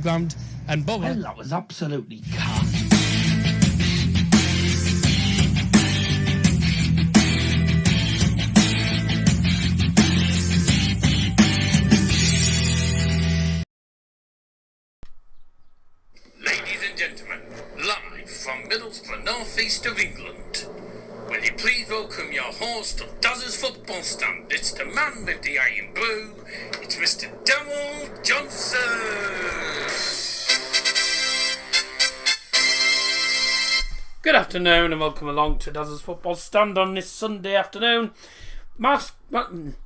ground and Borough. Well, that was absolutely calm. Ladies and gentlemen, live from Middlesbrough, northeast of England, will you please welcome your host of Dozzers Football Stand? It's the man with the iron blue, it's Mr. Daryl Johnson. Good afternoon and welcome along to Dozzers Football Stand on this Sunday afternoon. Aston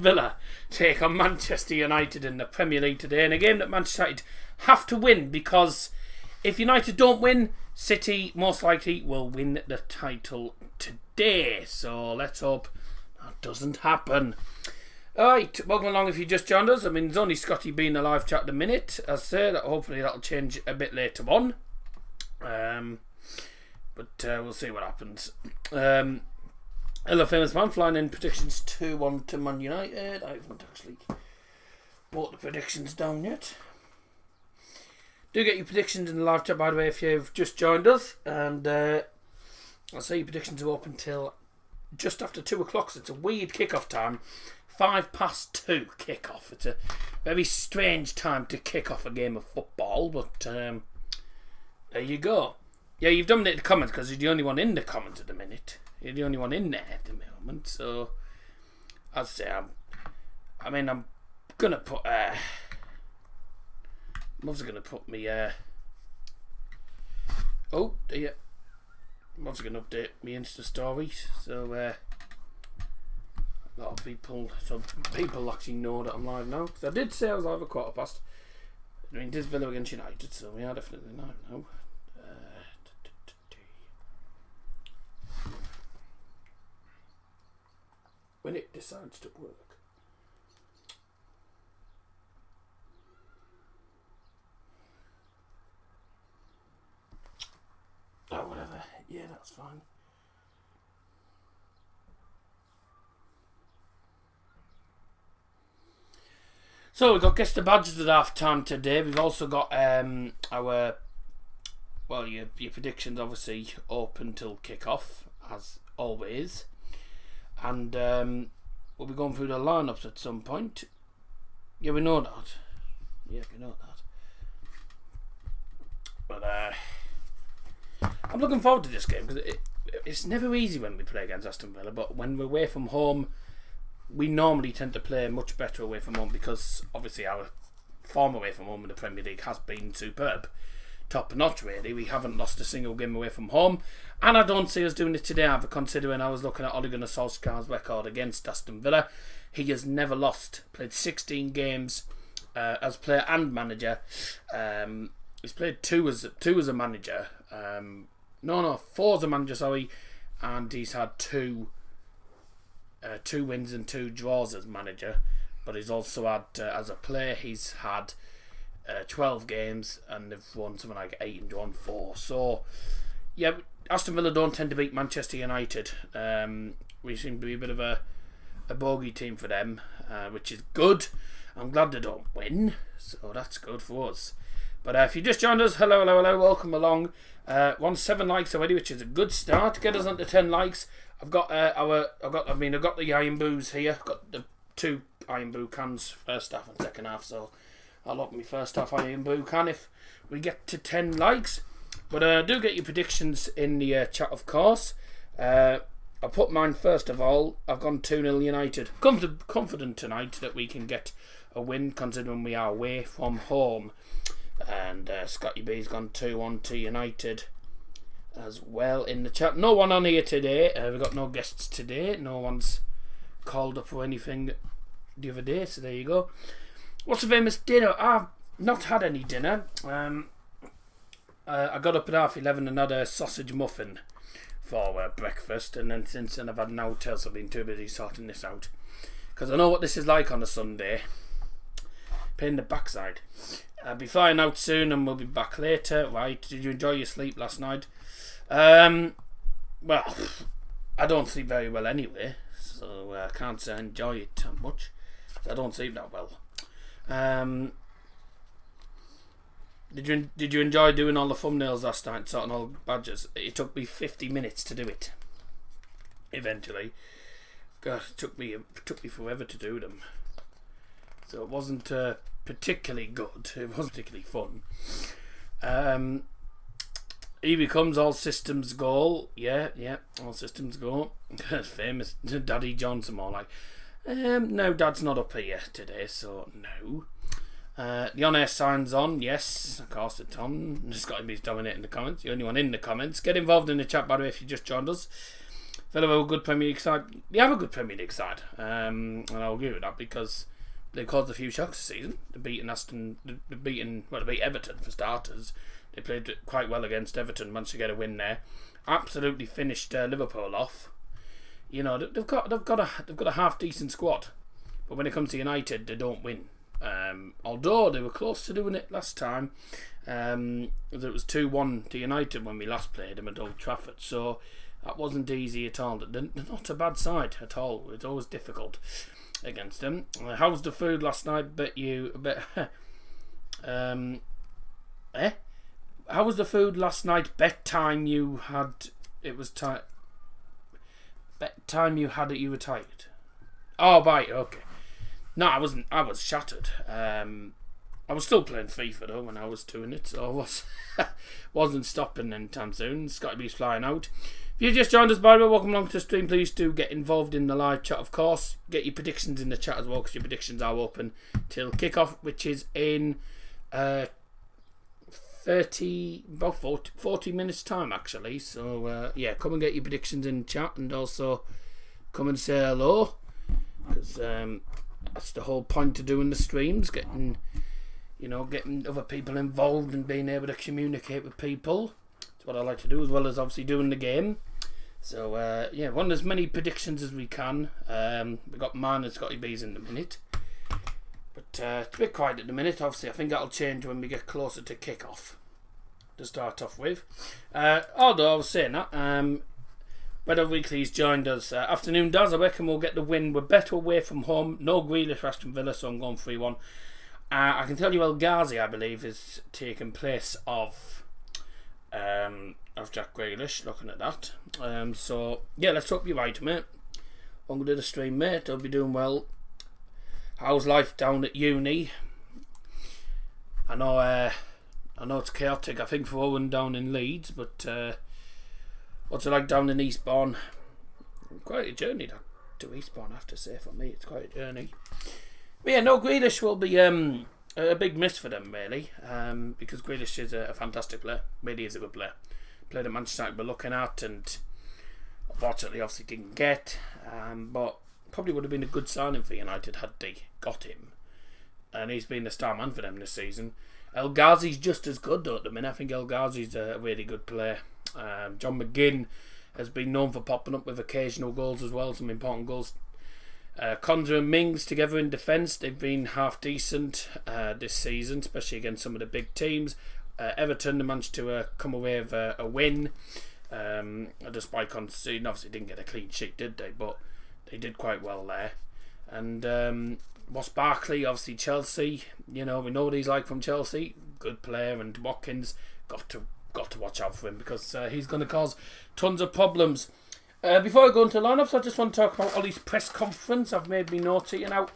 Villa take on Manchester United in the Premier League today, in a game that Manchester United have to win, because if United don't win, City most likely will win the title today. So let's hope that doesn't happen. Alright, welcome along if you just joined us. I mean, there's only Scotty B in the live chat at the minute. As I say, hopefully that'll change a bit later on. But we'll see what happens. Hello, famous man, flying in predictions 2-1 to Man United. I haven't actually brought the predictions down yet. Do get your predictions in the live chat, by the way, if you've just joined us. And I'll say your predictions are open till just after 2 o'clock, so it's a weird kick-off time. 2:05 kick-off. It's a very strange time to kick off a game of football, but there you go. Yeah, you've dominated the comments because you're the only one in the comments at the minute. You're the only one in there at the moment, so I'd say I'm gonna put I'm also gonna put me I'm also gonna update my Insta stories, so a lot of people actually know that I'm live now, because I did say I was live at 2:15. I mean, it is Villa against United, so we are definitely live now. When it decides to work. Oh, whatever. Yeah, that's fine. So we've got guest the badges at half time today. We've also got your predictions obviously open till kick off as always. And we'll be going through the lineups at some point. Yeah, we know that. But I'm looking forward to this game, because it's never easy when we play against Aston Villa. But when we're away from home, we normally tend to play much better away from home, because obviously our form away from home in the Premier League has been superb. Top notch, really. We haven't lost a single game away from home, and I don't see us doing it today either, considering I was looking at Ole Gunnar Solskjaer's record against Aston Villa. He has never lost, played 16 games as player and manager. He's played two as a manager, 4 as a manager, sorry, and he's had two wins and 2 draws as manager, but he's also had as a player he's had 12 games, and they've won something like 8 and drawn 4. So, yeah, Aston Villa don't tend to beat Manchester United. We seem to be a bit of a bogey team for them, which is good. I'm glad they don't win, so that's good for us. But if you just joined us, hello, welcome along. 7 likes already, which is a good start. Get us onto 10 likes. I've got the Iron Boos here. I've got the 2 Iron Boo cans, first half and second half, so I'll lock my first half Iron Boo can if we get to 10 likes. But do get your predictions in the chat, of course. I'll put mine first of all. I've gone 2-0 United. Confident tonight that we can get a win, considering we are away from home. And Scotty B's gone 2-1 to United as well in the chat. No one on here today. We've got no guests today. No one's called up for anything the other day, so there you go. What's the famous dinner? I've not had any dinner. I got up at 11:30 and had a sausage muffin for breakfast, and then since then I've had no tail, so I've been too busy sorting this out, because I know what this is like on a Sunday. Pain in the backside. I'll be flying out soon and we'll be back later. Right, did you enjoy your sleep last night? Well, I don't sleep very well anyway, so I can't say I enjoy it that much. I don't sleep that well. Did you enjoy doing all the thumbnails last night, sorting all the badges? It took me 50 minutes to do it. Eventually, God, it took me forever to do them. So it wasn't particularly good. It wasn't particularly fun. Here he comes, all systems go. Yeah, all systems go. Famous Daddy Johnson, more like. No, Dad's not up here today, so no. The on-air sign's on, yes, of course it's on. Just got him, he's dominating the comments. The only one in the comments. Get involved in the chat, by the way, if you just joined us. Fellow have a good Premier League side. They have a good Premier League side, and I'll agree with that because they caused a few shocks this season. They beat Aston, they beat Everton for starters. They played quite well against Everton, managed to get a win there. Absolutely finished Liverpool off. You know, they've got a half decent squad, but when it comes to United, they don't win. Although they were close to doing it last time, it was 2-1 to United when we last played them at Old Trafford, so that wasn't easy at all. They're not a bad side at all. It's always difficult against them. How was the food last night? How was the food last night? Bedtime you had. It was bedtime you had it. You were tired. Oh, right, okay. No, I wasn't. I was shattered. I was still playing FIFA though when I was doing it, so I wasn't stopping anytime soon. Scotty B's flying out. If you just joined us, by the way, welcome along to the stream. Please do get involved in the live chat, of course. Get your predictions in the chat as well, because your predictions are open till kickoff, which is in 40 minutes time actually. So yeah, come and get your predictions in the chat, and also come and say hello, because that's the whole point of doing the streams, getting other people involved and being able to communicate with people. That's what I like to do, as well as obviously doing the game. So yeah, want as many predictions as we can. We've got mine and Scotty B's in a minute, but it's a bit quiet at the minute. Obviously I think that'll change when we get closer to kick-off, to start off with. Although I was saying that, Weather Weekly's joined us. Afternoon, Daz. I reckon we'll get the win. We're better away from home. No Grealish for Aston Villa, so I'm going 3-1. I can tell you El Ghazi, I believe, is taking place of Jack Grealish, looking at that. So, yeah, let's hope you're right, mate. I'm going to do the stream, mate. I'll be doing well. How's life down at uni? I know it's chaotic, I think, for Owen down in Leeds, but what's it like down in Eastbourne? Quite a journey to Eastbourne, I have to say, for me. It's quite a journey. But yeah, no, Grealish will be a big miss for them, really, because Grealish is a fantastic player. Really is a good player. Played at Manchester United we're looking at, and unfortunately, obviously didn't get. But probably would have been a good signing for United had they got him. And he's been the star man for them this season. El Ghazi's just as good though at the minute. I think El Ghazi's a really good player. John McGinn has been known for popping up with occasional goals as well, some important goals. Konza and Mings together in defence, they've been half decent this season, especially against some of the big teams. Everton, they managed to come away with a win, despite conceding. Obviously didn't get a clean sheet, did they? But they did quite well there. And Ross Barkley, obviously Chelsea, we know what he's like from Chelsea, good player. And Watkins, got to watch out for him, because he's going to cause tons of problems. Before I go into lineups, I just want to talk about Ollie's press conference. I've made me note here now.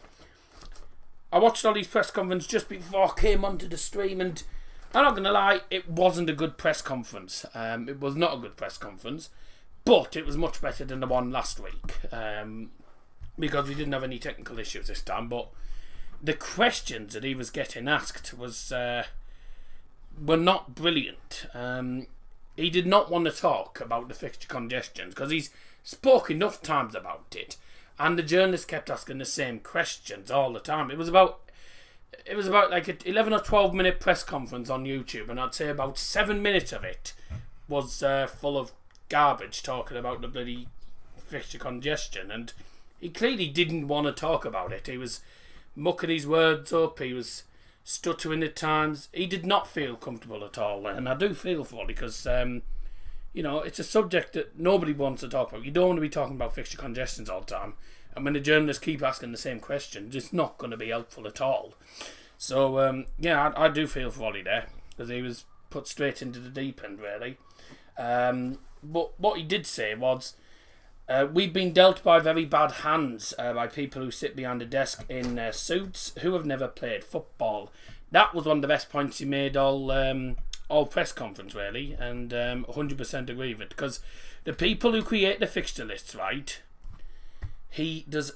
I watched Ollie's press conference just before I came onto the stream, and I'm not going to lie, it wasn't a good press conference. It was not a good press conference, but it was much better than the one last week, because we didn't have any technical issues this time. But the questions that he was getting asked were not brilliant. He did not want to talk about the fixture congestions, because he's spoke enough times about it, and the journalists kept asking the same questions all the time. It was about like an 11 or 12 minute press conference on YouTube, and I'd say about 7 minutes of it was full of garbage talking about the bloody fixture congestion, and he clearly didn't want to talk about it. He was mucking his words up, he was stuttering at times. He did not feel comfortable at all, and I do feel for it, because it's a subject that nobody wants to talk about. You don't want to be talking about fixture congestions all the time, And when the journalists keep asking the same questions, it's not going to be helpful at all. So, I do feel for Ollie there, because he was put straight into the deep end, really. But what he did say was, we've been dealt by very bad hands by people who sit behind a desk in suits who have never played football. That was one of the best points he made all press conference, really, and 100% agree with it, because the people who create the fixture lists, right, the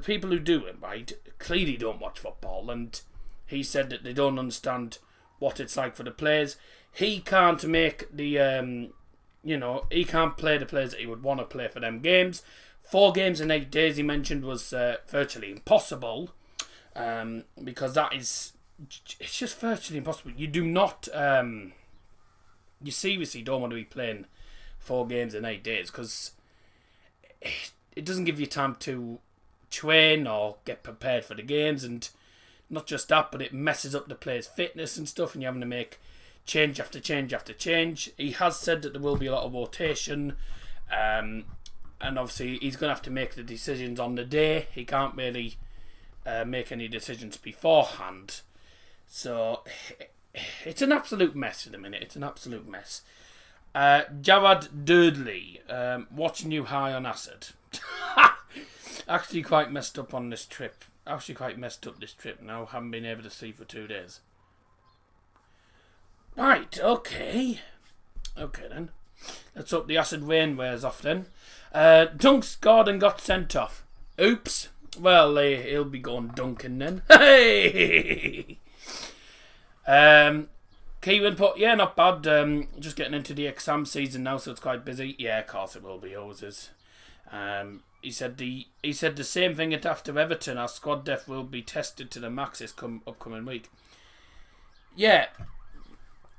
people who do it, right, clearly don't watch football, and he said that they don't understand what it's like for the players. He can't make the, he can't play the players that he would want to play for them games. 4 games in 8 days, he mentioned, was virtually impossible, because it's just virtually impossible. You do not, you seriously don't want to be playing 4 games in 8 days, because it doesn't give you time to train or get prepared for the games, and not just that, but it messes up the players' fitness and stuff, and you're having to make change after change after change. He has said that there will be a lot of rotation, and obviously he's going to have to make the decisions on the day. He can't really make any decisions beforehand. So it's an absolute mess at the minute. It's an absolute mess. Jared Dudley, watching you high on acid. Actually quite messed up on this trip. Actually quite messed up this trip now. Haven't been able to sleep for 2 days. Right, okay. Okay then. Let's hope the acid rain wears off then. Dunk's Gordon got sent off. Oops. Well, he'll be going dunking then. Hey! Kieran put, yeah, not bad. Just getting into the exam season now, so it's quite busy. Yeah, of course it will be. Always is. He said the same thing at after Everton. Our squad depth will be tested to the max this upcoming week. Yeah,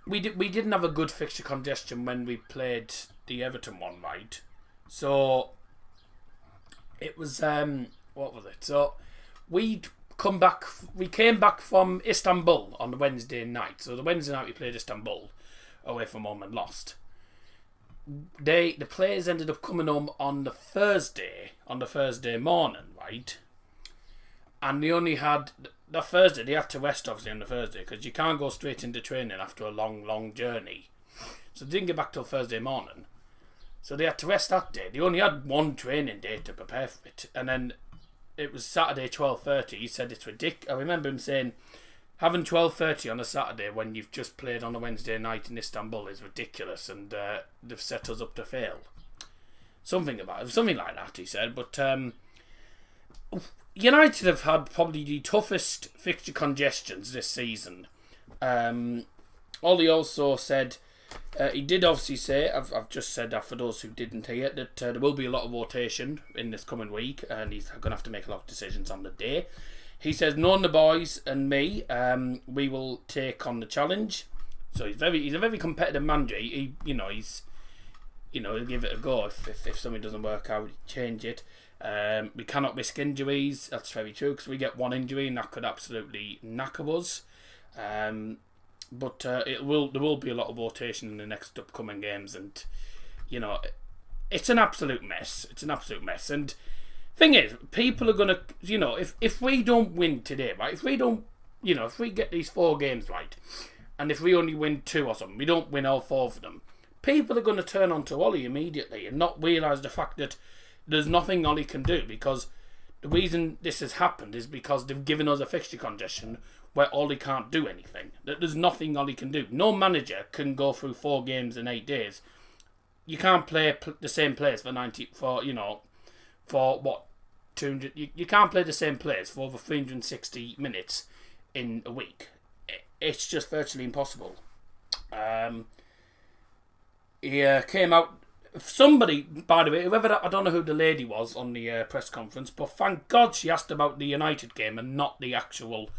we didn't have a good fixture congestion when we played the Everton one, right? So it was what was it? So we came back from Istanbul on the Wednesday night. So the Wednesday night we played Istanbul away from home and lost. The players ended up coming home on the Thursday morning, right? And they only had the Thursday. They had to rest obviously on the Thursday, because you can't go straight into training after a long journey. So they didn't get back till Thursday morning. So they had to rest that day. They only had one training day to prepare for it, and then it was Saturday 12:30. He said it's ridiculous. I remember him saying, having 12:30 on a Saturday when you've just played on a Wednesday night in Istanbul is ridiculous, and they've set us up to fail. Something like that, he said. But United have had probably the toughest fixture congestions this season. Ollie also said, he did obviously say, I've just said that for those who didn't hear, that there will be a lot of rotation in this coming week, and he's going to have to make a lot of decisions on the day. He says, knowing the boys and me, we will take on the challenge. So he's a very competitive manager. He'll give it a go. If something doesn't work out, change it. We cannot risk injuries. That's very true, because we get one injury and that could absolutely knacker us. But there will be a lot of rotation in the next upcoming games, and it's an absolute mess. It's an absolute mess. And thing is, people are gonna, if we don't win today, right? If we don't, if we get these 4 games right, and if we only win 2 or something, we don't win all 4 of them, people are gonna turn on to Ollie immediately and not realise the fact that there's nothing Ollie can do, because the reason this has happened is because they've given us a fixture congestion where Ollie can't do anything. There's nothing Ollie can do. No manager can go through 4 games in 8 days. You can't play the same players for what, 200. You can't play the same players for over 360 minutes in a week. It's just virtually impossible. He came out. Somebody, by the way, I don't know who the lady was on the press conference, but thank God she asked about the United game and not the actual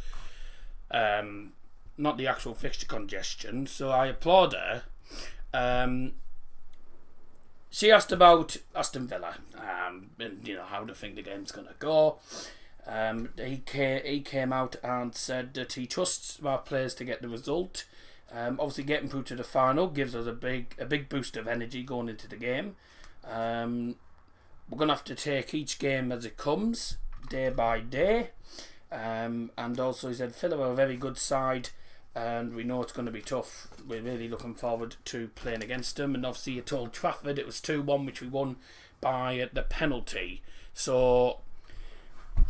fixture congestion. So I applaud her. She asked about Aston Villa, and how do you think the game's gonna go. He came out and said that he trusts our players to get the result. Obviously, getting through to the final gives us a big boost of energy going into the game. we're going to have to take each game as it comes, day by day. And also he said Villa are a very good side and we know it's going to be tough. We're really looking forward to playing against them. And obviously at Old Trafford it was 2-1, which we won by the penalty. So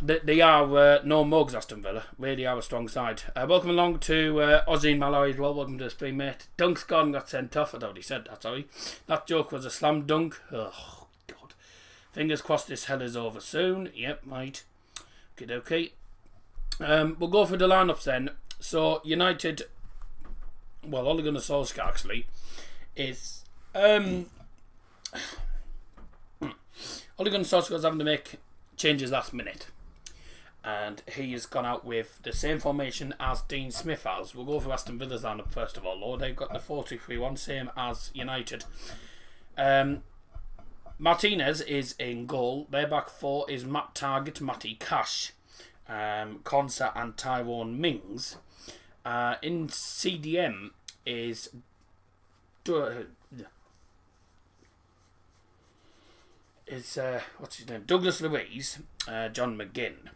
they are no mugs, Aston Villa. Really are a strong side. Welcome along to Ozzy Malloy as well. Welcome to the stream, mate. Dunk's gone, got sent off. I'd already said that, sorry. That joke was a slam dunk. Oh, God. Fingers crossed this hell is over soon. Yep, right. Okay. We'll go for the lineups then. So, United, well, Ole Gunnar Solskjaer actually, is... Ole Gunnar Solskjaer is having to make changes last minute. And he has gone out with the same formation as Dean Smith has. We'll go for Aston Villa's lineup first of all, though. They've got the 4-2-3-1, same as United. Martinez is in goal. Their back four is Matt Targett, Matty Cash, Konsa and Tyrone Mings. In CDM is what's his name? Douglas Luiz, John McGinn.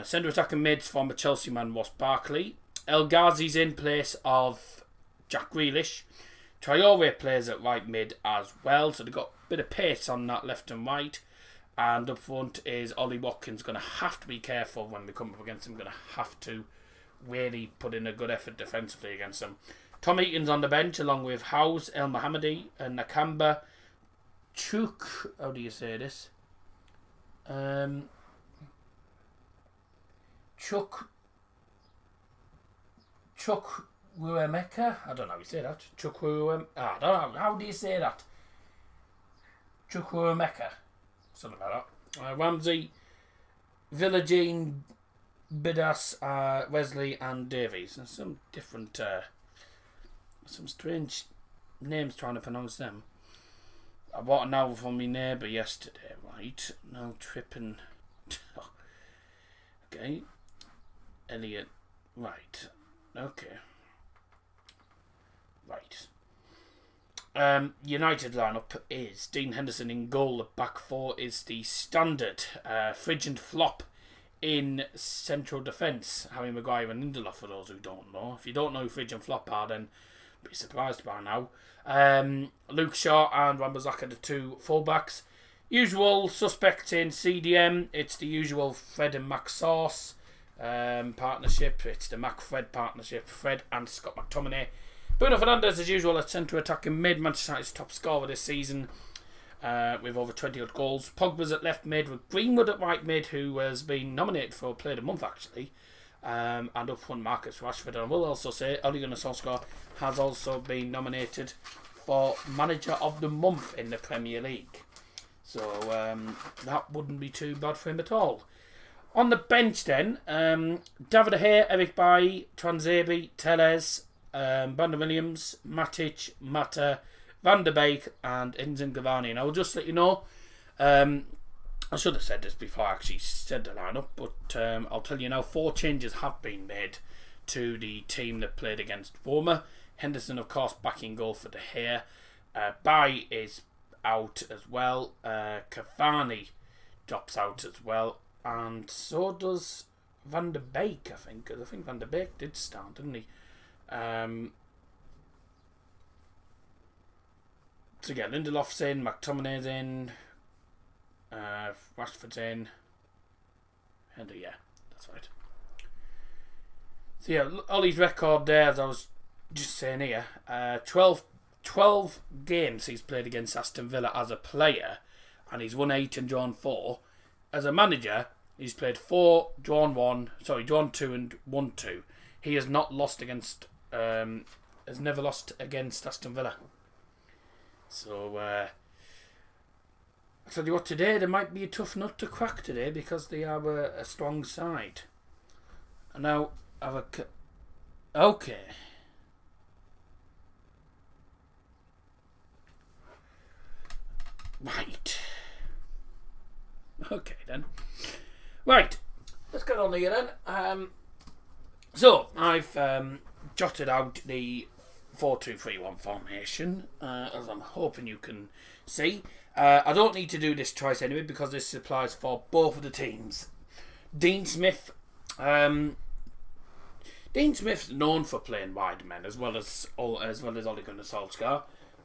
Centre attacking mids former Chelsea man Ross Barkley. El Ghazi's in place of Jack Grealish. Traore plays at right mid as well, so they've got a bit of pace on that left and right. And up front is Ollie Watkins. Going to have to be careful when we come up against him. Going to have to really put in a good effort defensively against them. Tom Eaton's on the bench along with Howes, El Mohammadi and Nakamba. Chuk, how do you say this? Chukwuemeka? I don't know how you say that. I don't know. How do you say that? Chukwuemeka. Something like that. Ramsey, Villagine, Bidas, Wesley and Davies. And some different, some strange names trying to pronounce them. I bought a novel from my neighbour yesterday, right? No tripping. Okay. Elliot. Right. Okay. Right. United lineup is Dean Henderson in goal. The back four is the standard. Fridge and Flop in central defence. Harry Maguire and Lindelof, for those who don't know. If you don't know who Fridge and Flop are, then be surprised by now. Luke Shaw and Wan-Bissaka are the two fullbacks. Usual suspects in CDM. It's the usual Fred and Mac Sauce partnership. It's the Mac-Fred partnership. Fred and Scott McTominay. Bruno Fernandes, as usual, at centre attacking mid. Manchester United's top scorer this season with over 20 odd goals. Pogba's at left mid with Greenwood at right mid, who has been nominated for Player of the Month actually. And up front Marcus Rashford. And I will also say Ole Gunnar Solskjaer has also been nominated for Manager of the Month in the Premier League. So that wouldn't be too bad for him at all. On the bench then, David De Gea, Eric Bailly, Transabi, Tellez, Brandon Williams, Matic, Mata, Van der Beek and Inzan Cavani. And I will just let you know, I should have said this before I actually said the lineup, but I'll tell you now, 4 changes have been made to the team that played against Roma. Henderson, of course, back in goal for De Gea. Bailly is out as well. Cavani drops out as well. And so does Van der Beek, I think. Because I think Van der Beek did start, didn't he? So yeah, Lindelof's in, McTominay's in, Rashford's in, and yeah, that's right. So yeah, Ollie's record there, as I was just saying here, 12 games he's played against Aston Villa as a player, and he's won 8 and drawn 4. As a manager, he's played 4, drawn 2 and won 2. He has not lost against, has never lost against Aston Villa. So, I tell you what, today there might be a tough nut to crack today because they are a strong side. And now, okay. Right. Okay then. Right. Let's get on here then. So, I've jotted out the 4-2-3-1 formation, as I'm hoping you can see. I don't need to do this twice anyway because this applies for both of the teams. Dean Smith. Dean Smith's known for playing wide men as well as Ole Gunnar Solskjaer.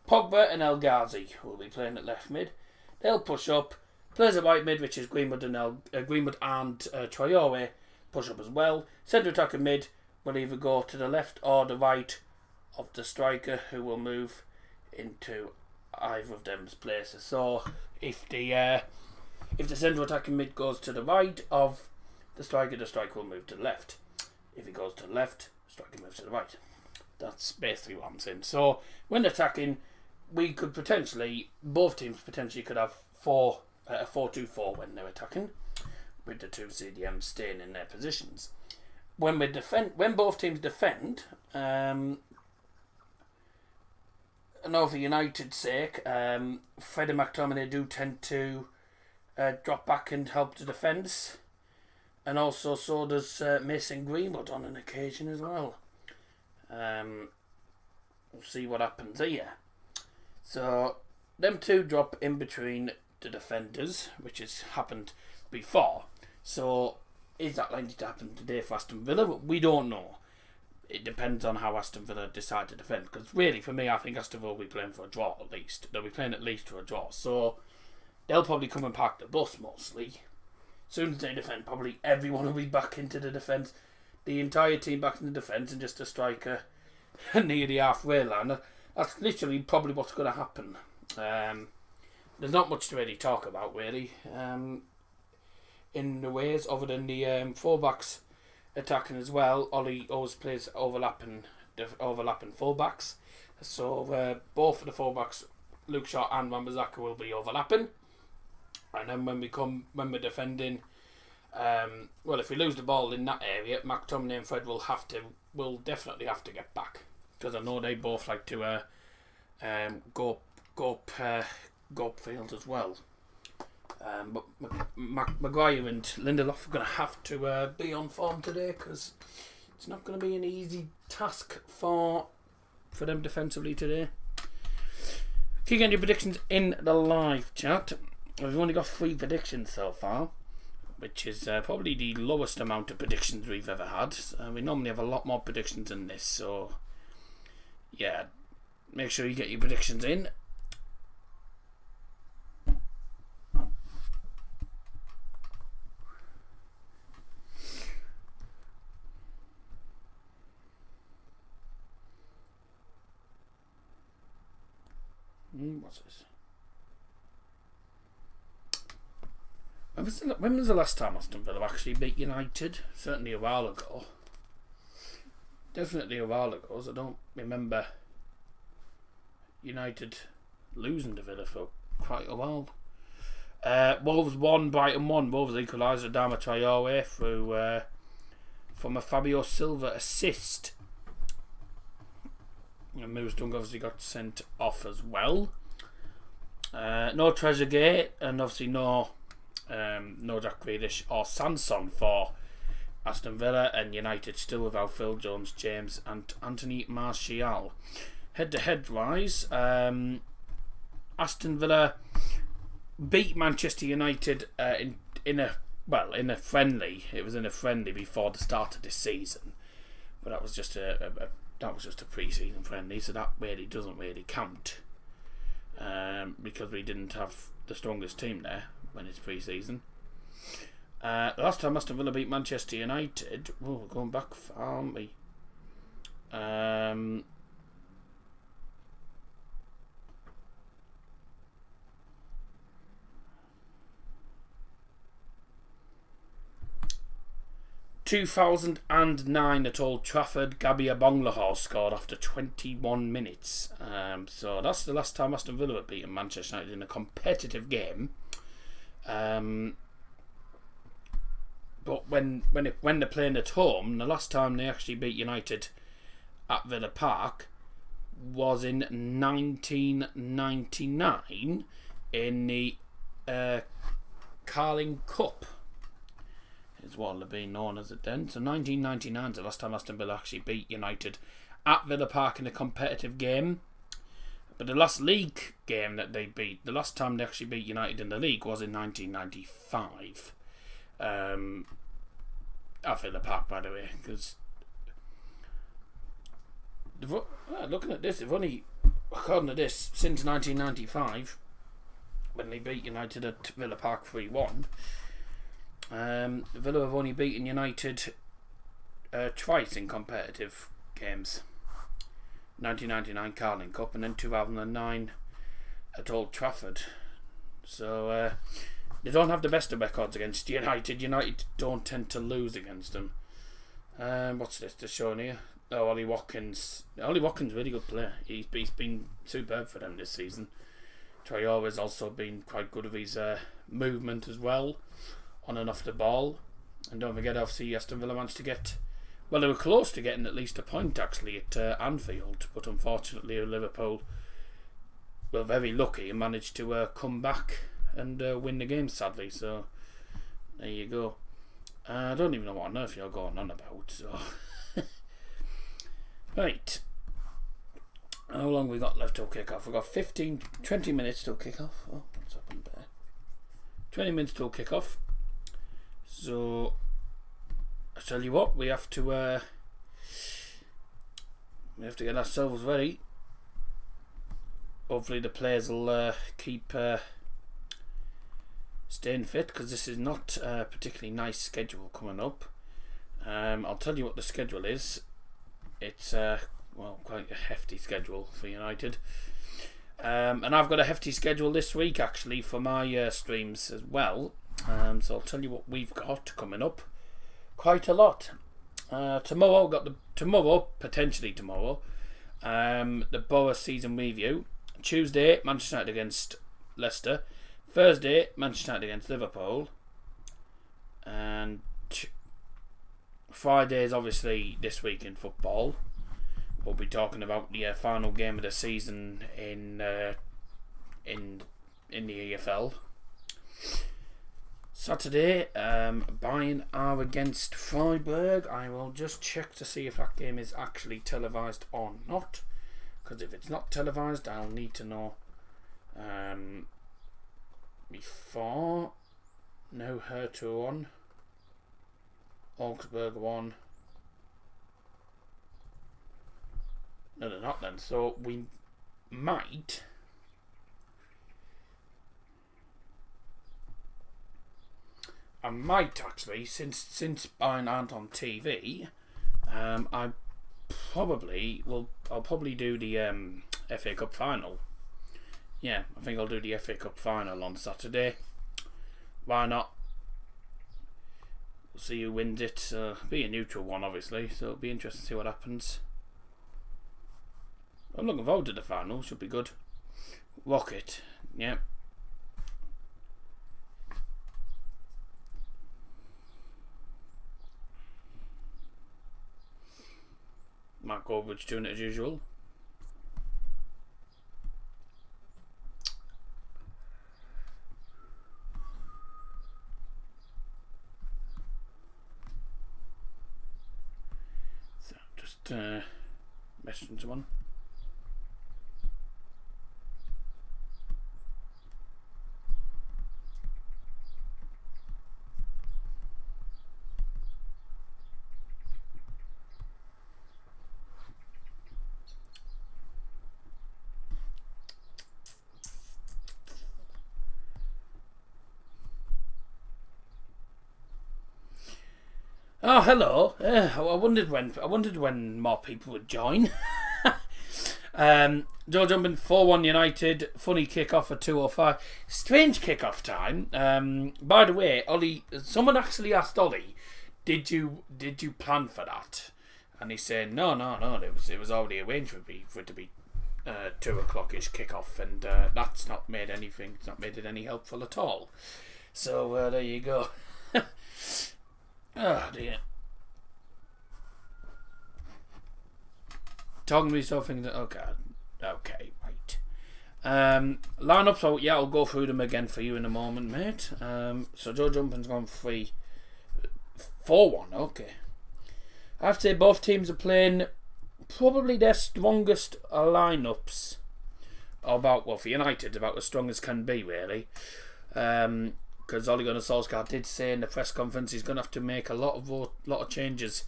Pogba and El Ghazi will be playing at left mid. They'll push up. Players at right mid, which is Greenwood and Traore, push up as well. Centre attacking mid will either go to the left or the right of the striker, who will move into either of them's places. So if the centre attacking mid goes to the right of the striker will move to the left. If he goes to the left, the striker moves to the right. That's basically what I'm saying. So when attacking, we could both teams potentially could have a 4-2-4 when they're attacking, with the two CDMs staying in their positions. When both teams defend, I know for United's sake, Fred and McTominay do tend to drop back and help the defence, and also so does Mason Greenwood on an occasion as well. We'll see what happens here. So them two drop in between the defenders, which has happened before. So is that likely to happen today for Aston Villa? We don't know. It depends on how Aston Villa decide to defend. Because really, for me, I think Aston Villa will be playing for a draw at least. They'll be playing at least for a draw. So they'll probably come and park the bus mostly. As soon as they defend, probably everyone will be back into the defence. The entire team back in the defence and just a striker near the halfway line. That's literally probably what's going to happen. There's not much to really talk about, really, in the ways, other than the fullbacks attacking as well. Ollie always plays overlapping fullbacks. So both of the fullbacks, Luke Shaw and Wan-Bissaka, will be overlapping. And then when we're defending, if we lose the ball in that area, McTominay and Fred will definitely have to get back, because I know they both like to go upfield as well. But Maguire and Lindelof are going to have to be on form today, because it's not going to be an easy task for them defensively today. Keep getting your predictions in the live chat. We've only got 3 predictions so far, which is probably the lowest amount of predictions we've ever had. We normally have a lot more predictions than this, so yeah, make sure you get your predictions in. What's this? When was the last time Aston Villa actually beat United? Certainly a while ago. Definitely a while ago, as I don't remember United losing to Villa for quite a while. Wolves 1, Brighton 1. Wolves equalised Adama Traore through from a Fabio Silva assist. And Moose Dung obviously got sent off as well. No Trezeguet, and obviously no Jack Grealish or Sanson for Aston Villa, and United still without Phil Jones, James and Anthony Martial. Head-to-head wise, Aston Villa beat Manchester United in a friendly. It was in a friendly before the start of this season, but that was just a pre-season friendly, so that really doesn't really count, because we didn't have the strongest team there when it's pre-season. Last time Aston Villa beat Manchester United, we're going back far, aren't we? 2009 at Old Trafford, Gabby Agbonlahor scored after 21 minutes. So that's the last time Aston Villa had beaten Manchester United in a competitive game. But when they're playing at home, the last time they actually beat United at Villa Park was in 1999 in the Carling Cup, is what it'll be known as it then. So 1999 is the last time Aston Villa actually beat United at Villa Park in a competitive game. But the last league game that they beat, the last time they actually beat United in the league was in 1995. At Villa Park, by the way, because looking at this, they've only, according to this, since 1995, when they beat United at Villa Park 3-1, Villa have only beaten United twice in competitive games. 1999 Carling Cup and then 2009 at Old Trafford. So they don't have the best of records against United. United don't tend to lose against them. What's this? They're showing here. Oh, Ollie Watkins. Ollie Watkins, really good player. He's been superb for them this season. Traore's also been quite good with his movement as well, on and off the ball. And don't forget, obviously, Aston Villa managed to get... Well, they were close to getting at least a point, actually, at Anfield. But unfortunately, Liverpool were very lucky and managed to come back and win the game, sadly. So, there you go. I don't even know what on earth you're going on about. So, right. How long we got left till kick-off? We've got 20 minutes till kick-off. Oh, what's happened there? 20 minutes till kick-off. So, I tell you what, we have to get ourselves ready. Hopefully the players will keep staying fit, because this is not a particularly nice schedule coming up. I'll tell you what the schedule is. It's quite a hefty schedule for United. And I've got a hefty schedule this week, actually, for my streams as well. So I'll tell you what we've got coming up. Quite a lot. Tomorrow, potentially tomorrow, the Borough season review. Tuesday, Manchester United against Leicester. Thursday, Manchester United against Liverpool. And Friday is obviously this week in football. We'll be talking about the final game of the season in the EFL. Saturday, Bayern are against Freiburg. I will just check to see if that game is actually televised or not. Because if it's not televised, I'll need to know before. No, Hertha 1. Augsburg 1. No, they're not then. So we might... I might actually, since Bayern aren't on TV, I'll probably do the FA Cup final. Yeah, I think I'll do the FA Cup final on Saturday. Why not? We'll see who wins it. Be a neutral one, obviously, so it'll be interesting to see what happens. I'm looking forward to the final. Should be good. Rocket, yeah. Mark Goldbridge doing it as usual. So just messaging someone. Oh, hello. I wondered when more people would join. Joe jumping 4-1 United. Funny kick-off at 2:05. Strange kick-off time. By the way, Ollie, someone actually asked Ollie, did you plan for that? And he said no. It was already arranged for it to be 2 o'clock-ish kick-off, and that's not made anything. It's not made it any helpful at all. So there you go. Oh dear. Talking to myself thinking that, oh god. Okay, right. Lineups, so yeah, I'll go through them again for you in a moment, mate. So Joe Jumping's gone 4-1, okay. I have to say both teams are playing probably their strongest lineups about, well, for United, about as strong as can be, really. Because Ole Gunnar Solskjaer did say in the press conference he's going to have to make a lot of changes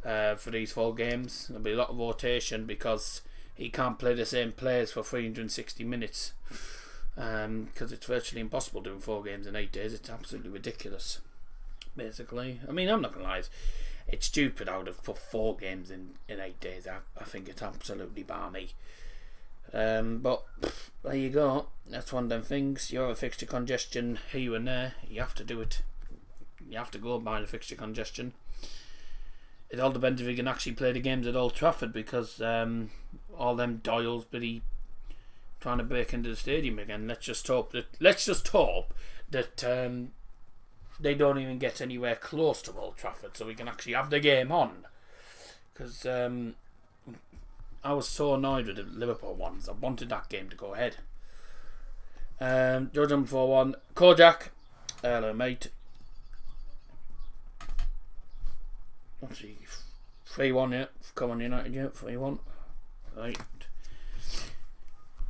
for these 4 games. There'll be a lot of rotation because he can't play the same players for 360 minutes. Because it's virtually impossible doing 4 games in 8 days. It's absolutely ridiculous, basically. I mean, I'm not going to lie. It's stupid how they've put 4 games in 8 days. I think it's absolutely balmy. But there you go. That's one of them things. You have a fixture congestion here and there. You have to do it. You have to go by the fixture congestion. It all depends if you can actually play the games at Old Trafford, because all them Doyle's bloody trying to break into the stadium again. Let's just hope that they don't even get anywhere close to Old Trafford, so we can actually have the game on. Because I was so annoyed with the Liverpool ones. I wanted that game to go ahead. George 4-1. Kojak. Hello, mate. Let's see. 3-1, yeah. Come on, United, yeah. 3-1. Right.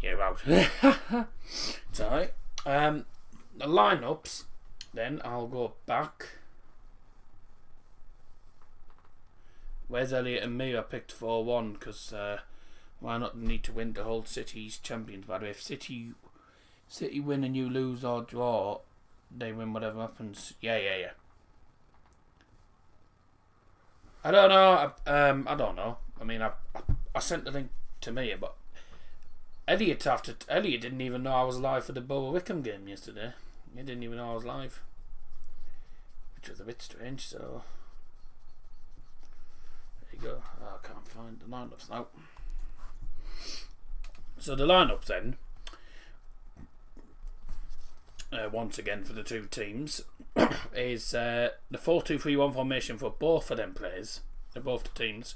You're out. It's alright. The lineups, then I'll go back. Where's Elliot and me? I picked 4-1 because why not need to win to hold City's champions? By the way, if City win and you lose or draw, they win whatever happens. Yeah. I don't know. I don't know. I mean, I sent the link to me, but Elliot didn't even know I was live for the Boa Wickham game yesterday. He didn't even know I was live, which was a bit strange. So there you go. I can't find the lineups now. So the lineups then, once again for the 2 teams, is the 4-2-3-1 formation for both of them players, both the teams.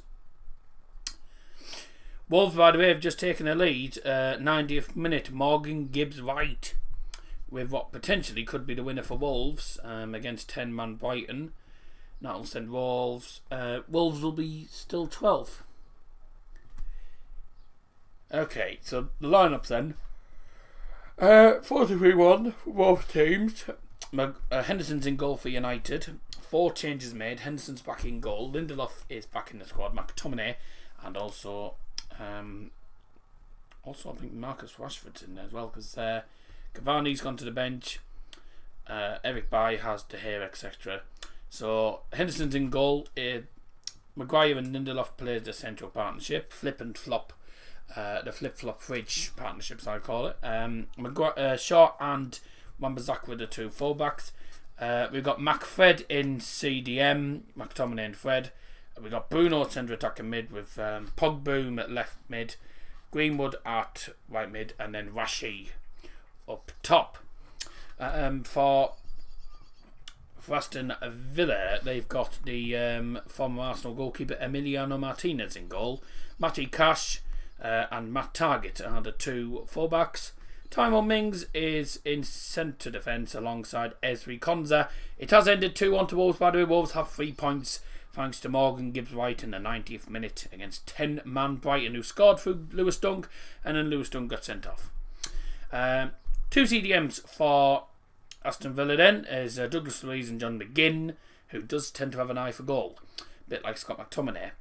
Wolves, by the way, have just taken a lead. 90th minute, Morgan Gibbs-White, with what potentially could be the winner for Wolves against 10-man Brighton. That'll send Wolves. Wolves will be still 12th. Okay, so the lineups then. 4-3-1 for both teams. Henderson's in goal for United. 4 changes made. Henderson's back in goal. Lindelof is back in the squad. McTominay, and also I think Marcus Rashford's in there as well, because Cavani's gone to the bench. Eric Bailly has De Gea, etc. So Henderson's in goal. Maguire and Lindelof plays the central partnership. Flip and flop. The flip-flop fridge partnerships, I call it. Shaw and Wan-Bissaka were the 2 fullbacks. We've got McFred in CDM, McTominay and Fred. We've got Bruno at centre attacking mid with Pogboom at left mid, Greenwood at right mid, and then Rashi up top. For Aston Villa, they've got the former Arsenal goalkeeper Emiliano Martinez in goal. Matty Cash and Matt Target are the 2 fullbacks. Tyrone Mings is in centre defence alongside Ezri Konza. It has ended 2-1 to Wolves, by the way. Wolves have 3 points thanks to Morgan Gibbs-White in the 90th minute against 10-man Brighton, who scored through Lewis Dunk, and then Lewis Dunk got sent off. 2 CDMs for Aston Villa then is Douglas Luiz and John McGinn, who does tend to have an eye for goal, a bit like Scott McTominay.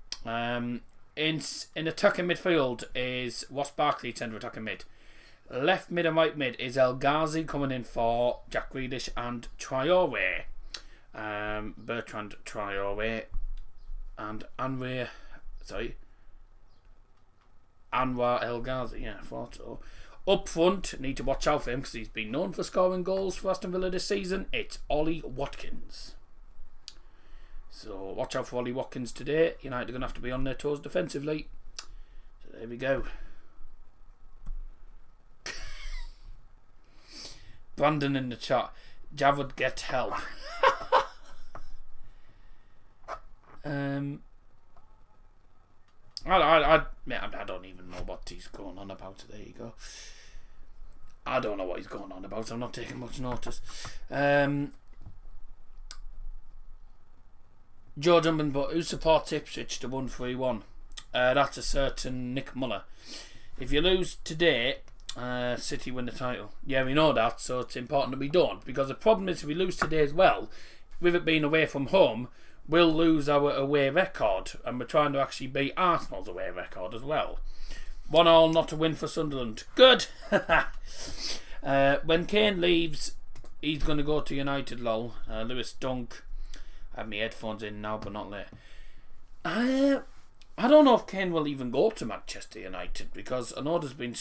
In attacking midfield is Ross Barkley, centre attacking mid. Left mid and right mid is El Ghazi coming in for Jack Grealish and Traore. Bertrand Traore and Anwar El Ghazi, I thought so. Up front, need to watch out for him because he's been known for scoring goals for Aston Villa this season. It's Ollie Watkins. So watch out for Ollie Watkins today. United are going to have to be on their toes defensively. So there we go. Brandon in the chat. Javod, get help. I don't even know what he's going on about. There you go. I don't know what he's going on about. I'm not taking much notice. Joe Dunban, but who supports Ipswich to 1-3-1? That's a certain Nick Muller. If you lose today, City win the title. Yeah, we know that, so it's important that we don't. Because the problem is, if we lose today as well, with it being away from home, we'll lose our away record, and we're trying to actually beat Arsenal's away record as well. 1-1, not a win for Sunderland. Good. When Kane leaves, he's going to go to United. Lol. Lewis Dunk. I have my headphones in now, but not late. I don't know if Kane will even go to Manchester United, because I know there's been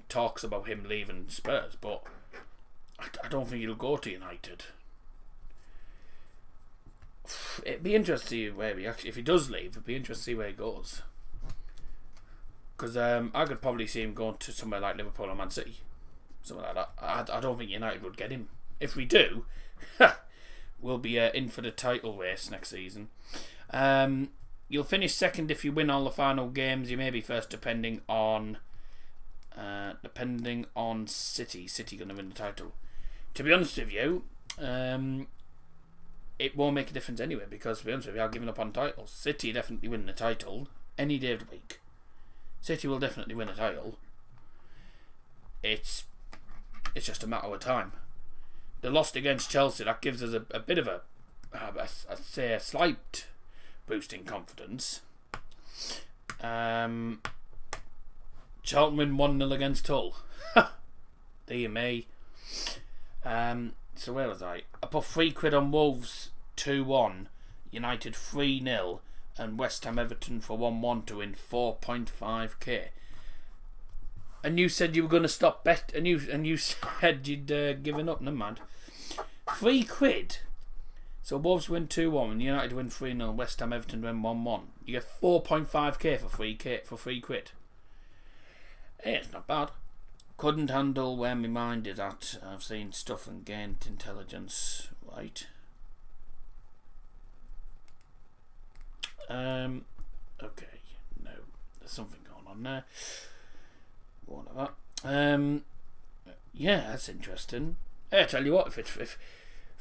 talks about him leaving Spurs, but I don't think he'll go to United. It'd be interesting to see where if he does leave, it'd be interesting to see where he goes. Because I could probably see him going to somewhere like Liverpool or Man City, something like that. I don't think United would get him. If we do, we'll be in for the title race next season. You'll finish second if you win all the final games. You may be first, depending on City. City going to win the title. To be honest with you, it won't make a difference anyway, because to be honest with you, I've given up on titles. City definitely win the title any day of the week. City will definitely win a title. It's just a matter of time. They lost against Chelsea. That gives us a bit of I'd say a slight boost in confidence. Charlton win 1-0 against Hull. Dear me. So where was I? I put £3 on Wolves 2-1, United 3-0, and West Ham Everton for 1-1 to win 4.5k. And you said you were going to stop bet, and you said you'd given up. Never mind. £3. So Wolves win 2-1, United win 3-0, West Ham Everton win 1-1. You get 4.5k for £3. Hey, it's not bad. Couldn't handle where my mind is at. I've seen stuff and gained intelligence. Right. Okay. No, there's something going on there. Whatever. Yeah, that's interesting. Hey, I tell you what, if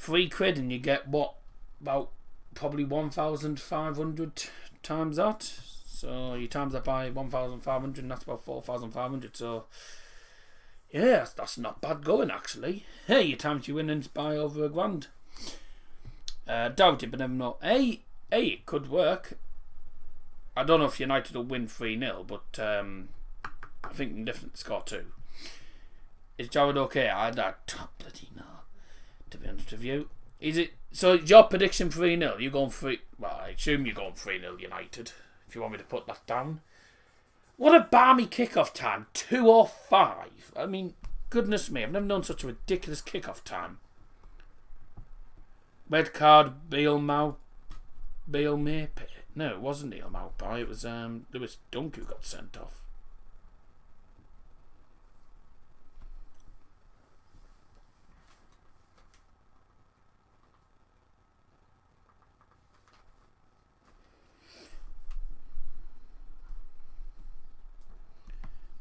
£3 and you get about probably 1,500 times that. So you times that by 1,500, and that's about 4,500. So yeah, that's not bad going actually. Hey, you times your winnings by over £1,000. Doubt it, but never know. Hey, it could work. I don't know if United will win 3-0, but I think they can definitely score 2. Is Jared okay? I don't bloody know, to be honest with you. Is it? So your prediction 3-0? You going 3? Well, I assume you're going 3-0 United. If you want me to put that down. What a balmy kickoff time, 2:05. I mean, goodness me, I've never known such a ridiculous kickoff time. Red card, Beale Maype. No, it wasn't Neil Maupai. It was Lewis Dunk who got sent off.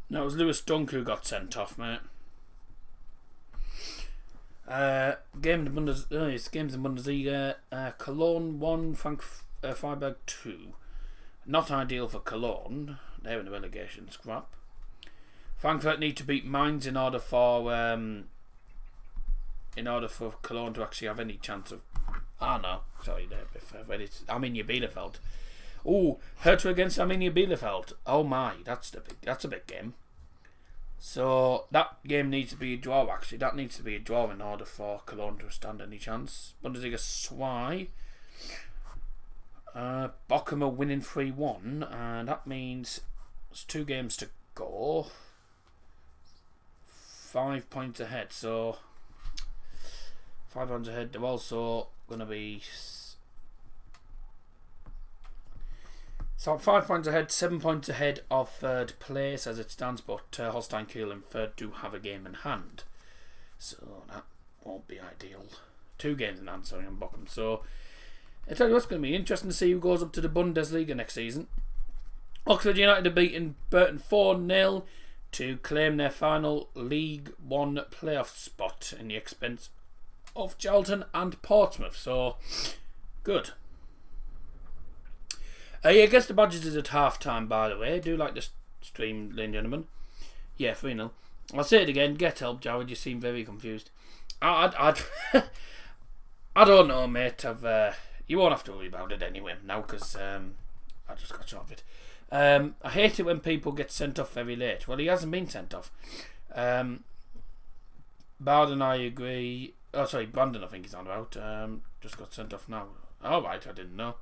No, it was Lewis Dunk who got sent off, mate. Games in Bundesliga. Cologne 1, Freiburg 2. Not ideal for Cologne. They're in the relegation scrap. Frankfurt need to beat Mainz in order for Cologne to actually have any chance of. No, sorry, Arminia Bielefeld. Oh, Hertha against Arminia Bielefeld. Oh my, that's a big game. So that game needs to be a draw. Actually, that needs to be a draw in order for Cologne to stand any chance. Bundesliga Zwei. Bochum are winning 3-1, and that means there's 2 games to go. 5 points ahead. So 5 points ahead. They're also going to be. So 5 points ahead, 7 points ahead of third place as it stands, but Holstein Kiel in third do have a game in hand. So that won't be ideal. 2 games in hand, sorry, on Bochum. So I tell you what's going to be interesting to see who goes up to the Bundesliga next season. Oxford United are beating Burton 4-0 to claim their final League One playoff spot in the expense of Charlton and Portsmouth. So good. Yeah, I guess the Badgers is at half time, by the way. I do like this stream, ladies and gentlemen. Yeah, 3-0. I'll say it again. Get help, Jared. You seem very confused. I don't know, mate. You won't have to worry about it anyway now because I just got shot of it. I hate it when people get sent off very late. Well, he hasn't been sent off. Bard and I agree. Oh, sorry, Brandon, I think he's on about. Just got sent off now. All right, I didn't know.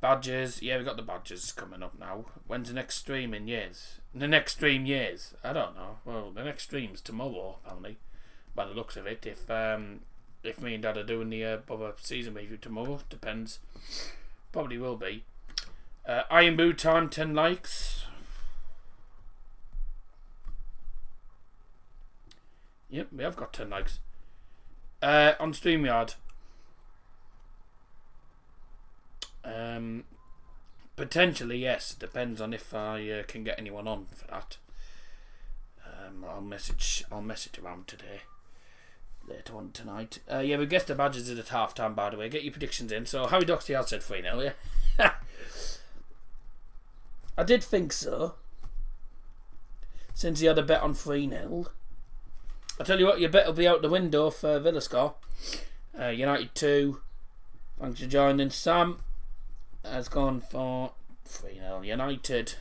Badges. Yeah, we got the badges coming up now. When's the next stream in years? The next stream years? I don't know. Well, the next stream's tomorrow, apparently, by the looks of it. If me and Dad are doing the other season review tomorrow, depends. Probably will be. Iron Boo time, 10 likes. Yep, we have got 10 likes. On StreamYard. Potentially, yes. Depends on if I can get anyone on for that. I'll message around today. Later on tonight. Yeah, we guessed the badges at half time, by the way. Get your predictions in. So, Harry Doxty has said 3-0, yeah? I did think so. Since he had a bet on 3-0. I tell you what, your bet will be out the window for Villa score. United 2. Thanks for joining. Sam has gone for 3-0. United.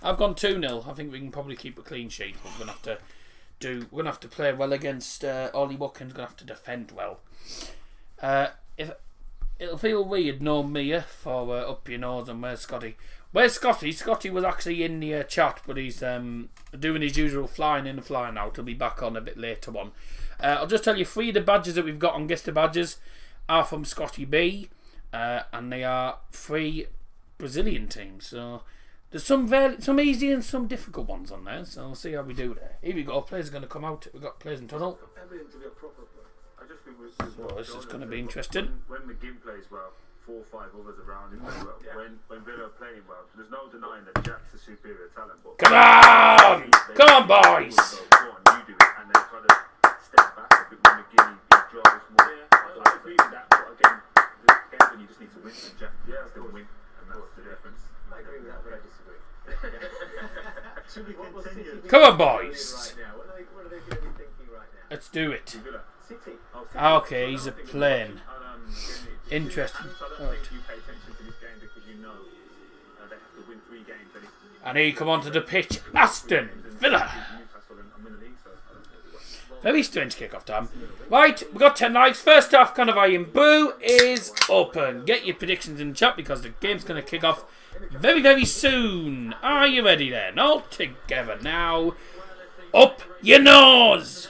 I've gone 2-0. I think we can probably keep a clean sheet, but we're gonna have to play well against Ollie Watkins. Gonna have to defend well. If it'll feel weird, no Mia for up your nose and where's Scotty? Where's Scotty? Scotty was actually in the chat, but he's doing his usual flying in and flying out. He'll be back on a bit later on. I'll just tell you 3 of the badges that we've got on Guest the Badges are from Scotty B, and they are 3 Brazilian teams. So there's some easy and some difficult ones on there. So we'll see how we do there. Here we go. Players are going to come out. We've got players in tunnel. So this is going to be interesting. When McGinn plays well, 4 or 5 others around him as well. When Villa are playing well, there's no denying that Jack's a superior talent. But Come on, boys! Go on, you do it, and then kind of step back a bit when McGinn he drives more. I agree with that, but again, the games when you just need to win, and Jack still win, and that's the difference. I agree with that, but I disagree. Come on, boys! Right now. What are they going to be thinking right now? Let's do it. City. Okay, he's a plane. Interesting. I don't think you pay attention to this game because you know they have to win 3 games. And he come onto the pitch. Aston Villa. Very strange kick-off time. Right, we got 10 likes. First half, kind of Iron Boo is open. Get your predictions in the chat because the game's going to kick off very, very soon. Are you ready then? All together now. Up your nose.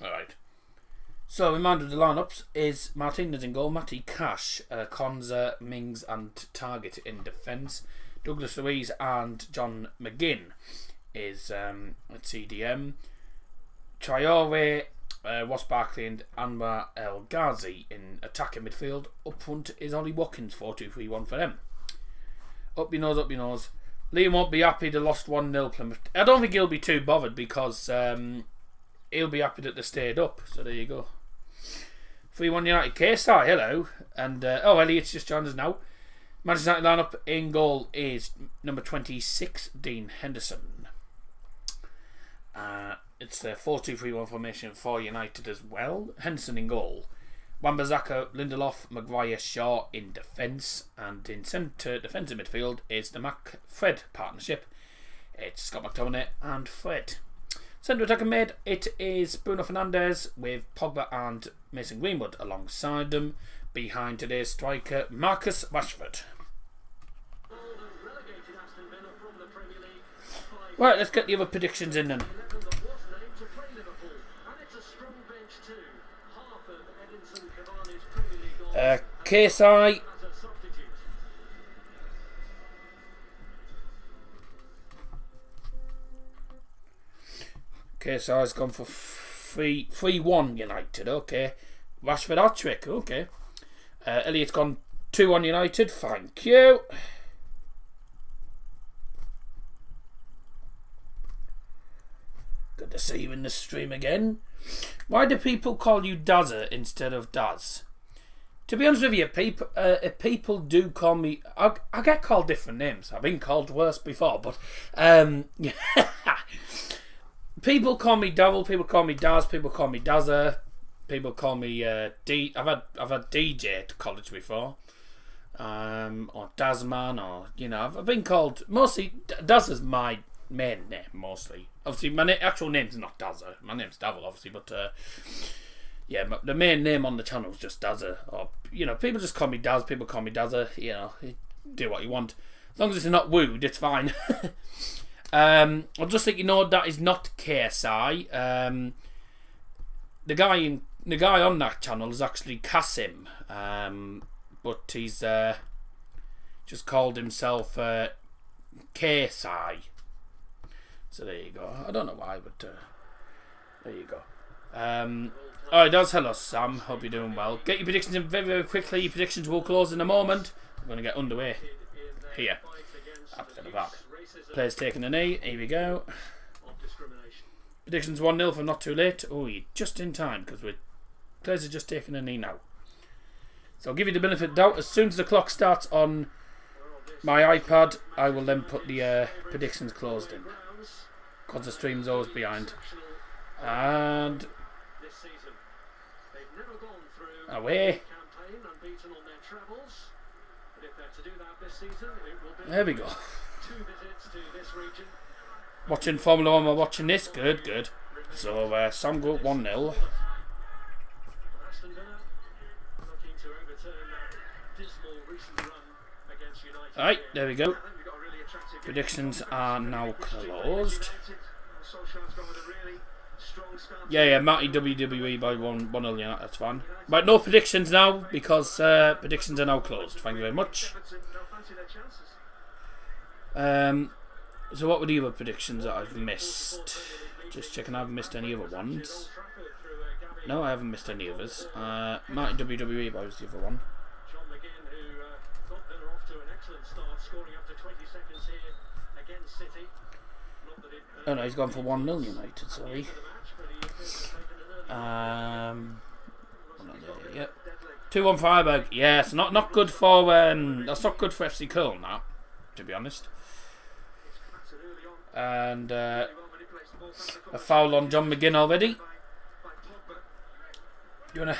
Alright. So, reminder of the lineups is Martinez in goal, Matty Cash, Konza, Mings and Target in defence. Douglas Luiz and John McGinn is at CDM. Traore, Ross Barkley and Anwar El Ghazi in attacking midfield. Up front is Ollie Watkins, 4-2-3-1 for them. Up your nose, up your nose. Liam won't be happy they lost 1-0 Plymouth. I don't think he'll be too bothered because he'll be happy that they stayed up. So there you go. 3-1 United. KSI, hello. And Elliot's just joined us now. Manchester United lineup in goal is number 26, Dean Henderson. It's a 4-2-3-1 formation for United as well. Henderson in goal. Wan-Bissaka, Lindelof, Maguire, Shaw in defence. And in centre defensive midfield is the Mac-Fred partnership. It's Scott McTominay and Fred. Centre attacker mid, it is Bruno Fernandes with Pogba and Mason Greenwood alongside them. Behind today's striker, Marcus Rashford. Right, let's get the other predictions in then. KSI. KSI's gone for 3-1 United, okay. Rashford hat-trick, okay. Elliot's gone 2-1 United, thank you. Good to see you in the stream again. Why do people call you Dazza instead of Daz? To be honest with you, people do call me... I get called different names. I've been called worse before, but... people call me Double, people call me Daz, people call me Dazza, people call me D... I've had DJ at college before. Or Dazman, or, you know, I've been called... Mostly, Dazza's my main name, mostly. Obviously, my actual name's not Dazza. My name's Devil, obviously, but... yeah, the main name on the channel is just Dazza. Or, you know, people just call me Daz, people call me Dazza. You know, you do what you want. As long as it's not wooed, it's fine. I'll just let you know that is not KSI. The guy on that channel is actually Kasim. But he's just called himself KSI. So there you go. I don't know why, but there you go. Alright, does hello Sam. Hope you're doing well. Get your predictions in very, very quickly. Your predictions will close in a moment. We're going to get underway here. After the back. Players taking a knee. Here we go. Predictions 1-0 for not too late. Oh, you're just in time because players are just taking a knee now. So I'll give you the benefit of doubt. As soon as the clock starts on my iPad, I will then put the predictions closed in. Because the stream's always behind. And away. There we go. Watching Formula 1 while watching this. Good, good. So Sam go 1-0. Alright, there we go. Predictions are now closed. Yeah, Matty WWE by 1-0, yeah, that's fine. But no predictions now, because predictions are now closed. Thank you very much. So what were the other predictions that I've missed? Just checking I haven't missed any other ones. No, I haven't missed any others. Matty WWE was the other one. Oh no, he's gone for 1-0 United, sorry. Yep. 2-1 Freiburg. Yes, not good for that's not good for FC Köln, that, to be honest. And a foul on John McGinn already. You wanna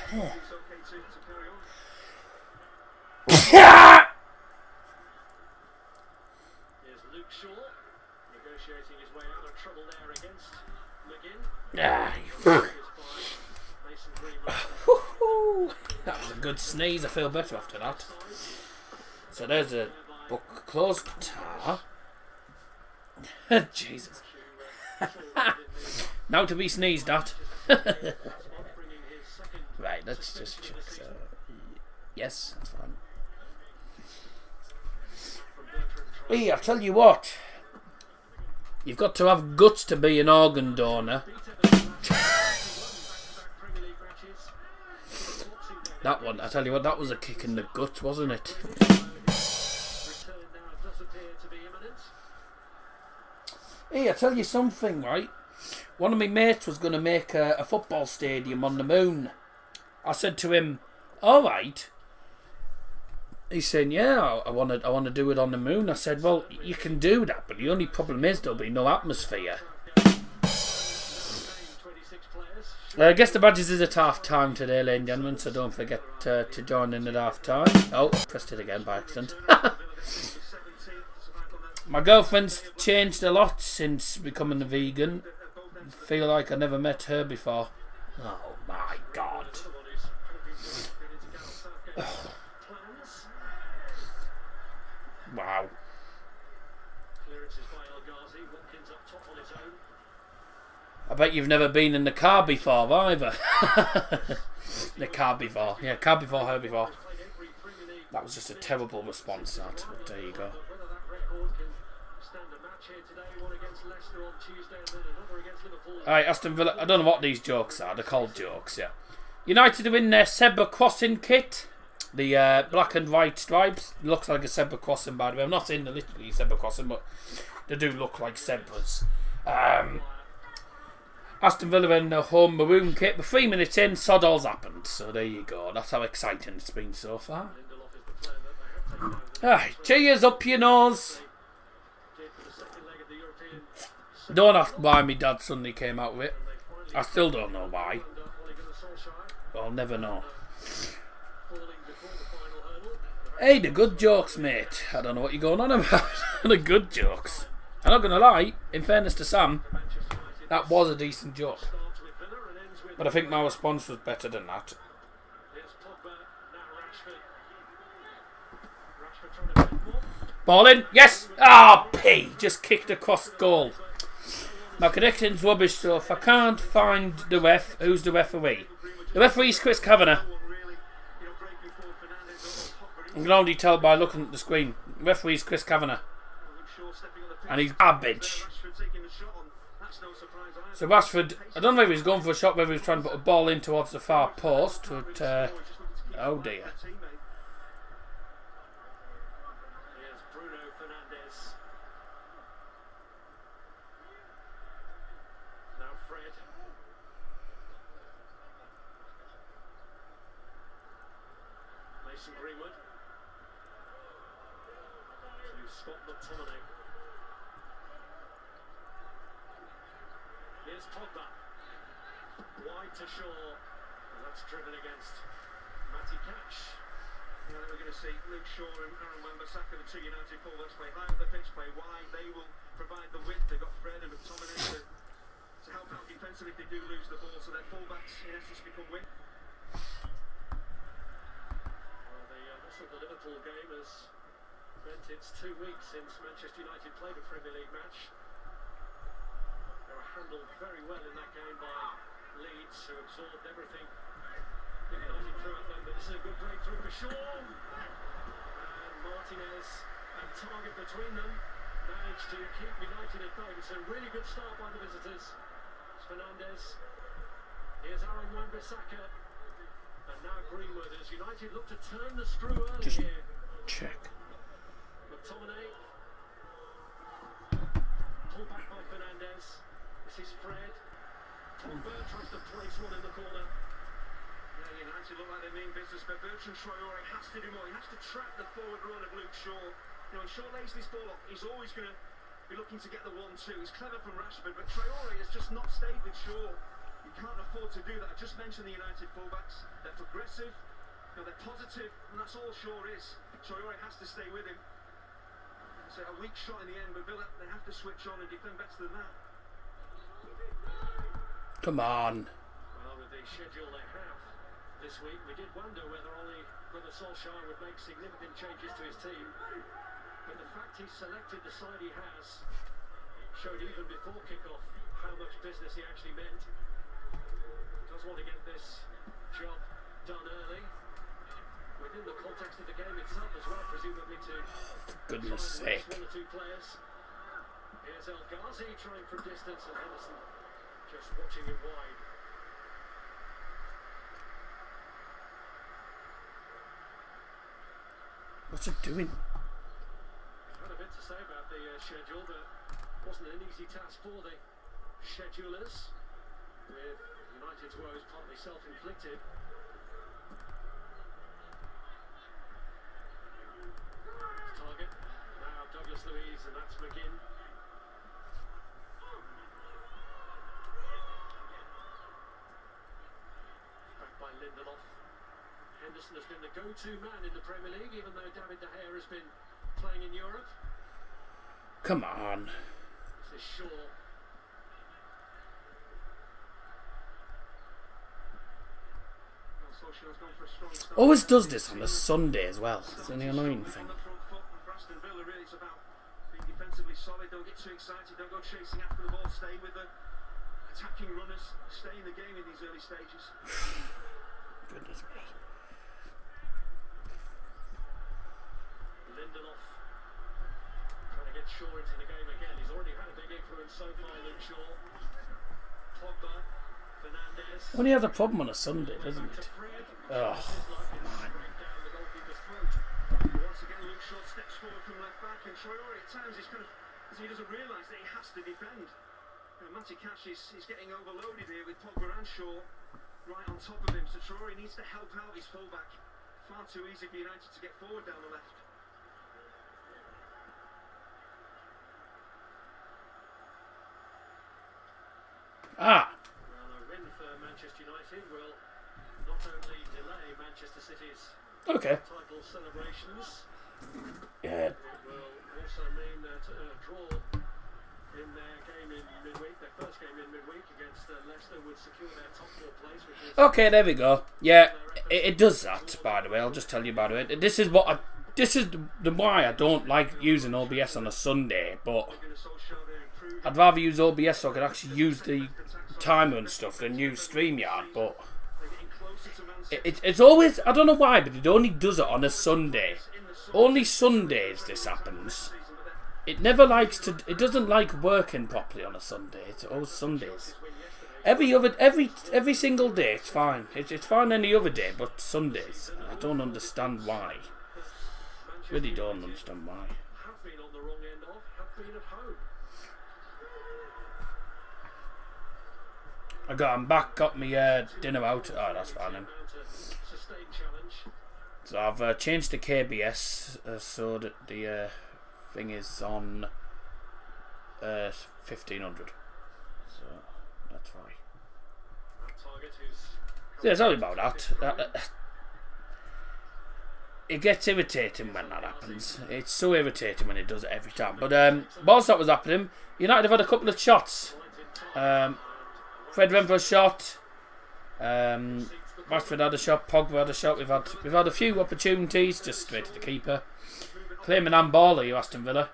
that was a good sneeze. I feel better after that. So there's a book closed. Jesus. Now to be sneezed at. Right, let's just check. So, yes, that's fine. Hey, I tell you what. You've got to have guts to be an organ donor. That one, I tell you what, that was a kick in the guts, wasn't it? Hey, I tell you something, right? One of my mates was going to make a football stadium on the moon. I said to him, alright. He's saying, yeah, I want to do it on the moon. I said, well, you can do that, but the only problem is there'll be no atmosphere. I guess the badges is at half time today, ladies and gentlemen, so don't forget to join in at half time. Oh, pressed it again by accident. My girlfriend's changed a lot since becoming a vegan. Feel like I never met her before. Oh my god. Wow. I bet you've never been in the car before either. The car before. Yeah, car before, her before. That was just a terrible response, that. But there you go. Alright, Aston Villa. I don't know what these jokes are. They're called jokes, yeah. United are in their zebra crossing kit. The black and white stripes. Looks like a zebra crossing, by the way. I'm not saying they're literally zebra crossing, but they do look like zebras. Aston Villa in the home maroon kit. But 3 minutes in, sod all's happened. So there you go. That's how exciting it's been so far. Cheers up your nose. Don't ask why my dad suddenly came out with it. I still don't know why. I'll never know. Hey, the good jokes, mate. I don't know what you're going on about. The good jokes. I'm not going to lie, in fairness to Sam, that was a decent joke. But I think my response was better than that. Ball in. Yes! Ah, P! Just kicked across goal. My connection's rubbish, so if I can't find the ref, who's the referee? The referee's Chris Kavanagh. I can only tell by looking at the screen. The referee's Chris Kavanagh. And he's garbage. So Rashford, I don't know if he's going for a shot, whether he's trying to put a ball in towards the far post, but oh dear. To Shaw, and that's driven against Matty Cash. Now we're going to see Luke Shaw and Aaron Wan-Bissaka, the two United fullbacks, play high up the pitch, play wide. They will provide the width. They've got Fred and McTominay to help out defensively if they do lose the ball, so their fullbacks in essence become wing. Well, the loss of the Liverpool game has meant it's 2 weeks since Manchester United played a Premier League match. They were handled very well in that game by Leeds, who absorbed everything. United threw at them, but this is a good breakthrough for Shaw. And Martinez and Target between them managed to keep United at bay. It's a really good start by the visitors. It's Fernandes. Here's Aaron Wan-Bissaka. And now Greenwood as United look to turn the screw early here. Check. McTominay. Pulled back by Fernandes. This is Fred. Bertrand to place one in the corner. Yeah, United look like they mean business, but Bertrand Traore has to do more. He has to trap the forward run of Luke Shaw. You know, when Shaw lays this ball off, he's always going to be looking to get the 1-2. He's clever from Rashford, but Traore has just not stayed with Shaw. You can't afford to do that. I just mentioned the United fullbacks. They're progressive, you know, they're positive, and that's all Shaw is. Traore has to stay with him. So a weak shot in the end, but Villa, they have to switch on and defend better than that. Come on. Well, with the schedule they have this week, we did wonder whether Ole Gunnar Solskjaer would make significant changes to his team. But the fact he's selected the side he has showed even before kick-off how much business he actually meant. He does want to get this job done early, within the context of the game itself as well, presumably to For goodness sake. one or two players. Here's El Ghazi trying from distance, and Henderson just watching him wide. What's it doing? Had a bit to say about the schedule, but it wasn't an easy task for the schedulers, with United's woes partly self-inflicted. Target, now Douglas Luiz, and that's McGinn. By Lindelof. Henderson has been the go-to man in the Premier League, even though David De Gea has been playing in Europe. Come on. This is Shaw. Well, Solskjaer's gone for a strong start. Always does this on a Sunday as well. It's the annoying thing. On the front foot, and for Aston Villa, really, it's about being defensively solid. Don't get too excited. Don't go chasing after the ball. Stay with the attacking runners. Stay in the game in these early stages. Goodness me. Lindelof trying to get Shaw into the game again. He's already had a big influence so far, Luke Shaw. Pogba, Fernandes. Only has a problem on a Sunday, doesn't To it? Fred. Oh, Break down the goalkeeper's throat. Once again, Luke Shaw steps forward from left back, and Traore at times is kind of, as he doesn't realise that he has to defend. Matty Cash is getting overloaded here with Pogba and Shaw right on top of him. So Traore needs to help out his fullback. Far too easy for United to get forward down the left. Ah. Well, a win for Manchester United will not only delay Manchester City's title celebrations, Yeah. it will also mean that a draw in their game in midweek, their first game in midweek against Leicester, would secure their top 4 place, which is... Okay, there we go. Yeah, it does that, by the way. I'll just tell you about it. This is why I don't like using OBS on a Sunday, but I'd rather use OBS so I could actually use the timer and stuff than use StreamYard, but it's always, I don't know why, but it only does it on a Sunday. Only Sundays this happens. It doesn't like working properly on a Sunday. It's always Sundays. Every single day it's fine. It's fine any other day, but Sundays. I don't understand why. Really don't understand why. Have been on the wrong end of, have been at home. I'm back, got me dinner out. Oh, that's fine then. So I've changed to KBS so that the thing is on 1500. So that's fine. Yeah, sorry about that. It gets irritating when that happens. It's so irritating when it does it every time. But whilst that was happening, United have had a couple of shots. Fred went for a shot. Rashford had a shot. Pogba had a shot. We've had a few opportunities, just straight to the keeper. Claiming handball, are you, Aston Villa?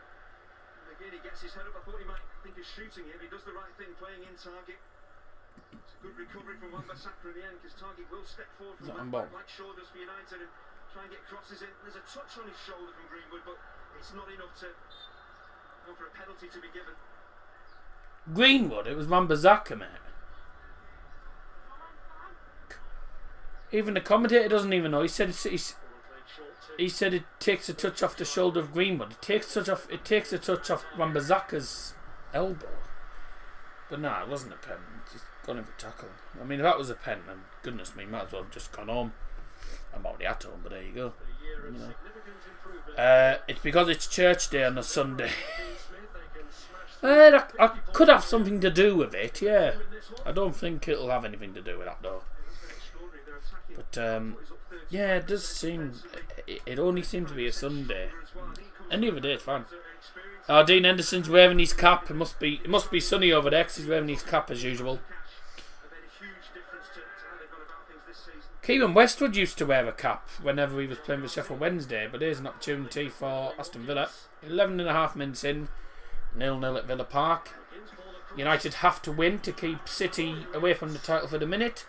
McGinn gets his head up. I thought he might think of shooting here. He does the right thing, playing in target. It's a good recovery from Wan-Bissaka in the end, because target will step forward from that like Shaw does for United and try and get crosses in. There's a touch on his shoulder from Greenwood, but it's not enough for a penalty to be given. Greenwood? It was Wan-Bissaka, mate. Even the commentator doesn't even know. He said it takes a touch off the shoulder of Greenwood. It takes a touch off Wan-Bissaka's elbow. But nah, it wasn't a pen. Just gone in for tackle. I mean, if that was a pen, then goodness me, might as well have just gone home. I'm already at home, but there you go. You know. It's because it's church day on a Sunday. I could have something to do with it, yeah. I don't think it'll have anything to do with that though. But yeah, it does seem. It only seems to be a Sunday. Any other day, it's fine. Dean Henderson's wearing his cap. It must be sunny over there because he's wearing his cap as usual. Kieran Westwood used to wear a cap whenever he was playing with Sheffield Wednesday, but here's an opportunity for Aston Villa. 11.5 minutes in, 0-0 at Villa Park. United have to win to keep City away from the title for the minute.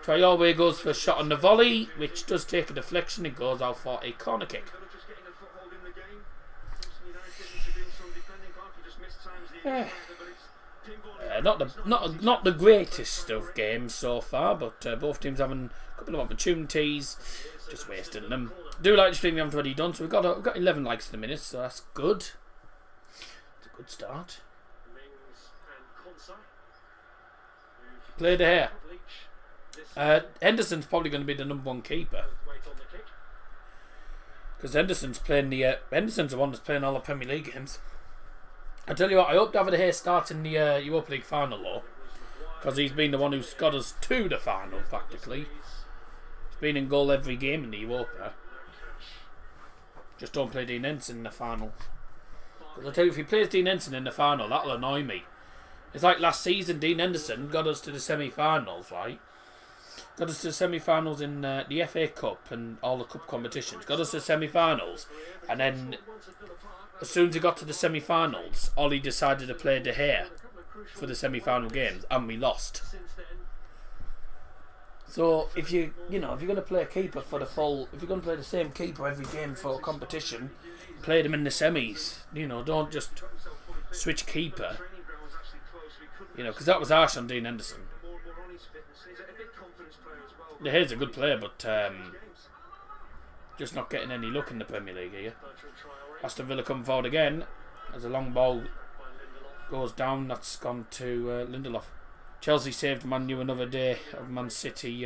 Traore goes for a shot on the volley, which does take a deflection. It goes out for a corner kick. Not the greatest of games so far, but both teams having a couple of opportunities, just wasting them. Do like the stream we haven't already done, so we've got 11 likes in a minute, so that's good. It's a good start. Play the hair. Henderson's probably going to be the number 1 keeper. Because Henderson's the one that's playing all the Premier League games. I tell you what, I hope David De Gea starts in the Europa League final though. Because he's been the one who's got us to the final practically. He's been in goal every game in the Europa. Just don't play Dean Henderson in the final. Because I tell you, if he plays Dean Henderson in the final, that'll annoy me. It's like last season, Dean Henderson got us to the semi-finals, right? Got us to the semi-finals in the FA Cup and all the cup competitions. Got us to the semi-finals. And then, as soon as he got to the semi-finals, Ollie decided to play De Gea for the semi-final games, and we lost. So, if you're going to play a keeper for the full... If you're going to play the same keeper every game for a competition, play them in the semis. Don't just switch keeper. Because that was harsh on Dean Henderson. De Gea's a good player, but just not getting any luck in the Premier League here. Aston Villa come forward again as a long ball goes down. That's gone to Lindelof. Chelsea saved Man U another day of Man City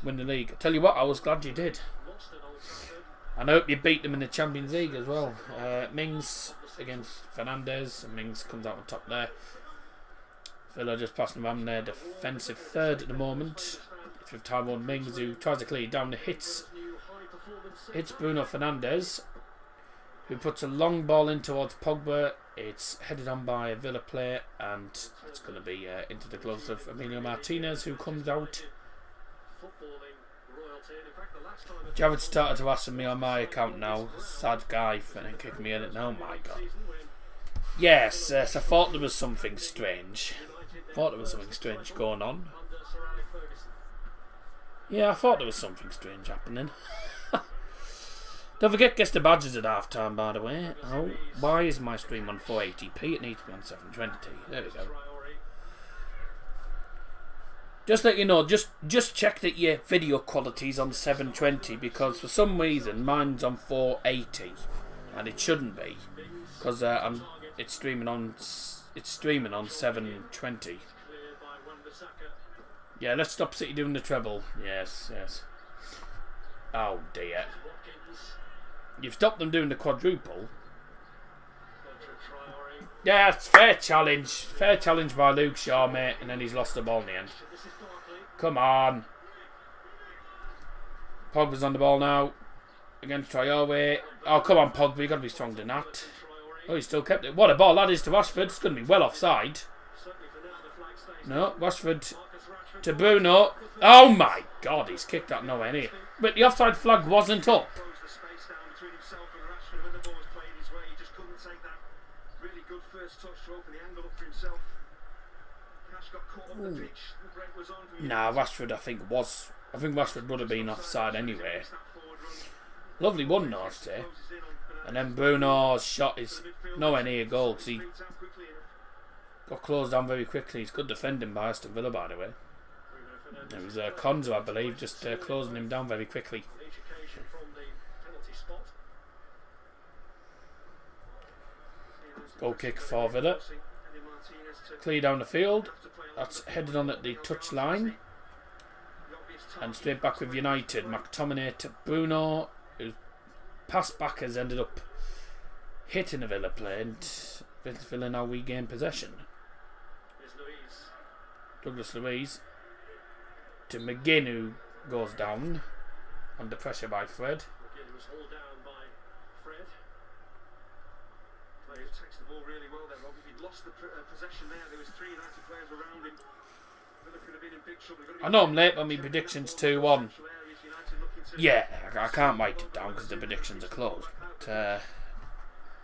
win the league. I tell you what, I was glad you did. And I hope you beat them in the Champions League as well. Mings against Fernandes, and Mings comes out on top there. Villa just passing them on their defensive third at the moment. It's with Tyrone Mings, who tries to clear it down. Hits Bruno Fernandes, who puts a long ball in towards Pogba. It's headed on by a Villa player, and it's going to be into the gloves of Emilio Martinez, who comes out. Jared started to ask me on my account now. Sad guy for kicking me in it now. My God. Yes, I thought there was something strange. Going on. Yeah, I thought there was something strange happening. Don't forget, guess the badges at half time, by the way. Oh, why is my stream on 480p? It needs to be on 720. There we go. Just let you know, just check that your video quality's on 720, because for some reason mine's on 480 and it shouldn't be, because it's streaming on 720. Yeah, let's stop City doing the treble. Yes. Oh dear. You've stopped them doing the quadruple. Yeah, it's fair challenge. Fair challenge by Luke Shaw, mate, and then he's lost the ball in the end. Come on. Pogba's on the ball now. Against Traore. Oh, come on, Pogba. You've got to be stronger than that. Oh, he still kept it. What a ball that is to Rashford. It's going to be well offside. No, Rashford to Bruno. Oh, my God. He's kicked that nowhere near. But the offside flag wasn't up. Nah, Rashford I think Rashford would have been offside anyway. Lovely one, though, I'd say. And then Bruno's shot is nowhere near goal, because he got closed down very quickly. It's good defending by Aston Villa, by the way. It was Konza, I believe, just closing him down very quickly. Goal kick for Villa. Clear down the field. That's headed on at the touch line. And straight back with United. McTominay to Bruno, whose pass back has ended up hitting a Villa player, and Villa now regain possession. Douglas Luiz to McGinn, who goes down under pressure by Fred. Takes the ball really well there, Rob. He'd lost the possession there. There was 3 United players around him. Villa could have been in big trouble. I know I'm late on my predictions 2-1. Yeah, I can't write it down because the predictions are closed. But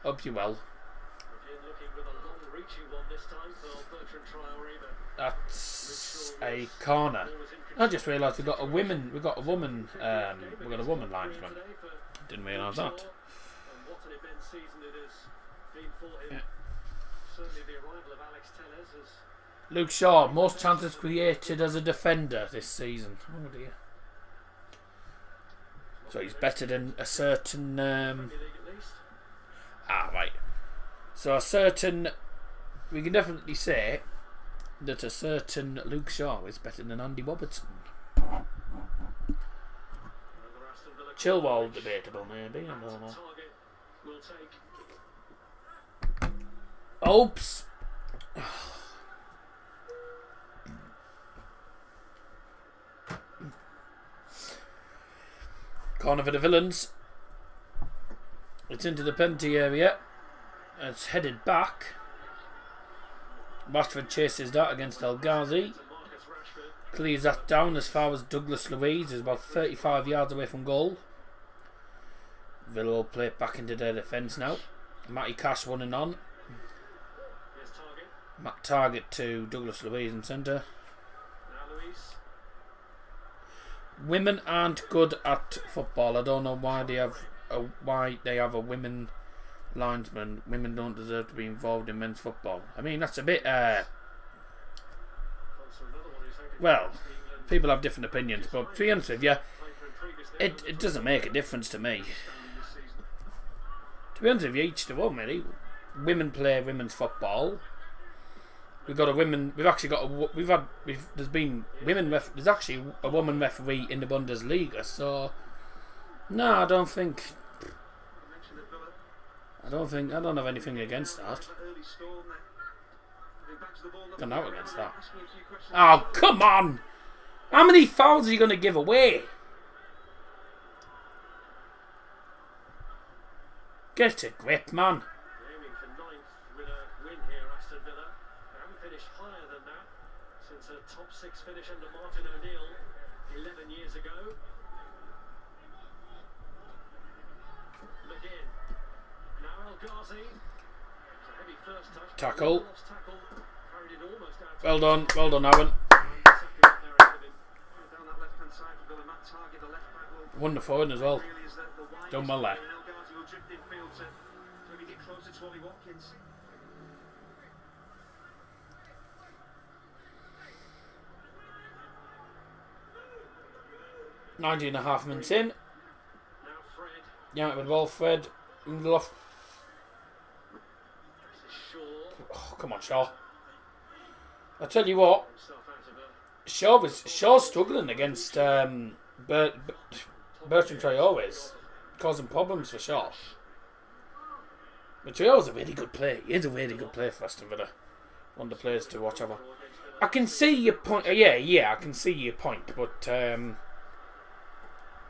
hope you well. That's a corner. I just realised we've got a woman linesman. Didn't realise that. Yeah. Luke Shaw, most chances created as a defender this season. Oh dear. So he's better than a certain right. So a certain, we can definitely say that a certain Luke Shaw is better than Andy Robertson. Chilwell debatable maybe, I don't know. Oops. Corner for the villains. It's into the penalty area. It's headed back. Rashford chases that against El Ghazi. Clears that down as far as Douglas Luiz, who's about 35 yards away from goal. Villa will play it back into their defence now. Matty Cash running on. Target to Douglas Luiz in centre. Women aren't good at football. I don't know why they have a women linesman. Women don't deserve to be involved in men's football. I mean, that's a bit well, people have different opinions, but to be honest with you, it doesn't make a difference to me. To be honest with you, each to one really. women play women's football. There's been women there's actually a woman referee in the Bundesliga, so no, I don't have anything against that. Got out against that. Oh, come on! How many fouls are you going to give away? Get a grip, man. Aiming for ninth with a win here, Aston Villa. They haven't finished higher than that since a top six finish under Martin O'Neill 11 years ago. McGinn. Now El Ghazi. It's a heavy first touch. Tackle. Tackle. Carried it almost out. Well done, Aaron. Wonderful one as well. Done well there. .5 minutes in. Yeah, with ball, Fred. Lindelof. Oh, come on, Shaw. I tell you what, Shaw's struggling against Bertrand Traore, causing problems for Shaw. But Traore's a really good player. He is a really good player for Aston Villa. One of the players to watch over. I can see your point. Yeah, I can see your point. But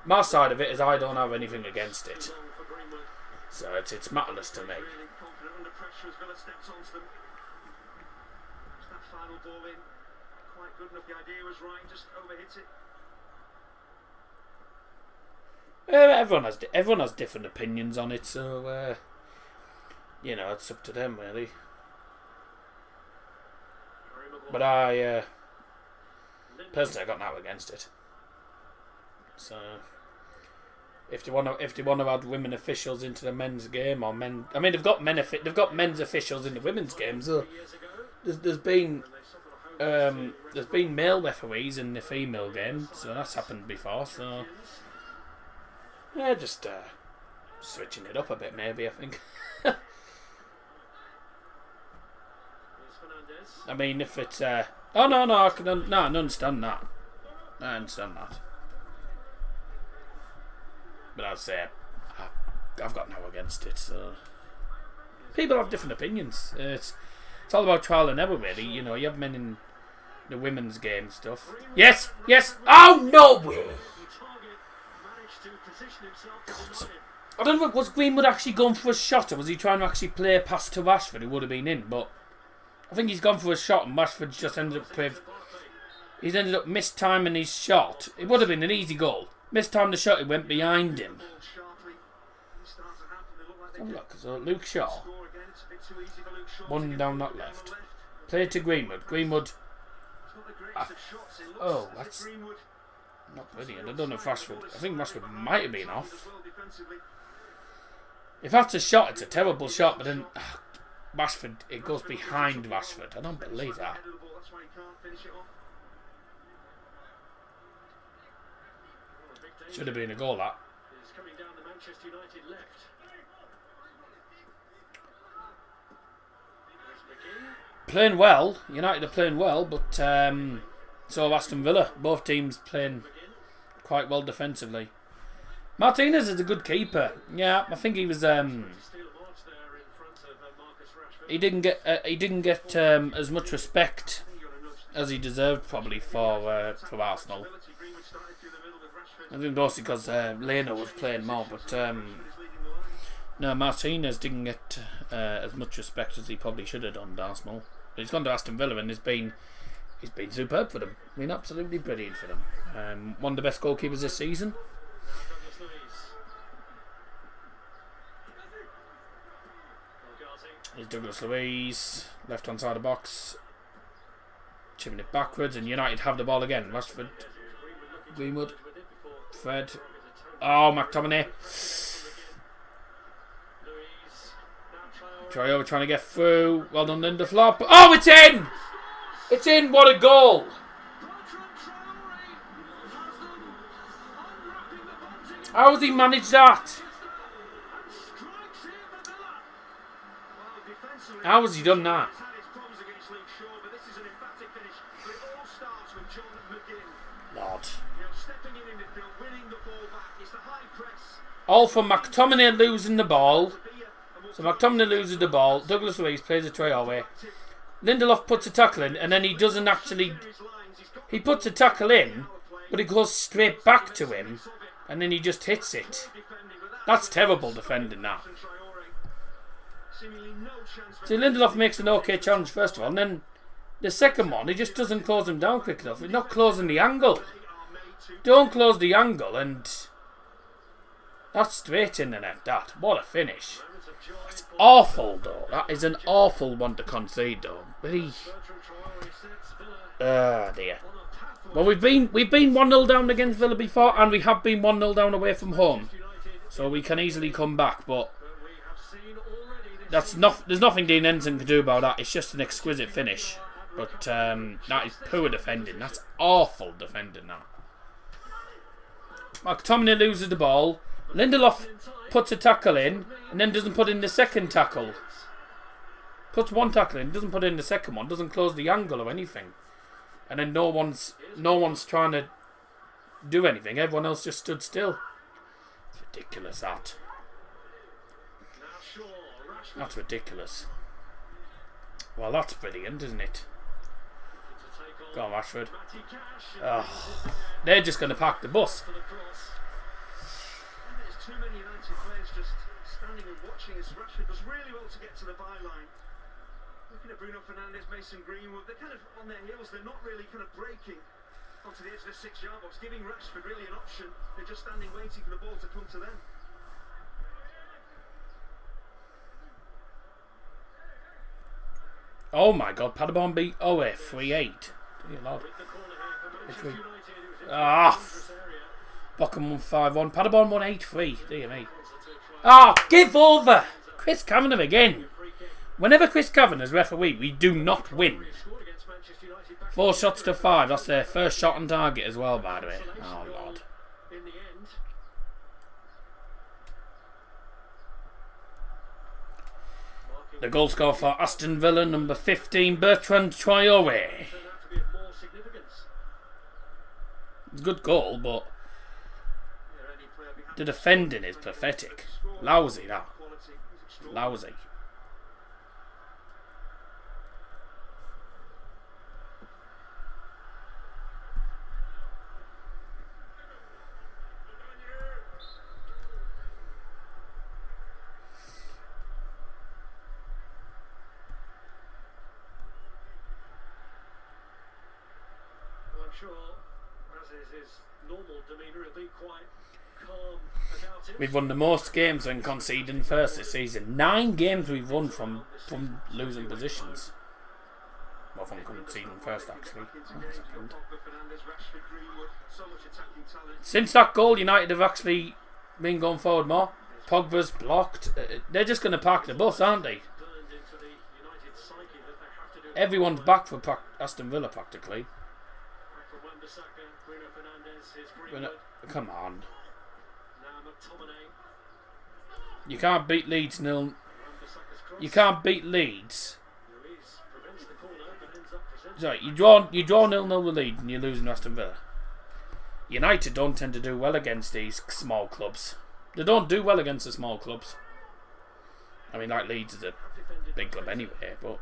my side of it is I don't have anything against it. So it's matterless to me. Final ball in, quite good enough. The idea was right, just overhit it. Everyone has different opinions on it, so it's up to them really. But I personally, I got nothing against it. So if they want to add women officials into the men's game or men, I mean they've got men's officials in the women's game, so. There's been male referees in the female game, so that's happened before. So yeah, just switching it up a bit, maybe I think. I mean, if it's I understand that. I understand that. But I'd say I've got no against it. So people have different opinions. It's all about trial and error, really. You know, you have men in the women's game stuff. Yes! Oh, no way! God. I don't know, was Greenwood actually going for a shot, or was he trying to actually play a pass to Rashford, who would have been in? But I think he's gone for a shot, and Rashford just ended up mistiming his shot. It would have been an easy goal. Mistimed the shot, it went behind him. Have a look, so Luke Shaw. One down that left. Play to Greenwood. That's not brilliant. I don't know if Rashford. I think Rashford might have been off. If that's a shot, it's a terrible shot. But then Rashford, it goes behind Rashford. I don't believe that. Should have been a goal. That. Playing well. United are playing well, but so Aston Villa. Both teams playing quite well defensively. Martinez is a good keeper. Yeah, I think he was. He didn't get as much respect as he deserved probably for Arsenal. I think mostly because Leno was playing more, but no, Martinez didn't get as much respect as he probably should have done at Arsenal. But he's gone to Aston Villa and he's been superb for them. I mean, absolutely brilliant for them. One of the best goalkeepers this season. There's Douglas Luiz, left hand side of the box, chipping it backwards, and United have the ball again. Rashford, Greenwood, Fred. Oh, McTominay. Traore trying to get through. Well done, Lindelof. Oh, it's in! It's in. What a goal! How has he managed that? Defensively, How has he done that? he's had his problems against Luke Shaw, but this is an emphatic finish. But it all starts with John McGinn. Lord. You know, stepping in midfield, winning the ball back. It's the high press. All from McTominay losing the ball. So McTominay loses the ball. Douglas Luiz plays a try away. Lindelof puts a tackle in, and then he doesn't actually... He puts a tackle in, but it goes straight back to him, and then he just hits it. That's terrible defending, that. So Lindelof makes an okay challenge first of all, and then the second one, he just doesn't close him down quick enough. He's not closing the angle. Don't close the angle, and that's straight in the net, that. What a finish. It's awful, though. That is an awful one to concede, though. Really. Dear. Well, we've been 1-0 down against Villa before, and we have been 1-0 down away from home. So we can easily come back, but there's nothing Dean Ensign can do about that. It's just an exquisite finish. But that is poor defending. That's awful defending, that. McTominay loses the ball. Lindelof puts a tackle in, and then doesn't put in the second tackle. Puts one tackle in, doesn't put in the second one, doesn't close the angle or anything. And then no one's trying to do anything. Everyone else just stood still. It's ridiculous, that. That's ridiculous. Well, that's brilliant, isn't it? Go on, Rashford. Oh, they're just going to park the bus. There's too many United players just standing and watching as Rashford does really well to get to the byline. Looking at Bruno Fernandes, Mason Greenwood, they're kind of on their heels. They're not really kind of breaking onto the edge of the 6-yard box, giving Rashford really an option. They're just standing waiting for the ball to come to them. Oh my God, Paderborn beat Owe 3-8. Dear Lord. Bochum won 5-1. Paderborn won 8-3. Dear me. Give over! Chris Kavanagh again. Whenever Chris Kavanagh's referee, we do not win. 4 shots to 5. That's their first shot on target as well, by the way. Oh, Lord. The goal scorer for Aston Villa, number 15, Bertrand Traoré. It's a good goal, but the defending is pathetic. Lousy, that. Lousy. We've won the most games when conceding first this season. 9 games we've won from losing positions. Well, from conceding first, actually. Since that goal, United have actually been going forward more. Pogba's blocked. They're just going to park the bus, aren't they? Everyone's back for Aston Villa, practically. Come on. You can't beat Leeds nil. You can't beat Leeds. Sorry, you draw 0-0 with Leeds and you're losing to Aston Villa. United don't tend to do well against these small clubs. They don't do well against the small clubs. I mean, like Leeds is a big club anyway, but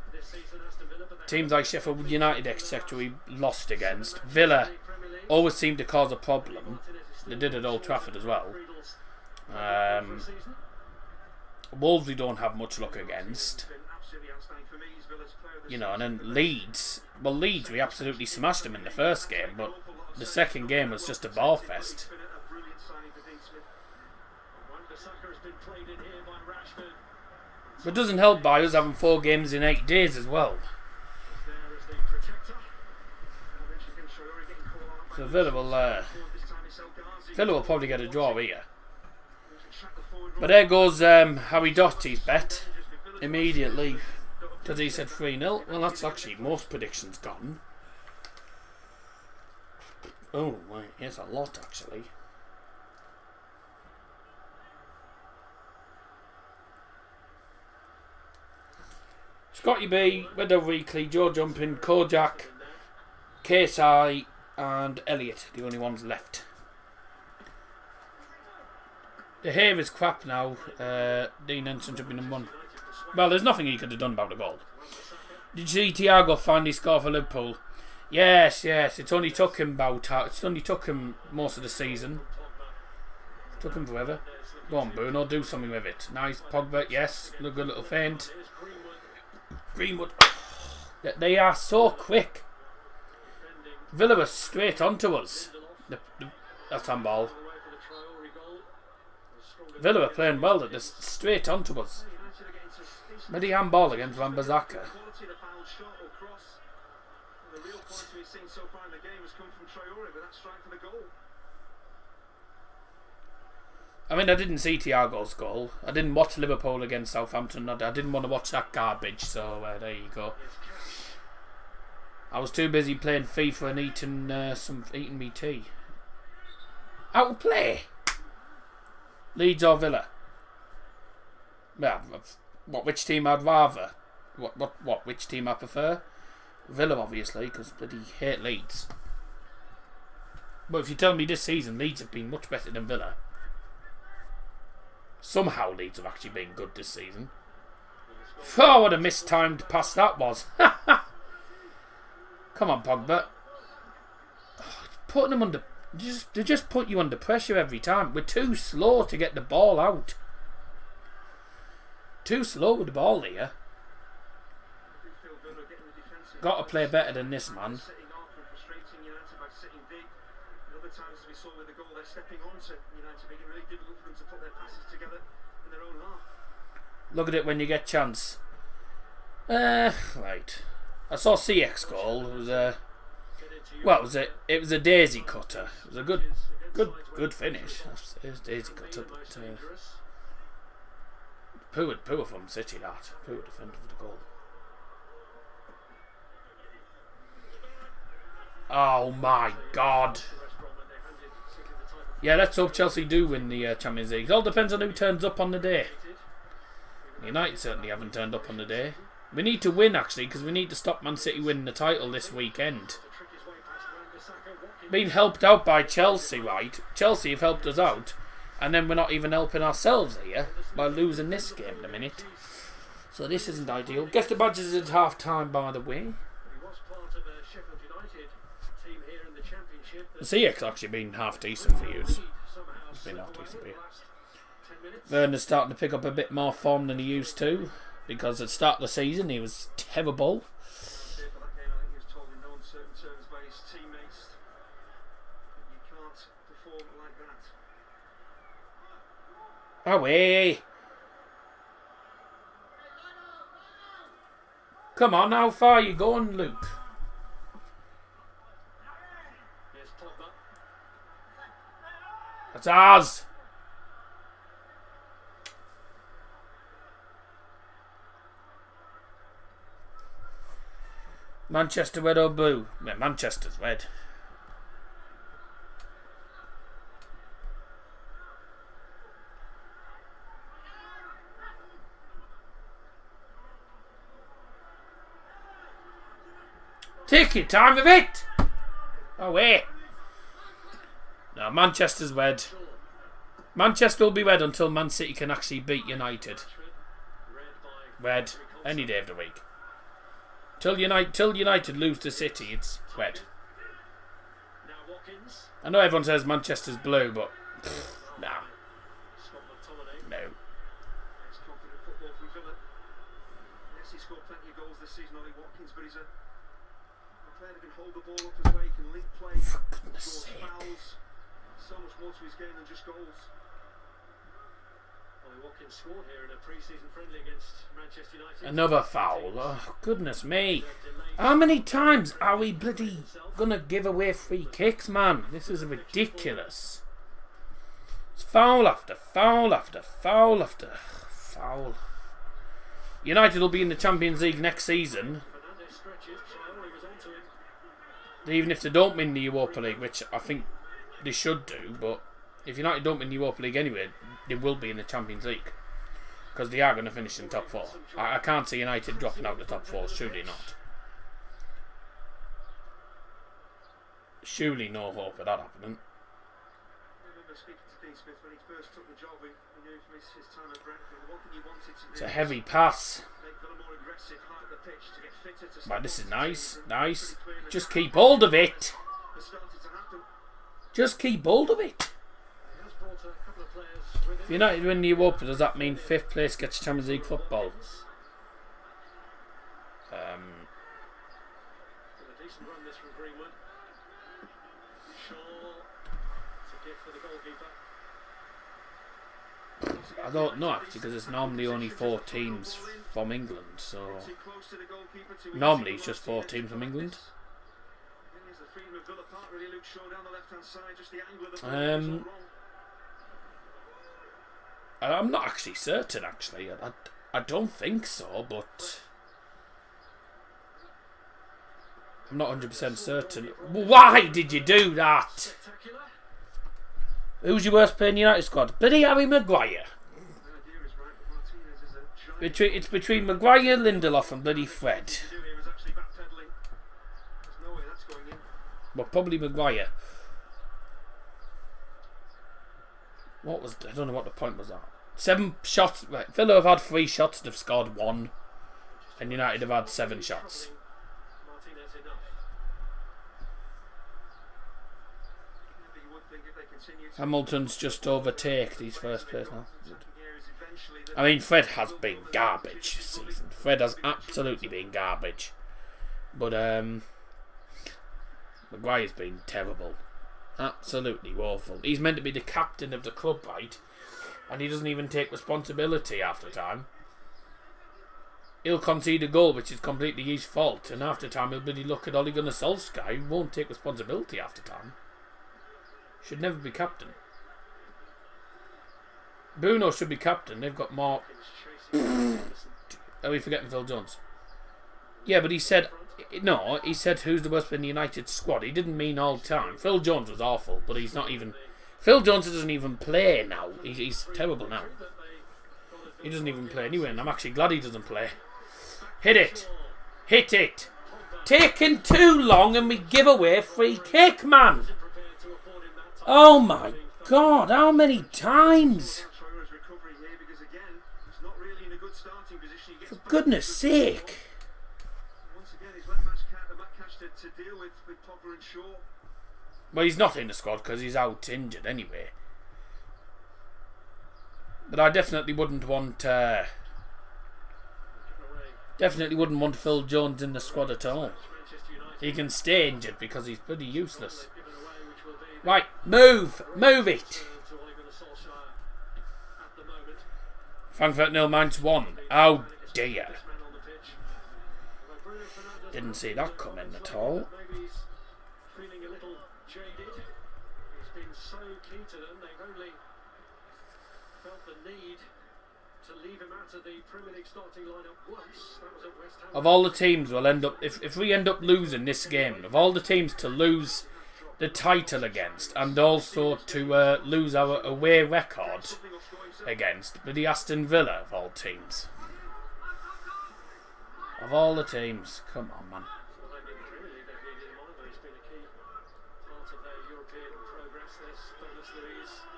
teams like Sheffield United, etc., we lost against. Villa always seem to cause a problem. They did at Old Trafford as well. Wolves we don't have much luck against. You know, and then Leeds. Well, Leeds, we absolutely smashed them in the first game, but the second game was just a ball fest. But it doesn't help by us having 4 games in 8 days as well. So Villa will probably get a draw here. But there goes Harry Doherty's bet immediately, because he said 3-0. Well, that's actually most predictions gone. Oh, right, here's a lot actually. Scotty B, Weather Weekly, Joe Jumping, Kojak, KSI and Elliot, the only ones left. The hair is crap now. Dean Henson should be number 1. Well, there's nothing he could have done about the goal. Did you see Thiago finally score for Liverpool? Yes. It's only took him most of the season. It took him forever. Go on, Bruno, do something with it. Nice, Pogba, yes. Look, good little feint. Greenwood. They are so quick. Villa was straight onto us. That's handball. Villa were playing well at this, straight onto us. Maybe handball against Wan-Bissaka. I mean, I didn't see Thiago's goal. I didn't watch Liverpool against Southampton. I didn't want to watch that garbage, so there you go. I was too busy playing FIFA and eating me tea. Out of play. Leeds or Villa? Well, which team I'd rather? Which team I prefer? Villa, obviously, because bloody hate Leeds. But if you tell me this season Leeds have been much better than Villa, somehow Leeds have actually been good this season. Oh, what a mistimed pass that was. Come on, Pogba. Putting them under... They just put you under pressure every time. We're too slow to get the ball out. Too slow with the ball here. Got to play better than this, man. Look at it when you get chance. Right. I saw CX goal. It was a... Well, it was a daisy cutter. It was a good finish. It was a daisy cutter, but poor from City, that poor defender for the goal. Oh my God! Yeah, let's hope Chelsea do win the Champions League. It all depends on who turns up on the day. United certainly haven't turned up on the day. We need to win, actually, because we need to stop Man City winning the title this weekend. Being helped out by Chelsea, right? Chelsea have helped us out, and then we're not even helping ourselves here by losing this game in a minute. So this isn't ideal. Guess the badges at half time, by the way. The CX actually been half decent for you. It's been half decent for you. Werner's starting to pick up a bit more form than he used to, because at the start of the season he was terrible. Away! Come on, how far are you going, Luke? That's ours! Manchester red or blue? Yeah, Manchester's red. Take your time with it! Away! No, Manchester's red. Manchester will be red until Man City can actually beat United. Red. Any day of the week. Till United lose to City, it's red. I know everyone says Manchester's blue, but nah. No. He scored plenty of goals this season, Ollie Watkins, but he's a player that can hold the ball up as well. He can link play, draws fouls. So much more to his game than just goals. Ollie Watkins scored here in a pre-season friendly against Manchester United. Another foul. Oh, goodness me. How many times are we bloody gonna give away free kicks, man? This is ridiculous. It's foul after foul after foul after foul. United will be in the Champions League next season. Even if they don't win the Europa League, which I think they should do, but if United don't win the Europa League anyway, they will be in the Champions League. because they are going to finish in top 4. I can't see United dropping out the top 4. Surely not. Surely no hope of that happening. It's a heavy pass. Right, this is nice. Nice. Just keep hold of it. Just keep hold of it. If United win the Europa, does that mean 5th place gets Champions League football? I don't know actually, because it's normally only 4 teams from England, so normally it's just 4 teams from England. I'm not actually certain actually. I don't think so, but I'm not 100% certain. Why did you do that? Who's your worst player in the United squad? Bloody Harry Maguire. It's between Maguire, Lindelof and bloody Fred. Well, probably Maguire. What was... I don't know what the point was at. 7 shots... Right, Villa have had 3 shots, they've scored 1. And United have had 7 shots. Hamilton's just overtake these first place now. I mean, Fred has been garbage this season. Fred has absolutely been garbage. But, Maguire's been terrible. Absolutely woeful. He's meant to be the captain of the club, right? And he doesn't even take responsibility half the time. He'll concede a goal, which is completely his fault. And half the time, he'll bloody look at Ole Gunnar Solskjaer, who won't take responsibility half the time. Should never be captain. Bruno should be captain. They've got more... Are we forgetting Phil Jones? Yeah, but he said... No, he said who's the worst player in the United squad. He didn't mean all time. Phil Jones was awful, but he's not even... Phil Jones doesn't even play now. He's terrible now. He doesn't even play anyway, and I'm actually glad he doesn't play. Hit it. Hit it. Taking too long and we give away a free kick, man. Oh my God, how many times? For goodness sake. Well, he's not in the squad because he's out injured anyway. But I definitely wouldn't want Phil Jones in the squad at all. He can stay injured because he's pretty useless. Right, move it. Frankfurt 0, Mainz 1. Oh dear. Didn't see that coming at all. Of all the teams we'll end up, if we end up losing this game, of all the teams to lose the title against and also to lose our away record against, but the Aston Villa of all teams. Of all the teams, come on, man.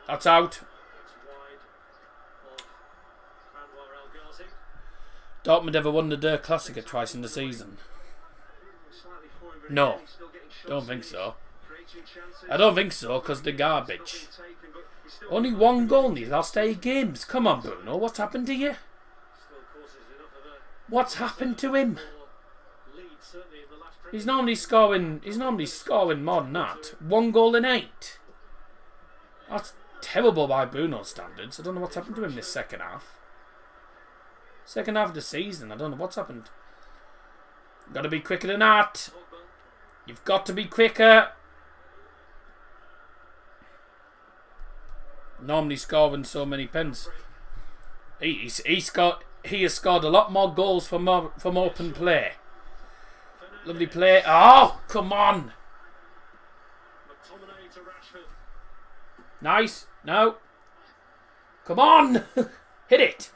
That's out. Dortmund ever won the Der Klassiker twice in the season? No, don't think so. I don't think so because they're garbage. Only 1 goal in these last 8 games. Come on, Bruno, what's happened to you? What's happened to him? He's normally scoring more than that. 1 goal in 8. That's terrible by Bruno's standards. I don't know what's happened to him this second half. Second half of the season, I don't know what's happened. Got to be quicker than that. You've got to be quicker. Normally scoring so many pens. He has scored a lot more goals from open play. Lovely play. Oh, come on. Nice. No. Come on. Hit it.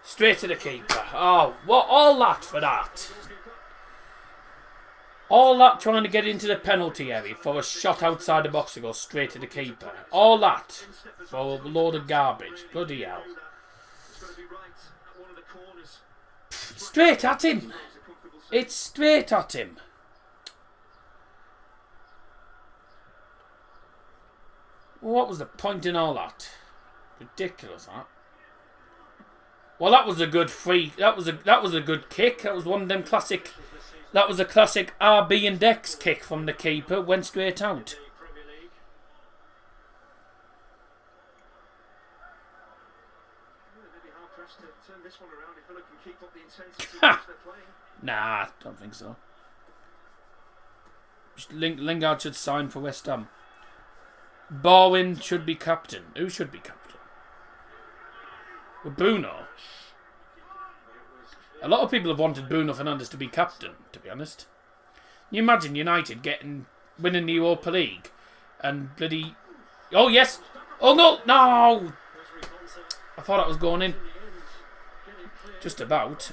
Straight to the keeper. Oh, what? All that for that. All that trying to get into the penalty area for a shot outside the box to go straight to the keeper. All that for a load of garbage. Bloody hell. Straight at him. It's straight at him. What was the point in all that? Ridiculous, that. Well, that was a good free. That was a good kick. That was one of them classic. That was a classic RB and Dex kick from the keeper. Went straight out. Nah, don't think so. Lingard should sign for West Ham. Bowen should be captain. Who should be captain? Well, Bruno. A lot of people have wanted Bruno Fernandes to be captain, to be honest. Can you imagine United winning the Europa League and bloody... Oh, yes! Oh, no! No! I thought that was going in. Just about.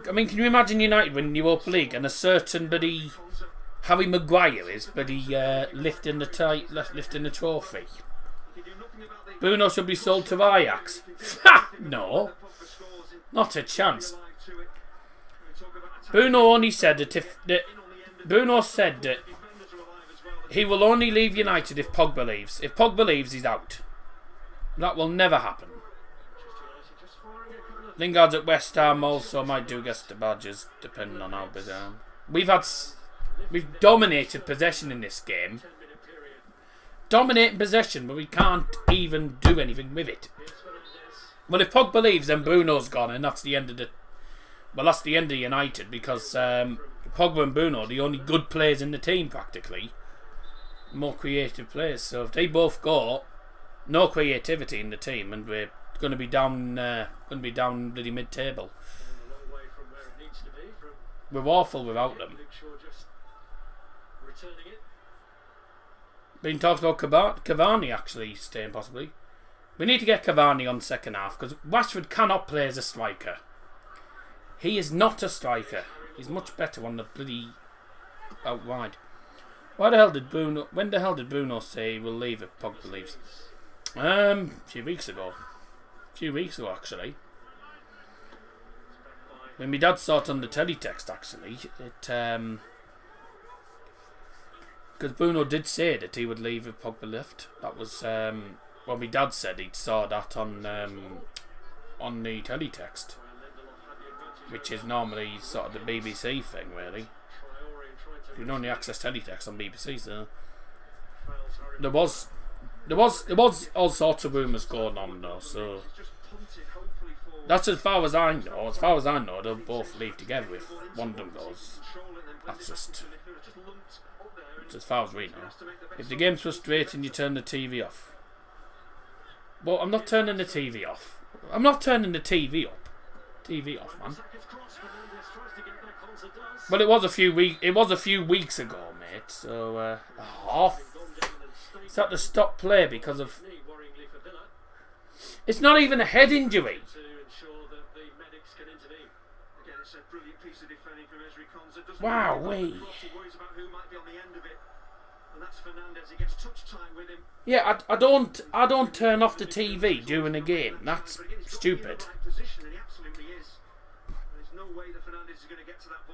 I mean, can you imagine United winning the Europa League and a certain bloody Harry Maguire is bloody lifting the trophy? Bruno should be sold to Ajax. No. Not a chance. Bruno only said that Bruno said that he will only leave United if Pogba leaves. If Pogba leaves, he's out. That will never happen. Lingard's at West Ham also might do against the Badgers, depending on how busy I am. We've dominated possession in this game. Dominating possession, but we can't even do anything with it. Well, if Pogba leaves, then Bruno's gone, and that's the end of the... Well, that's the end of United, because Pogba and Bruno are the only good players in the team, practically. More creative players. So if they both go, no creativity in the team, and we're going to be down bloody mid-table. We're awful without them. Been talked about Cavani actually staying possibly. We need to get Cavani on second half because Rashford cannot play as a striker. He is not a striker. He's much better on the bloody out wide. When the hell did Bruno say he will leave if Pogba leaves? A few weeks ago actually. When my dad saw it on the teletext actually, because Bruno did say that he would leave if Pogba left. That was well, my dad said he saw that on the teletext, which is normally sort of the BBC thing, really. You can only access teletext on BBC, so there was all sorts of rumours going on though. So that's as far as I know. As far as I know, they'll both leave together if one of them goes. That's just as far as we know. If the game's frustrating, you turn the TV off. Well, I'm not turning the TV off. I'm not turning the TV up. TV off, man. Well, it was a few weeks ago, mate. So off. It's had to stop play because of. It's not even a head injury. Wow, wait. Yeah, I don't turn off the TV during a game. That's stupid.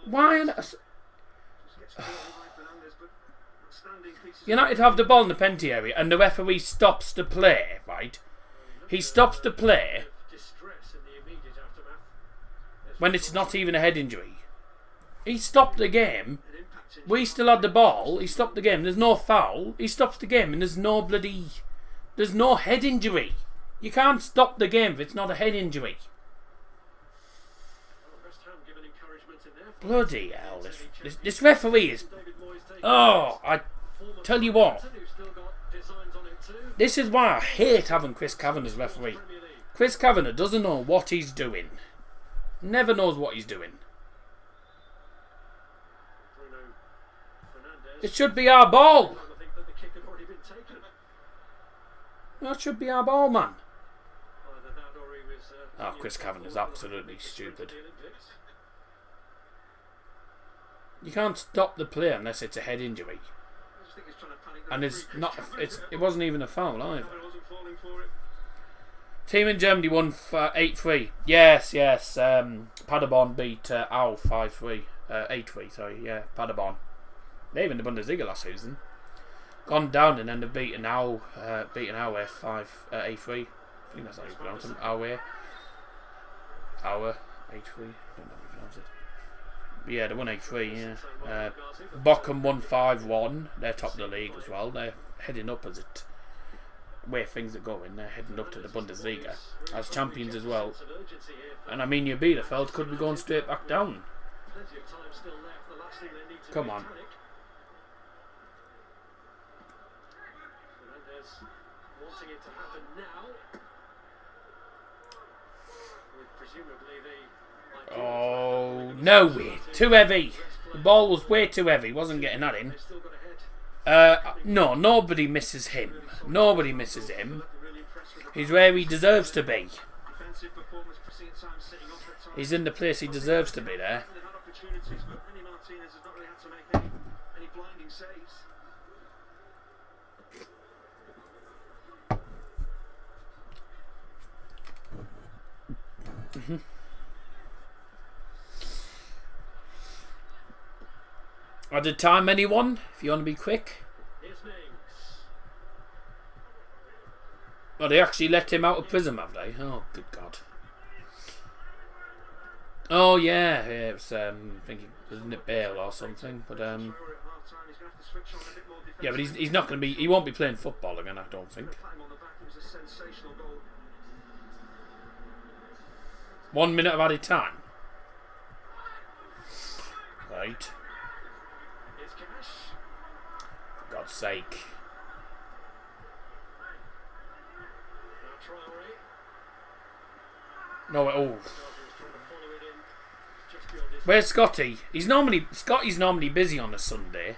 Why on earth? United have the ball in the penalty area and the referee stops the play, right? He stops the play when it's not even a head injury. He stopped the game. We still had the ball. He stopped the game. There's no foul. He stops the game and there's no head injury. You can't stop the game if it's not a head injury. Bloody hell. This referee is... Oh, I tell you what. This is why I hate having Chris Kavanagh as referee. Chris Kavanagh doesn't know what he's doing. Never knows what he's doing. It should be our ball. That should be our ball, man. Either that or he was Oh, Chris Kavanagh is absolutely stupid. You can't stop the play unless it's a head injury. And it's not. It wasn't even a foul either. Team in Germany won 8-3. Yes. Paderborn beat Au 5-3. 8-3. Sorry. Yeah, Paderborn. They even the Bundesliga last season. Gone down and then they've beaten Au. Beaten Aue 8-3. I think that's how you pronounce them. Aue 8-3. I don't know how you pronounce it. Yeah, they won 8-3, yeah. Bochum won 5-1. They're top of the league as well. They're heading up as it where things are going. They're heading up to the Bundesliga as champions as well. And I mean, your Bielefeld could be going straight back down. Come on. Oh, no way. Too heavy. The ball was way too heavy. Wasn't getting that in. No, nobody misses him. Nobody misses him. He's where he deserves to be. He's in the place he deserves to be there. I did time anyone, if you want to be quick. Oh, they actually let him out of prison, have they? Oh, good God. Oh, yeah, it was, I think wasn't it bail or something, but, yeah, but he's not going to be, he won't be playing football again, I don't think. 1 minute of added time. Right. For God's sake. No, oh. Where's Scotty? Scotty's normally busy on a Sunday.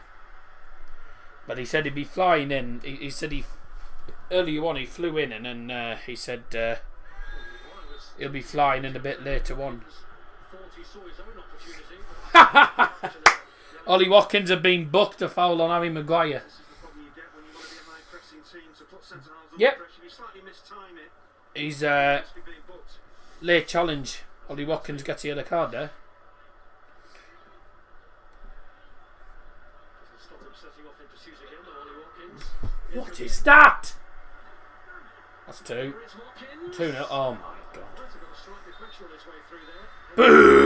But he said he'd be flying in. He said earlier on he flew in and then he said he'll be flying in a bit later on. Ollie Watkins had been booked a foul on Harry Maguire. Yep. He's late challenge. Ollie Watkins gets the other card there. What is that? That's 2. 2-0. Oh my God. Boo!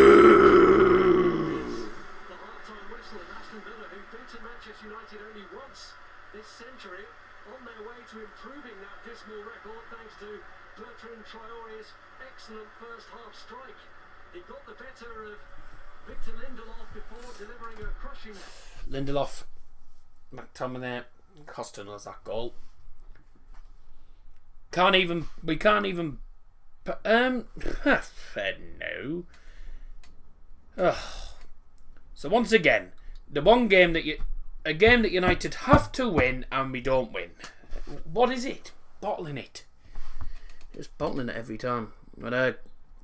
This century on their way to improving that dismal record thanks to Bertrand Traore's excellent first half strike. He got the better of Victor Lindelof before delivering a crushing. Lindelof, McTominay, costing us that goal. We can't even. No. So once again, the one game that a game that United have to win and we don't win. What is it? Bottling it. Just bottling it every time. But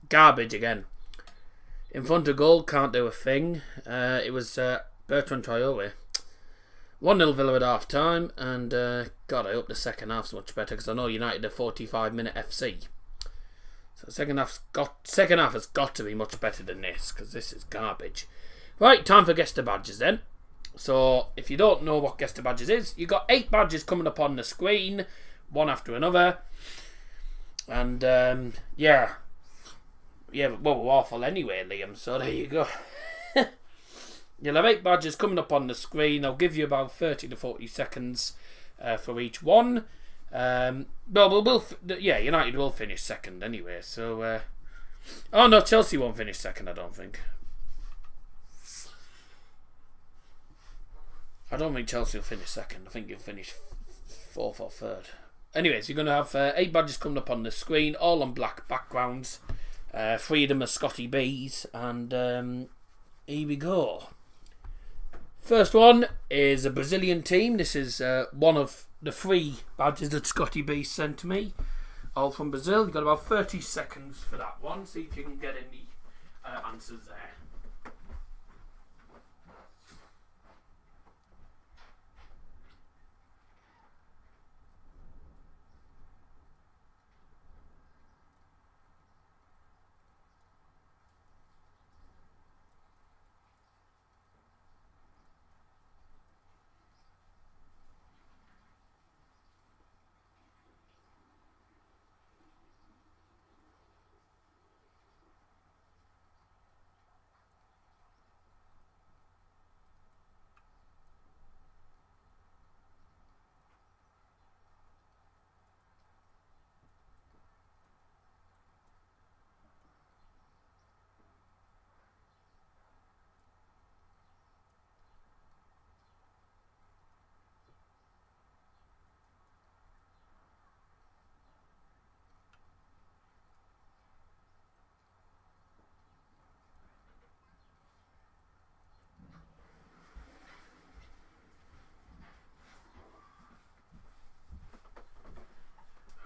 garbage again. In front of goal, can't do a thing. It was Bertrand Traore. 1-0 Villa at half time, and God, I hope the second half's much better because I know United are 45-minute FC. So the second half has got to be much better than this because this is garbage. Right, time for guest badges then. So if you don't know what guest badges is, you've got 8 badges coming up on the screen, one after another, and yeah, well, we're awful anyway, Liam. So there you go. You'll have 8 badges coming up on the screen. I'll give you about 30 to 40 seconds for each one. Yeah, United will finish second anyway. So, oh no, Chelsea won't finish second. I don't think. I don't think Chelsea will finish second. I think you'll finish 4th or 3rd. Anyways, you're going to have 8 badges coming up on the screen, all on black backgrounds. 3 of them are Scotty B's, and here we go. First one is a Brazilian team. This is one of the 3 badges that Scotty B sent to me. all from Brazil. You've got about 30 seconds for that one. See if you can get any answers there.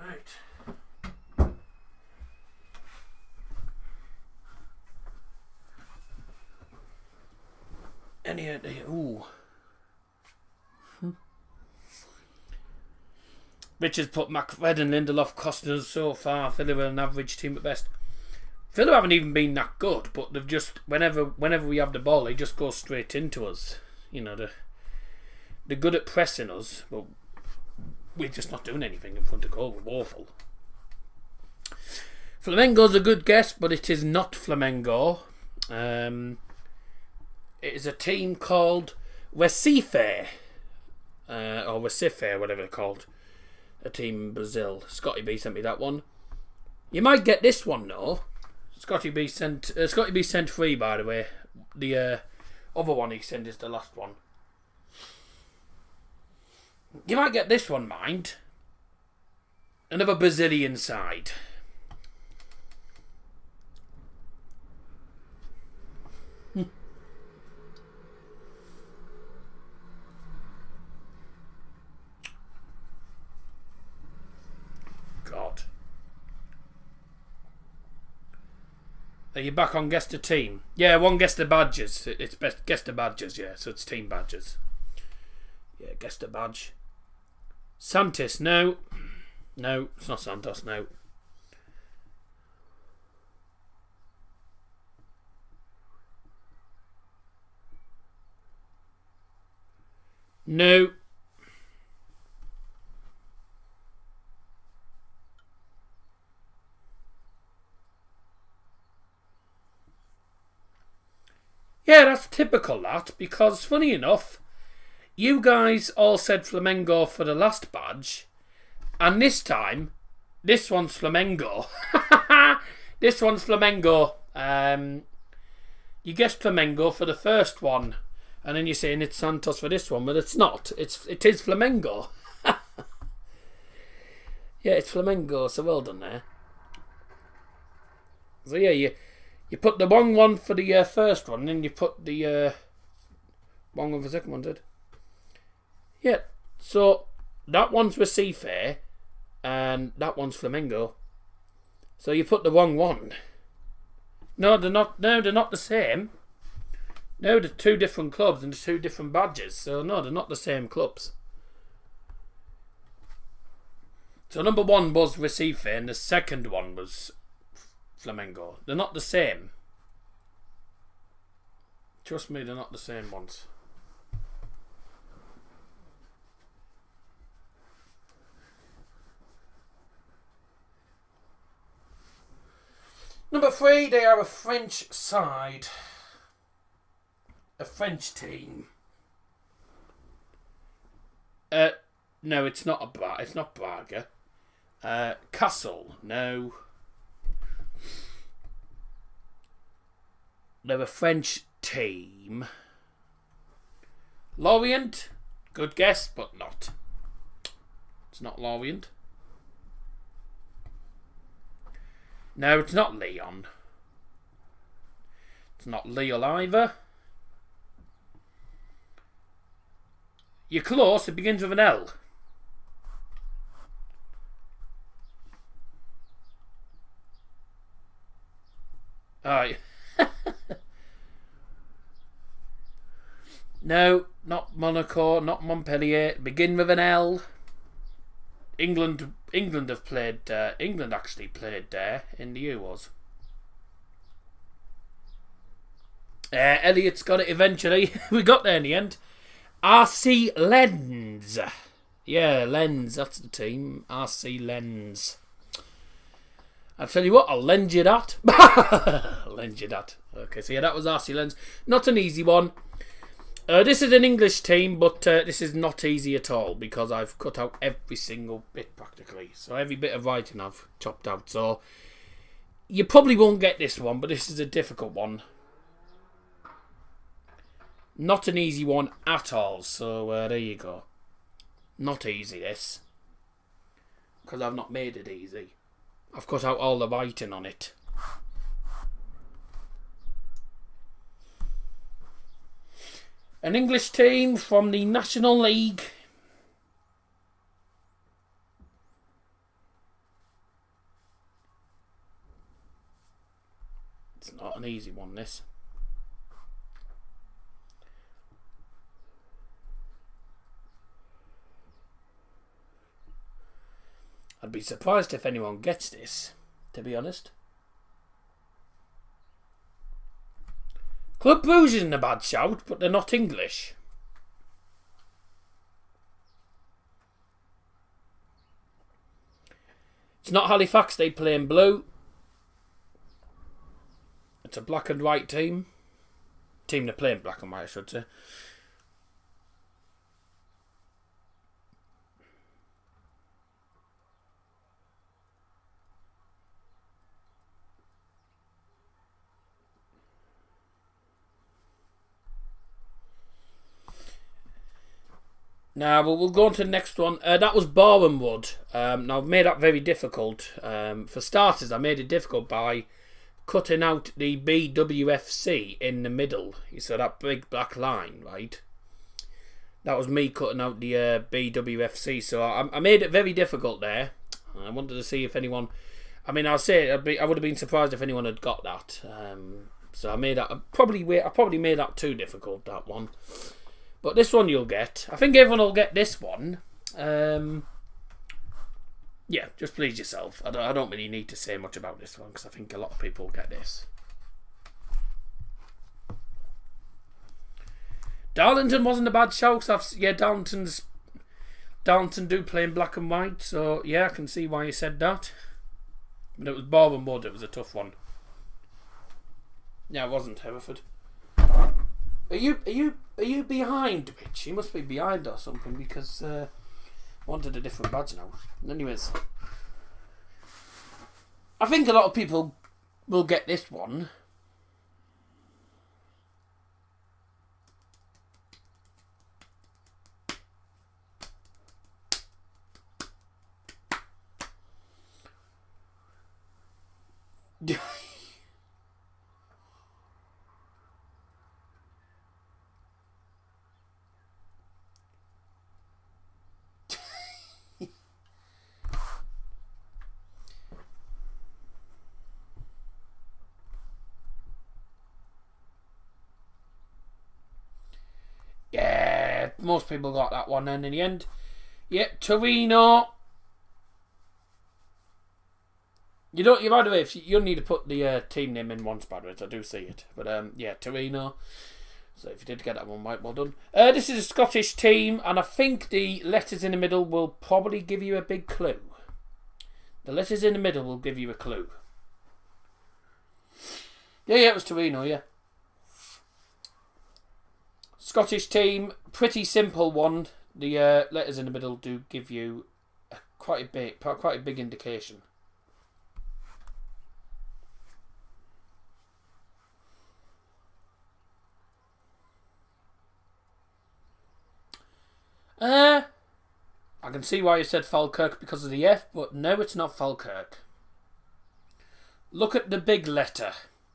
Right. Any idea? Ooh. Richards put McFred and Lindelof costing us so far. Villa are an average team at best. Villa haven't even been that good, but they've just whenever we have the ball, they just go straight into us. You know, they're good at pressing us, but we're just not doing anything in front of goal. We're woeful. Flamengo's a good guess, but it is not Flamengo. It is a team called Recife, or Recife, whatever they're called. A team in Brazil. Scotty B sent me that one. You might get this one though. Scotty B sent 3, by the way. The other one he sent is the last one. You might get this one, mind. Another Brazilian side. God. Are you back on guess the team? Yeah, one guess the badges. It's best guess the badges, yeah. So it's team badges. Yeah, guess the badge. Santos, no. No, it's not Santos, no. No. Yeah, that's typical, that, because funny enough, you guys all said Flamengo for the last badge, and this time, this one's Flamengo. This one's Flamengo. You guessed Flamengo for the first one, and then you're saying it's Santos for this one, but it's not. It is Flamengo. Yeah, it's Flamengo, so well done there. So yeah, you put the wrong one for the first one, and then you put the wrong one for the second one, did? Yeah, so that one's Recife, and that one's Flamengo. So you put the wrong one. No, they're not. No, they're not the same. No, they're two different clubs and two different badges. So no, they're not the same clubs. So number one was Recife, and the second one was Flamengo. They're not the same. Trust me, they're not the same ones. Number 3, they are a French side. A French team. No, it's not it's not Braga. Castle, no. They're a French team. Lorient, good guess, but not. It's not Lorient. No, it's not Leon. It's not Lille either. You're close, it begins with an L. Alright. No, not Monaco, not Montpellier. Begin with an L. England have played. England actually played there in the Euros. Elliot's got it eventually. We got there in the end. RC Lens. Yeah, Lens. That's the team. RC Lens. I'll tell you what. I'll lend you that. Lend you that. Okay, so yeah, that was RC Lens. Not an easy one. This is an English team, but this is not easy at all because I've cut out every single bit practically. So every bit of writing I've chopped out. So you probably won't get this one, but this is a difficult one. Not an easy one at all. So there you go. Not easy this. Because I've not made it easy. I've cut out all the writing on it. An English team from the National League. It's not an easy one, this. I'd be surprised if anyone gets this, to be honest. Club Brugge isn't a bad shout, but they're not English. It's not Halifax, they play in blue. It's a black and white team. Team that play in black and white, I should say. Now, we'll go on to the next one. That was Boreham Wood. Now, I've made that very difficult. For starters, I made it difficult by cutting out the BWFC in the middle. You saw that big black line, right? That was me cutting out the BWFC. So I made it very difficult there. I wanted to see if anyone... I mean, I'll say I would have been surprised if anyone had got that. So I made that... I probably made that too difficult, that one. But this one you'll get. I think everyone will get this one. Yeah, just please yourself. I don't really need to say much about this one because I think a lot of people will get this. Darlington wasn't a bad shout. Yeah, Darlington do play in black and white. So yeah, I can see why you said that. But it was Boreham Wood. It was a tough one. Yeah, it wasn't Hereford. Are you behind, bitch? You must be behind or something because I wanted a different badge now. Anyways, I think a lot of people will get this one. Yeah, most people got that one then in the end. Yeah, Torino. You don't. By the way, if you need to put the team name in once, by the way, I do see it. But yeah, Torino. So if you did get that one right, well done. This is a Scottish team, and I think the letters in the middle will probably give you a big clue. The letters in the middle will give you a clue. Yeah, it was Torino. Yeah. Scottish team, pretty simple one. The letters in the middle do give you quite a big indication. I can see why you said Falkirk because of the F, but no, it's not Falkirk. Look at the big letter.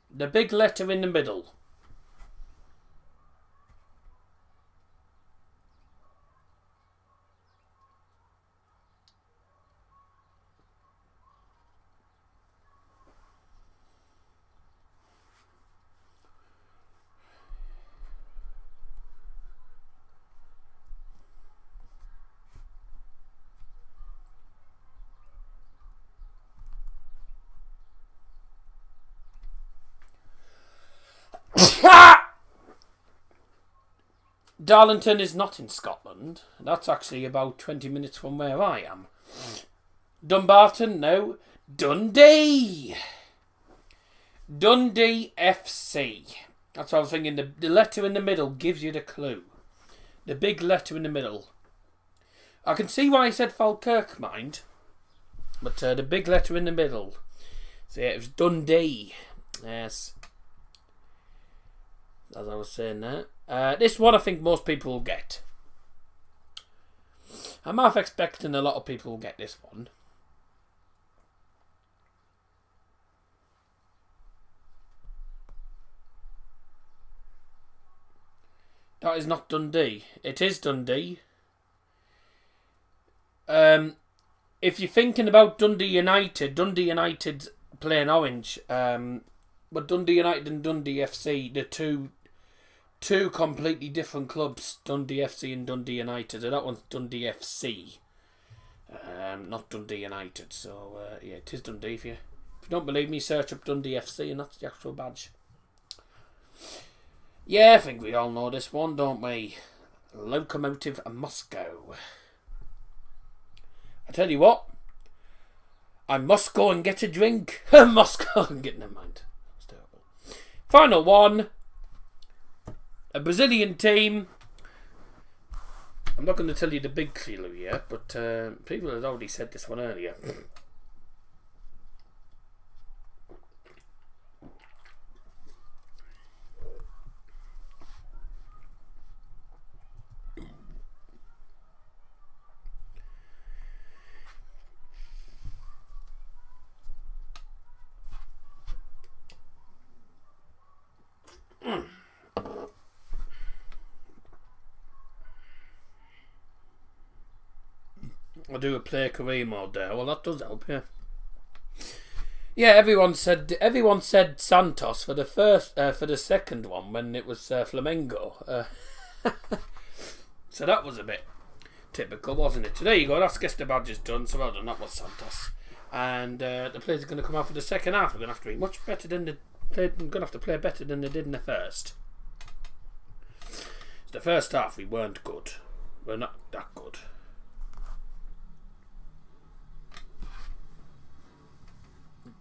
The big letter in the middle. Darlington is not in Scotland. That's actually about 20 minutes from where I am. Dumbarton, no. Dundee! Dundee FC. That's what I was thinking. The letter in the middle gives you the clue. The big letter in the middle. I can see why he said Falkirk, mind. But the big letter in the middle. So yeah, it was Dundee. Yes. As I was saying there. This one I think most people will get. I'm half expecting a lot of people will get this one. That is not Dundee. It is Dundee. If you're thinking about Dundee United playing orange. But Dundee United and Dundee FC, the two completely different clubs, Dundee FC and Dundee United. So that one's Dundee FC, not Dundee United. So yeah, it is Dundee. If you don't believe me, search up Dundee FC and that's the actual badge. Yeah, I think we all know this one, don't we? Lokomotiv Moscow. I tell you what, I must go and get a drink. Must go and get, never mind. That's terrible. Final one. A Brazilian team. I'm not going to tell you the big clue yet, but people had already said this one earlier. I'll do a play career mode there. Well, that does help, yeah. Yeah, everyone said Santos for the second one when it was Flamengo. So that was a bit typical, wasn't it? So there you go. That's guess the badge is done. So well done. That was Santos, and the players are going to come out for the second half. We're going to have to be much better than We're going to have to play better than they did in the first. So the first half we weren't good. We're not that good.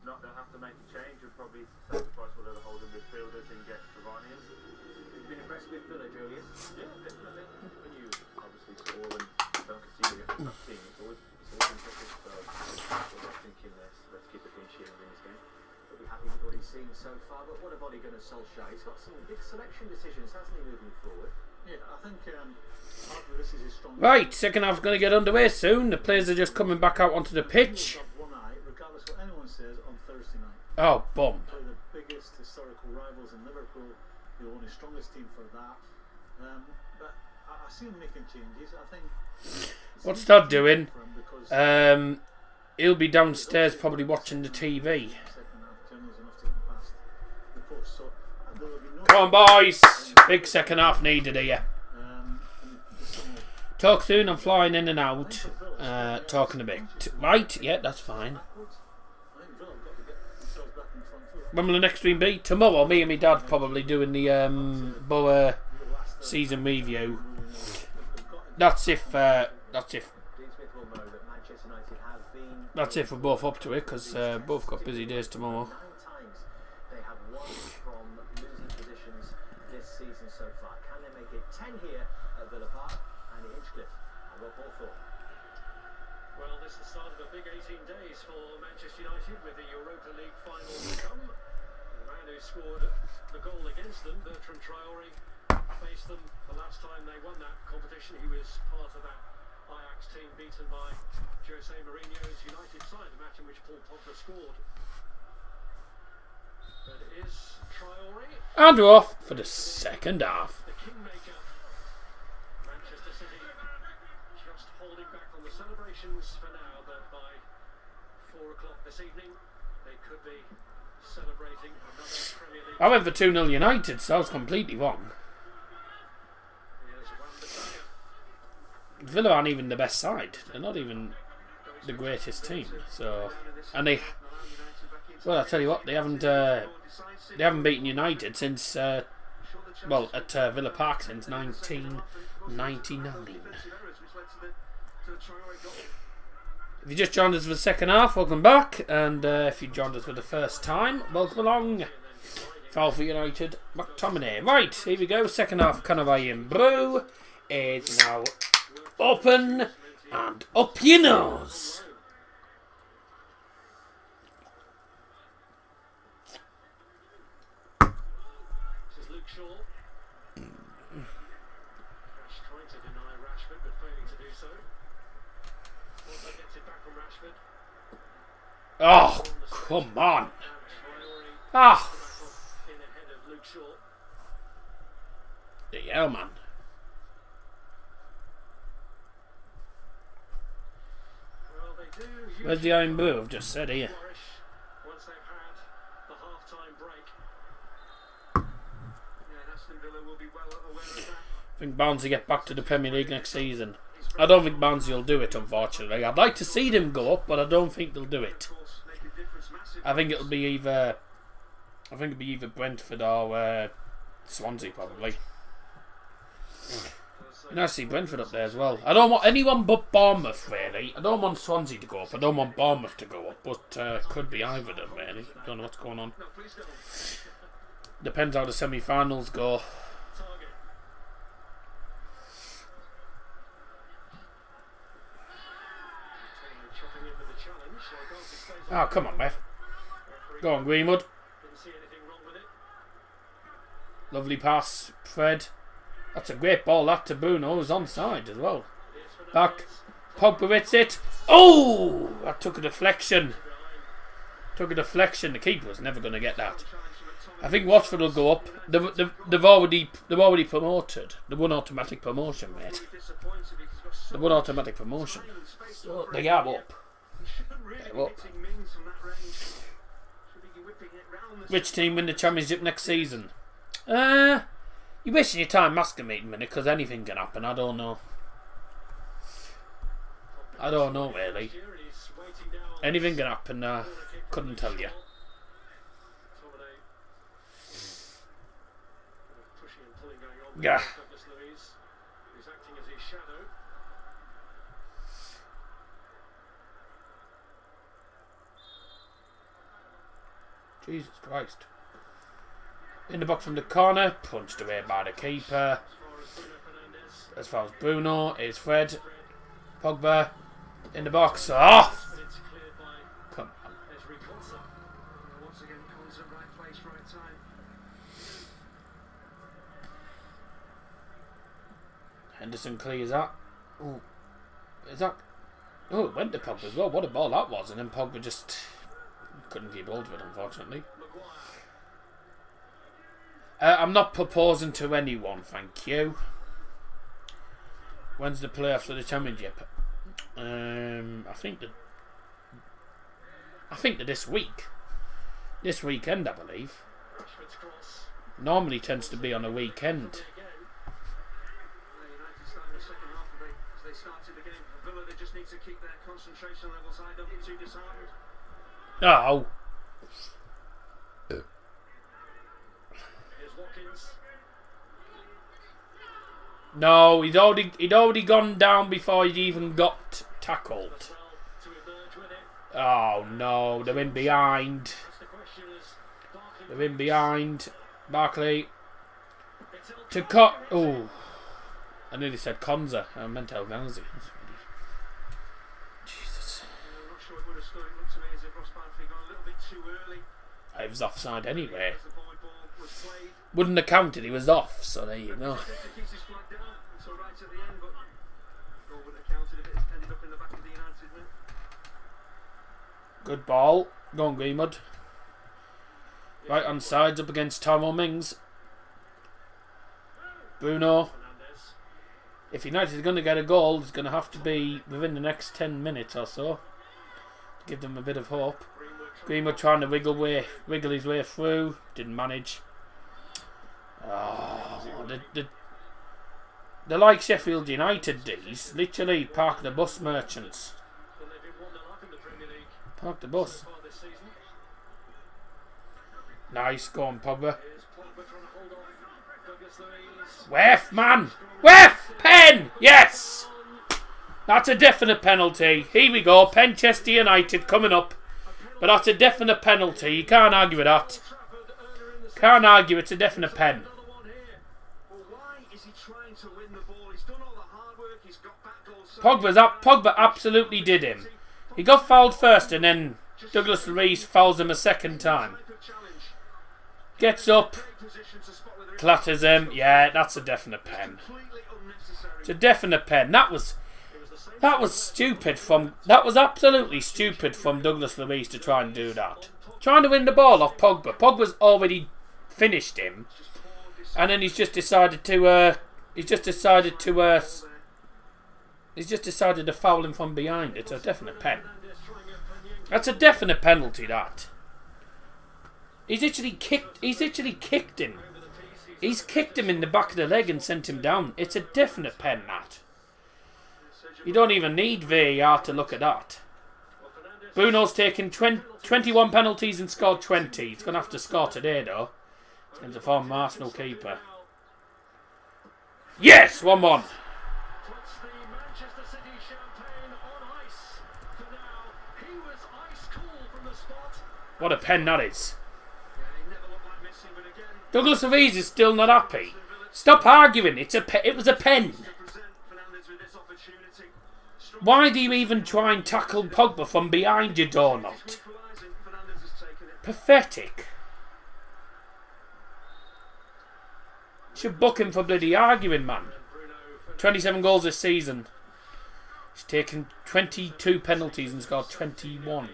They'll have to make a change and probably sacrifice one of the holding midfielders and get Cavani in. You've been impressed with Villa, Julian? Yeah, definitely. When you obviously score and don't concede against that team, it's always impressive. So I'm thinking let's keep the clean sheet and win this game. He'll be happy with what he's seen so far, but what about Gunnar Solskjaer? He's got some big selection decisions, hasn't he, moving forward? Yeah, I think part of this is his strong. Right, second half's going to get underway soon. The players are just coming back out onto the pitch. One eye, regardless what anyone says, on Thursday night. Oh, bum. Play the biggest historical rivals in Liverpool. The only strongest team for that. But I see him making changes. I think. What's Dad doing? He'll be downstairs probably watching the TV. Come on, boys. Big second half needed here. Talk soon. I'm flying in and out. Talking a bit. Right? Yeah, that's fine. When will the next stream be? Tomorrow. Me and my dad probably doing the Borough season review. That's if we're both up to it, because both got busy days tomorrow. They have won from losing positions this season so far. Can they make it 10 here at Villa Park? Andy Hinchcliffe and Rob Hawthorne. Well, this is the start of a big 18 days for Manchester United with the Europa League final to come. The man who scored the goal against them, Bertrand Traore, faced them the last time they won that competition. He was part of that Ajax team beaten by Jose Mourinho's United side, a match in which Paul Pogba scored. But it is Traore. And we're off for the second half. The kingmaker. Manchester City just holding back on the celebrations for now, but by 4 o'clock this evening they could be celebrating another Premier League. I went for 2-0 United, so I was completely wrong. Here's Wan-Bissaka. Villa aren't even the best side. They're not even the greatest team. So, and they, well, I tell you what, they haven't beaten United since well, at Villa Park since 1999. If you just joined us for the second half, welcome back. And if you joined us for the first time, welcome along. Foul for United, McTominay. Right, here we go. Second half, Canavai and Brew is now open and up your nose. This is Luke Shaw. Rash trying to deny Rashford, but failing to do so. Also gets it back from Rashford. Oh, come on. Ah. In ahead of Luke Shaw. Yeah, man. Well, they do. Where's the Iron Blue? I've just said here. Flourish once they've had the half-time break. Yeah, Aston Villa will be well aware of that. I think Barnsley get back to the Premier League next season. I don't think Barnsley will do it, unfortunately. I'd like to see them go up, but I don't think they'll do it. I think it'll be either Brentford or Swansea, probably. And I see Brentford up there as well. I don't want anyone but Bournemouth, really. I don't want Swansea to go up. I don't want Bournemouth to go up, but could be either of them, really. Don't know what's going on. Depends how the semi-finals go. Oh, come on, ref. Go on, Greenwood. Lovely pass, Fred. That's a great ball, that to Bruno, who's onside as well. Back. Pogba hits it. Oh! That took a deflection. The keeper was never going to get that. I think Watford will go up. They've already promoted. They won automatic promotion, mate. They won automatic promotion. So they are up. They're up. Which team win the championship next season? You're wasting your time asking me a minute, because anything can happen. I don't know. Really. Anything can happen. Couldn't tell you. Yeah. Jesus Christ. In the box from the corner, punched away by the keeper. As far as Bruno is Fred. Pogba in the box. Oh! Come on. Henderson clears that. Ooh. Is that... Oh, it went to Pogba as well. What a ball that was. And then Pogba just couldn't keep hold of it, unfortunately. I'm not proposing to anyone, thank you. When's the playoffs for the championship? I think that this week. This weekend, I believe. Normally tends to be on a weekend. Oh. No, he'd already gone down before he'd even got tackled. Oh no, they're in behind. Barkley to oh, I nearly said Konza. I meant El Ghazi. Jesus. It was offside anyway. Wouldn't have counted, he was off, so there you go. Good ball. Go on, Greenwood. Right hand side's up against Tyrone Mings. Bruno. If United are going to get a goal, it's going to have to be within the next 10 minutes or so. To give them a bit of hope. Greenwood trying to wiggle his way through. Didn't manage. Oh, they're like Sheffield United, these. Literally park the bus merchants. Park the bus. Whiff, man! Whiff! Pen! Yes! That's a definite penalty. Here we go. Penchester United coming up. But that's a definite penalty. You can't argue with that. Can't argue. It's a definite pen. Pogba absolutely did him. He got fouled first and then Douglas Luiz fouls him a second time. Gets up. Clatters him. Yeah, that's a definite pen. It's a definite pen. That was stupid that was absolutely stupid from Douglas Luiz to try and do that. Trying to win the ball off Pogba. Pogba's already finished him. And then he's just decided to foul him from behind. It's a definite pen. That's a definite penalty, that. He's actually kicked him. He's kicked him in the back of the leg and sent him down. It's a definite pen, that. You don't even need VAR to look at that. Bruno's taken 21 penalties and scored 20. He's going to have to score today, though. He's a former Arsenal keeper. Yes! 1-1. What a pen that is. Douglas Luiz is still not happy. Stop arguing. It was a pen. Why do you even try and tackle Pogba from behind, you doorknot? Pathetic. Should book him for bloody arguing, man. 27 goals this season. He's taken 22 penalties and scored 21.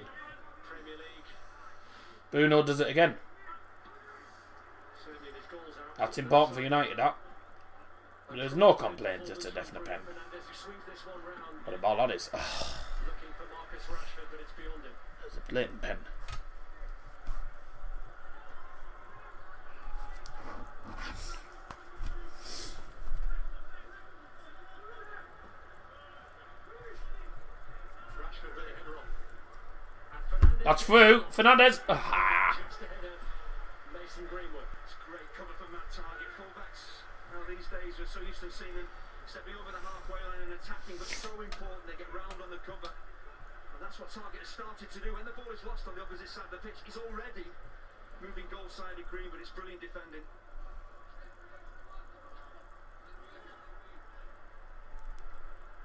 Bruno does it again. That's important for United, that. But there's no complaints, it's a definite pen. What a ball that is. Oh. It's a blatant pen. That's through. Fernandez. Ah. Mason Greenwood. It's great cover from that target. Fullbacks now these days are so used to seeing them stepping over the halfway line and attacking, but it's so important they get round on the cover. And that's what Target has started to do. When the ball is lost on the opposite side of the pitch, he's already moving goal-sided Greenwood. It's brilliant defending.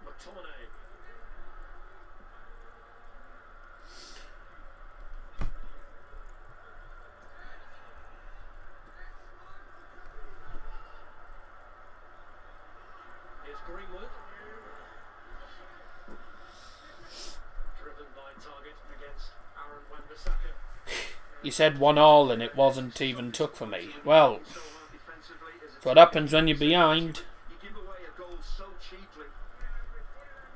McTominay. Greenwood. Driven by Target against Aaron Wan-Bissaka. You said 1-1 and it wasn't even took for me. Well, that's what happens when you're behind.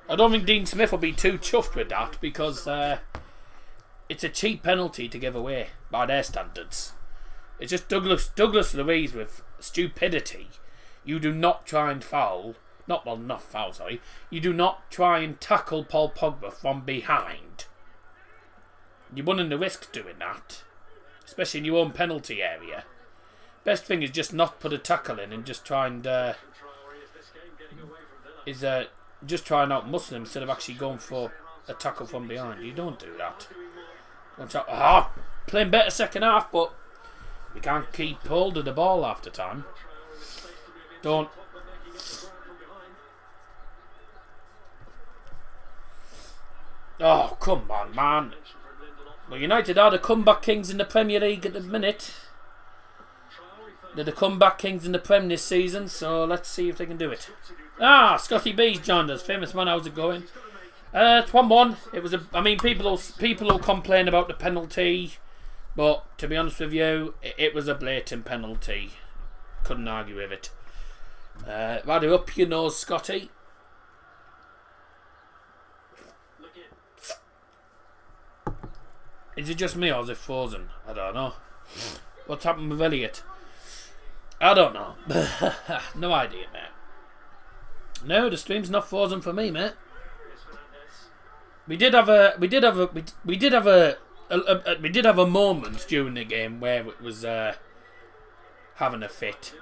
I don't think Dean Smith will be too chuffed with that because it's a cheap penalty to give away by their standards. It's just Douglas Luiz with stupidity. You do not try and foul. Not foul, sorry. You do not try and tackle Paul Pogba from behind. You're running the risk doing that. Especially in your own penalty area. Best thing is just not put a tackle in and just try and just try and outmuscle him instead of actually going for a tackle from behind. You don't do that. Playing better second half, but we can't keep hold of the ball half the time. Don't. Oh, come on, man. Well, United are the comeback kings in the Premier League at the minute. They're the comeback kings in the Prem this season, so let's see if they can do it. Ah, Scotty B's joined us. Famous man, how's it going? It's 1-1. It was people will complain about the penalty, but to be honest with you, it was a blatant penalty. Couldn't argue with it. Right up your nose, Scotty. Is it just me or is it frozen? I don't know. What's happened with Elliot? I don't know. No idea, mate. No, the stream's not frozen for me, mate. We did have a moment during the game where it was having a fit.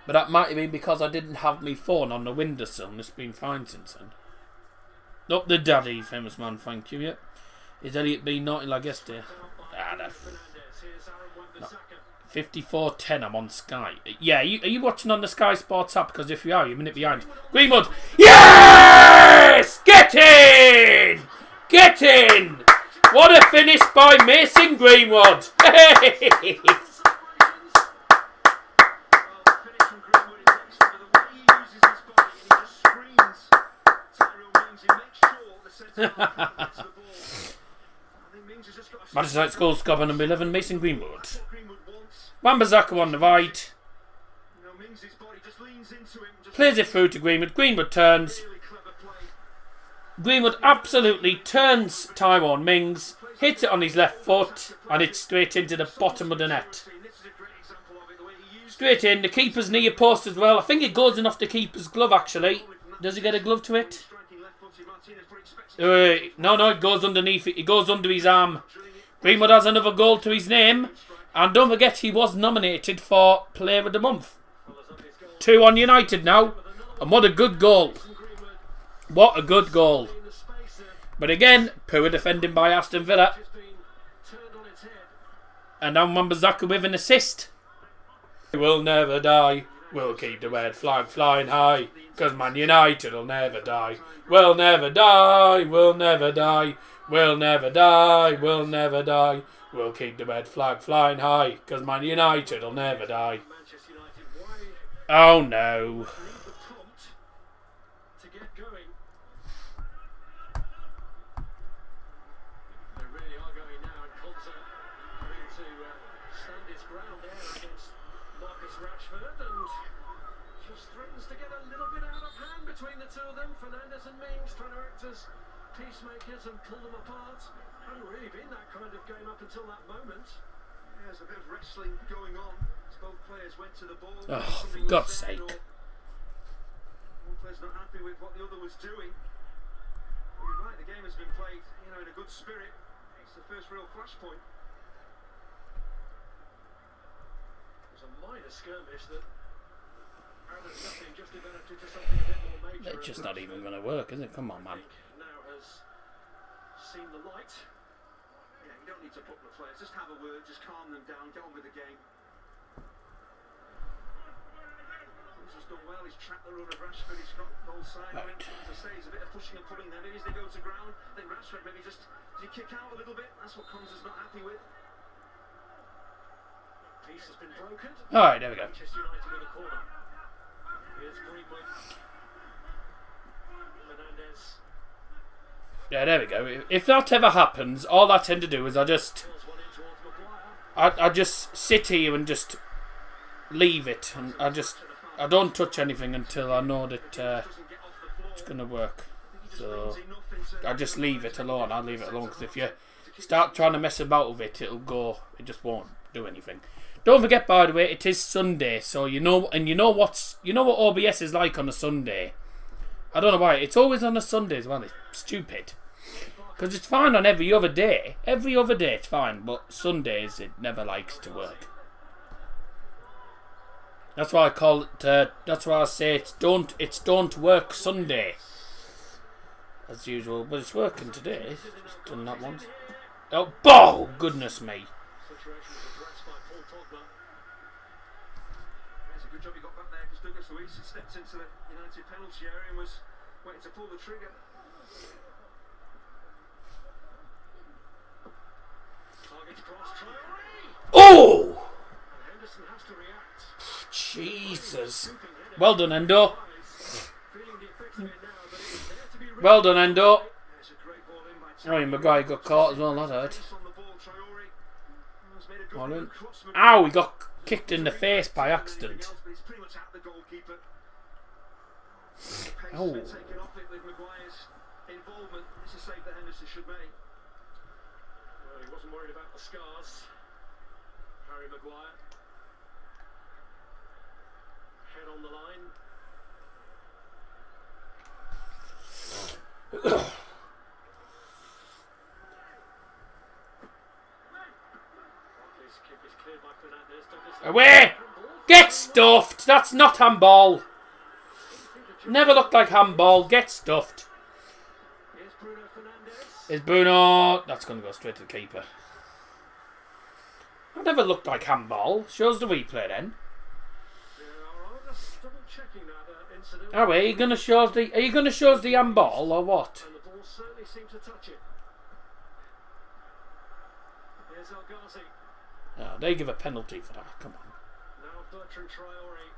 But that might have been because I didn't have my phone on the windowsill and it's been fine since then. Up the daddy, famous man, thank you, yep. Is Elliot been naughty like yesterday? No. 54:10, I'm on Sky. Yeah, are you watching on the Sky Sports app? Because if you are, you're a minute behind. Greenwood! Yes! Get in! Get in! What a finish by Mason Greenwood! Hey! Manchester United scores scorer number 11, Mason Greenwood. Wan-Bissaka on the right. Plays it through to Greenwood. Greenwood turns. Greenwood absolutely turns Tyrone Mings, hits it on his left foot, and it's straight into the bottom of the net. Straight in. The keeper's near post as well. I think it goes in off the keeper's glove actually. Does he get a glove to it? No, it goes underneath it. It goes under his arm. Greenwood has another goal to his name. And don't forget, he was nominated for Player of the Month. 2 on United now. And what a good goal. What a good goal. But again, poor defending by Aston Villa. And now Wan-Bissaka with an assist. We'll never die. We'll keep the red flag flying high. Because Man United will never die. We'll never die. We'll never die. We'll never die. We'll never die. We'll keep the red flag flying high. Because Man United will never die. Oh no. Peacemakers and pull them apart. Hadn't really been that kind of game up until that moment. Yeah, there's a bit of wrestling going on. Both players went to the ball. Oh, for God's sake. One player's not happy with what the other was doing. Well, you're right, the game has been played, in a good spirit. It's the first real flashpoint. There's a minor skirmish that out of nothing just developed into something a bit more major. It's just not even going to work, is it? Come on, man. Now has seen the light. Yeah, you don't need to put the players. Just have a word, just calm them down, get on with the game. He's just done well. He's tracked the run of Rashford. He's got goal side. Right. As I say, he's a bit of pushing and pulling there. Maybe as they go to ground, then Rashford maybe just does he kick out a little bit. That's what Combs is not happy with. Peace has been broken. All right, there we go. Manchester United in the corner. Here's Greenwood. Fernandes. Yeah, there we go. If that ever happens, all I tend to do is I just sit here and just leave it, and I don't touch anything until I know that it's gonna work. So I just leave it alone. I'll leave it alone because if you start trying to mess about with it, it'll go. It just won't do anything. Don't forget, by the way, it is Sunday, so you know what OBS is like on a Sunday. I don't know why it's always on a Sunday as well. It's stupid. Because it's fine on every other day. Every other day it's fine, but Sundays it never likes to work. That's why I call it. That's why I say it's don't work Sunday. As usual, but it's working today. It's just done that once. Oh, goodness me! It's a good job he got back there because Douglas Luiz had stepped into the United penalty area and was waiting to pull the trigger. Oh! Jesus. Well done, Endo. Well done, Endo. Oh, Maguire got caught as well, that hurt. Ow, he got kicked in the face by accident. Oh. He wasn't worried about the scars. Harry Maguire. Head on the line. Barkley's kick is cleared by Fernandes. Away! Get stuffed. That's not handball. Never looked like handball. Get stuffed. Here's Bruno Fernandes. Is Bruno. That's going to go straight to the keeper. That never looked like handball. Shows the replay then. Just double checking that incident. Are you going to show us the? Are you going to show us the handball or what? And the ball certainly seemed to touch it. Here's El Ghazi. Oh, they give a penalty for that. Come on. Now Bertrand Traore.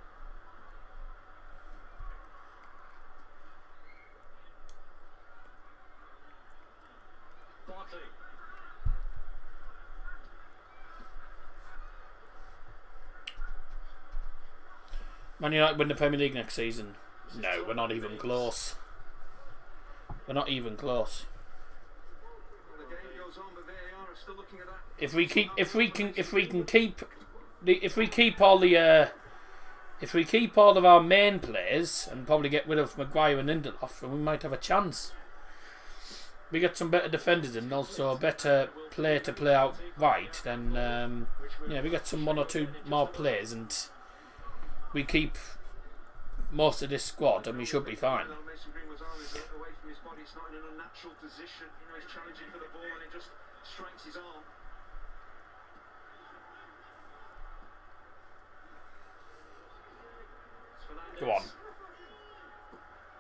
Barkley. Man United win the Premier League next season. No, we're not even close. We're not even close. The game goes on, but VAR are still looking at that. If we keep all of our main players and probably get rid of Maguire and Lindelof, then we might have a chance. We get some better defenders and also a better player to play out right. Then we get some one or two more players and we keep most of this squad and we should be fine. Mason Greenwood's arm is away from his body. It's not in an unnatural position. He's challenging for the ball and it just strikes his arm. Go on.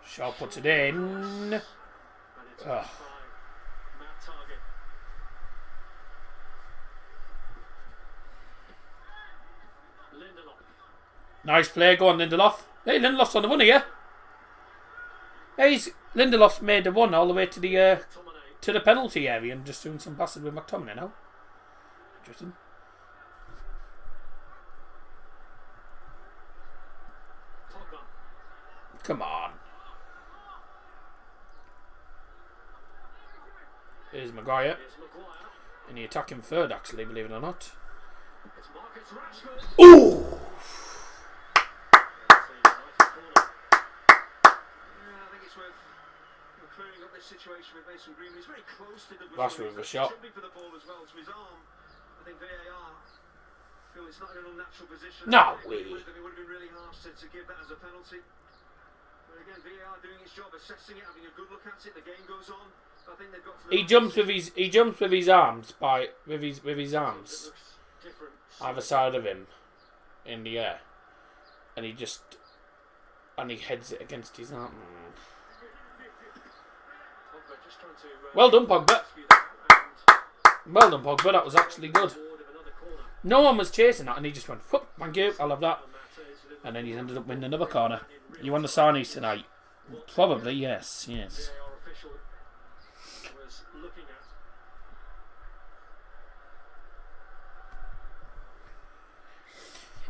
Shaw puts it in. Oh. Nice play, go on Lindelof. Hey, Lindelof's on the run here. Hey, Lindelof's made the run all the way to the penalty area and just doing some passing with McTominay now. Interesting. Come on. Here's Maguire. In the attacking third, actually, believe it or not. Ooh! Clearing up this situation with Mason Greenwood. He's very close to the Rashford with a shot. for the ball as well to his arm. I think VAR feel it's not in an unnatural position. No way. It would have been really harsh to give that as a penalty. But again, VAR doing its job, assessing it, having a good look at it. The game goes on. I think they've got to He jumps with his arms with his arms either side of him in the air, and he heads it against his arm. Well done, Pogba. Well done, Pogba. That was actually good. No one was chasing that, and he just went, "Whoop, thank you, I'll have that." And then he ended up winning another corner. You won the Sarnies tonight? Probably, yes.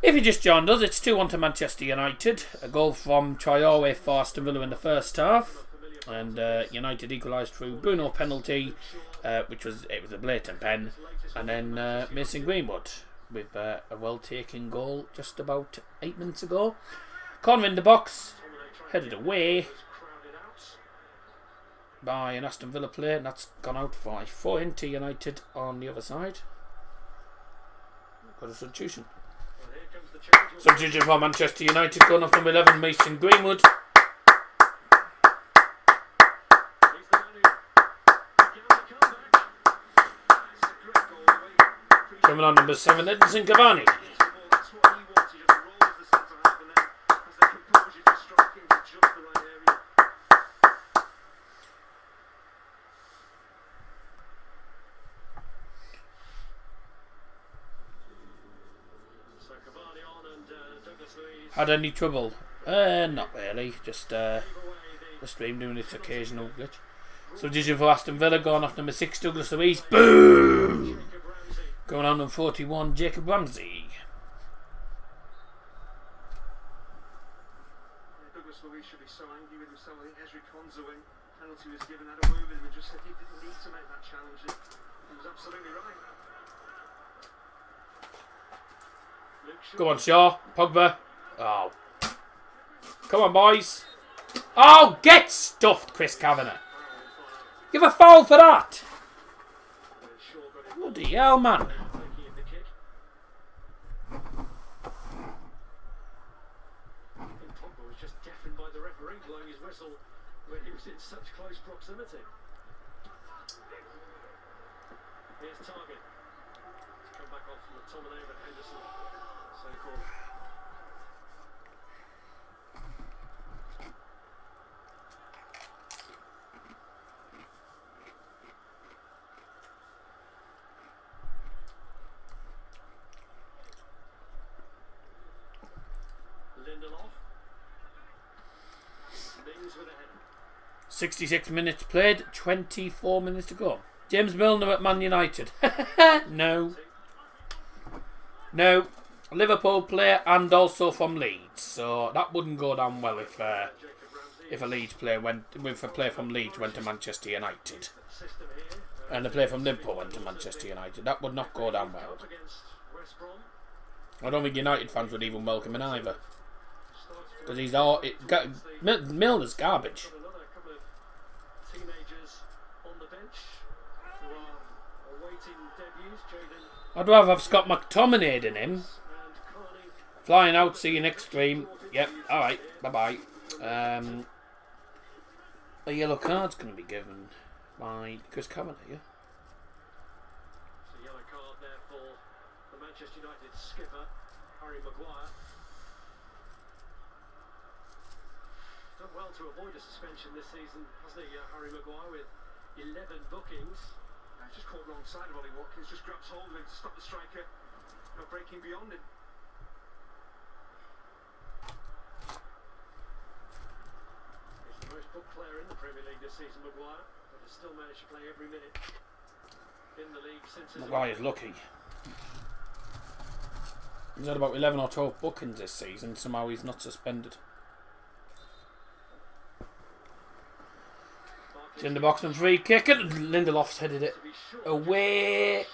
If you just joined us, it's 2-1 to Manchester United. A goal from Traore for Aston Villa in the first half. And United equalised through Bruno penalty, which was a blatant pen, and then Mason Greenwood with a well-taken goal just about 8 minutes ago. Corner in the box, headed away by an Aston Villa player, and that's gone out for a throw into United on the other side. Got a substitution. Substitution for Manchester United, going off number 11, Mason Greenwood. Coming on number 7, Edinson Cavani. Had any trouble? Not really. Just the stream doing its occasional glitch. Substitution for Aston Villa, going off number 6, Douglas Luiz. Boom! Going on number 41, Jacob Ramsey. Douglas Luiz should be so angry with himself. I think Ezri Konza, penalty was given, had a word with him and just said he didn't need to make that challenge. He was absolutely right. Go on, Shaw. Pogba. Oh. Come on, boys. Oh, get stuffed, Chris Kavanagh. Give a foul for that. Bloody hell, man. just deafened by the referee blowing his whistle when he was in such close proximity. Here's Target. It's come back off McTominay, but Henderson. So called. Lindelof. Mings with a header. 66 minutes played, 24 minutes to go. James Milner at Man United. No. No. Liverpool player and also from Leeds. So that wouldn't go down well if a Leeds player if a player from Leeds went to Manchester United. And a player from Liverpool went to Manchester United. That would not go down well. I don't think United fans would even welcome him either. Because Milner's garbage. Another couple of teenagers on the bench who are awaiting debuts. Jaden I'd rather have Scott McTominay than him. and Carney. Flying out, see you next stream. Yep, alright, bye-bye. A yellow card's going to be given by Chris Cameron here. It's a yellow card there for the Manchester United skipper, Harry Maguire. Done well to avoid a suspension this season, hasn't he, Harry Maguire, with 11 bookings. Just caught wrong side of Ollie Watkins, just grabs hold of him to stop the striker. No breaking beyond him. He's the most booked player in the Premier League this season, Maguire, but has still managed to play every minute in the league since his Maguire's lucky. He's had about 11 or 12 bookings this season, somehow he's not suspended. It's in the box and free kick, and Lindelof's headed it away.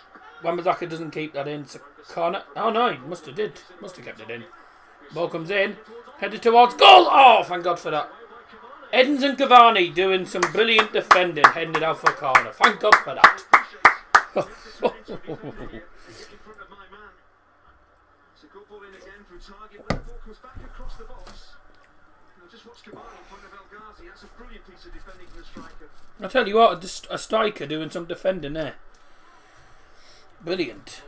Wan-Bissaka doesn't keep that in. It's a corner. Oh no, he must have kept it in. Ball comes in, headed towards goal. Oh, thank God for that. Edens and Cavani doing some brilliant defending, heading it out for a corner. Thank God for that. In front of my man. It's a good ball in again from Target, but the ball comes back across the box. Just watch Cavani in front of El Ghazi. That's a brilliant piece of defending from the striker. I tell you what, a striker doing some defending there. Brilliant.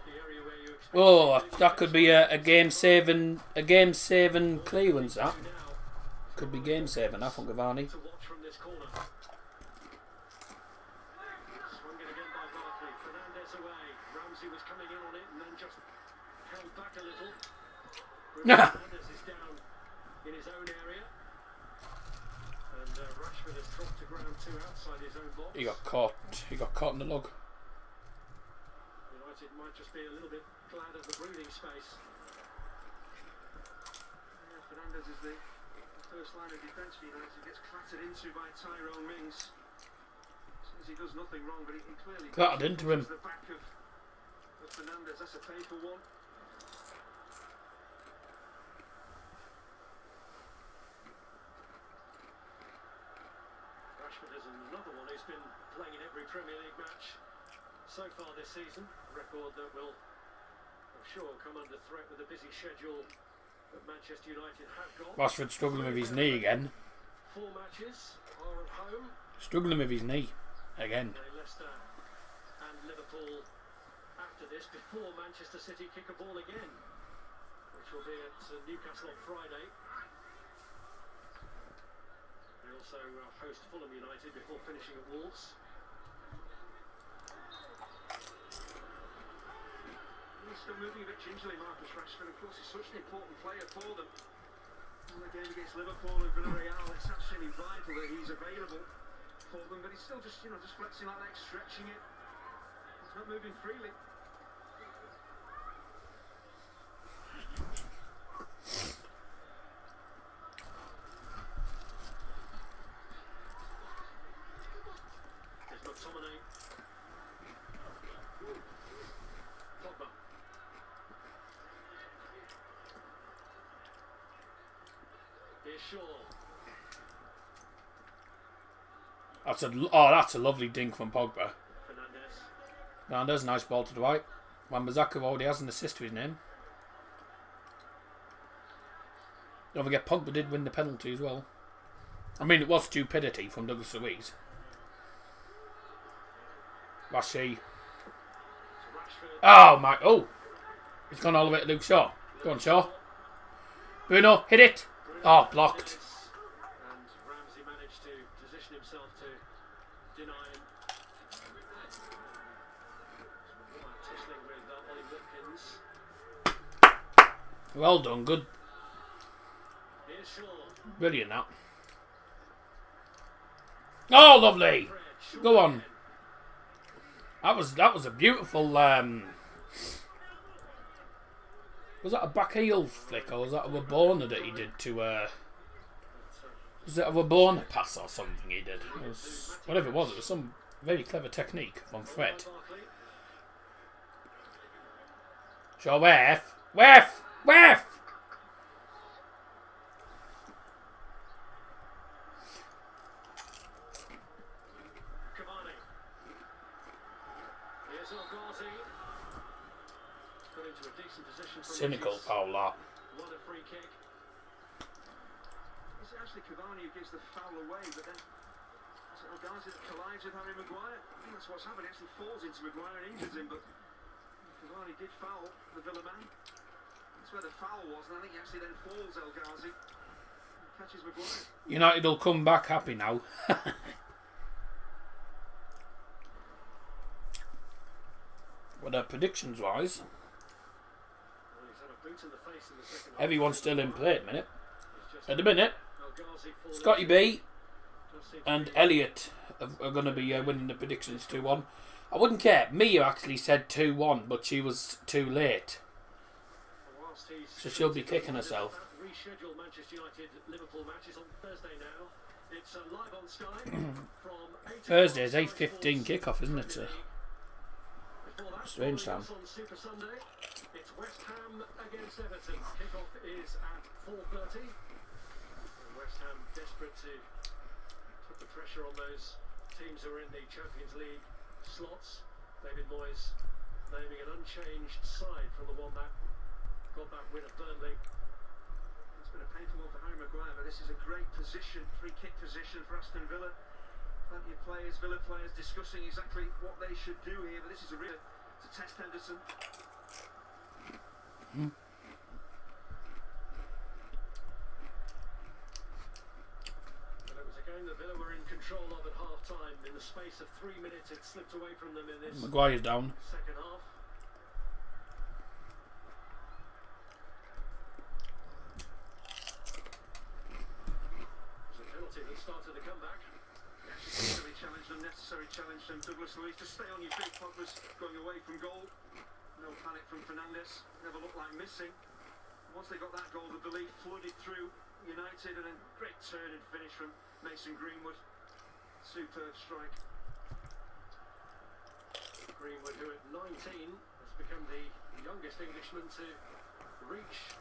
Oh, that could be a game saving clearance. That could be game saving. That from Cavani. to watch from this corner. Swung it again by Barkley. Fernandes away. Ramsey was coming in on it and then just held back a little. Fernandes is down in his own area. And Rashford has dropped to ground two outside his own box. He got caught. He got caught in the lug. United might just be a little bit glad of the breathing space. Yeah, Fernandes is the first line of defence for United. Gets clattered into by Tyrone Mings. Says he does nothing wrong, but he clearly Clattered into him. the back of Fernandes. That's a painful one. Rashford is another one who's been playing in every Premier League match so far this season. A record that will, I'm sure, come under threat with the busy schedule that Manchester United have got. Rashford struggling with his knee again. 4 matches are at home. Struggling with his knee again. Leicester and Liverpool after this, before Manchester City kick a ball again, which will be at Newcastle on Friday. They also host Fulham United before finishing at Wolves. He's still moving a bit gingerly, Marcus Rashford. Of course, he's such an important player for them. And the game against Liverpool and Villarreal, it's absolutely vital that he's available for them. But he's still just flexing like that, stretching it. He's not moving freely. There's McTominay. Pogba. Here's Shaw. That's a lovely dink from Pogba. Fernandes. Fernandes, nice ball to Dwight. Wan-Bissaka already has an assist to his name. Don't forget, Pogba did win the penalty as well. I mean, it was stupidity from Douglas Luiz. Rashi. Oh my! Oh, it's gone all the way to Luke Shaw. Go on, Shaw. Bruno, hit it. Oh, blocked. And Ramsey managed to position himself to deny him. Tussling with Ollie Watkins. Well done, good. Here's Shaw. Brilliant that. Oh, lovely. Go on. That was a beautiful. Was that a back heel flick or was that a Wabona that he did to? Was it a Wabona pass or something he did? It was, whatever it was some very clever technique from Fred. Shaw, Wef. Cynical foul that. What a free kick. It's actually Cavani who gives the foul away, but then it's El Ghazi that collides with Harry Maguire. I think that's what's happened. He actually falls into Maguire and injures him, but Cavani did foul the Villa man. That's where the foul was, and I think he actually then falls El Ghazi. Catches Maguire. United will come back happy now. But predictions wise, everyone's still in play at the minute. At the minute, Scotty B and Elliot are going to be winning the predictions 2-1. I wouldn't care. Mia actually said 2-1, but she was too late. So she'll be kicking herself. Rescheduled Manchester United Liverpool matches on Thursday now. It's live on Sky from Thursday's 8:15 kickoff, isn't it? Strange time. Super Sunday. It's West Ham against Everton. Kickoff is at 4:30. West Ham desperate to put the pressure on those teams who are in the Champions League slots. David Moyes naming an unchanged side from the one that got that win at Burnley. It's been a painful one for Harry Maguire, but this is a great position, free kick position for Aston Villa. Plenty of players, Villa players, discussing exactly what they should do here, but this is a real to test Henderson. Well, it was a game that Villa were in control of at half time. In the space of 3 minutes, it slipped away from them in this Maguire's down. second half. It was a penalty that started the comeback. Necessary challenge, unnecessary challenge from Douglas Luiz to stay on your feet. Pogba's going away from goal. No panic from Fernandes. Never looked like missing. Once they got that goal, the belief flooded through United, and then great turn and finish from Mason Greenwood. Superb strike. Greenwood, who at 19 has become the youngest Englishman to reach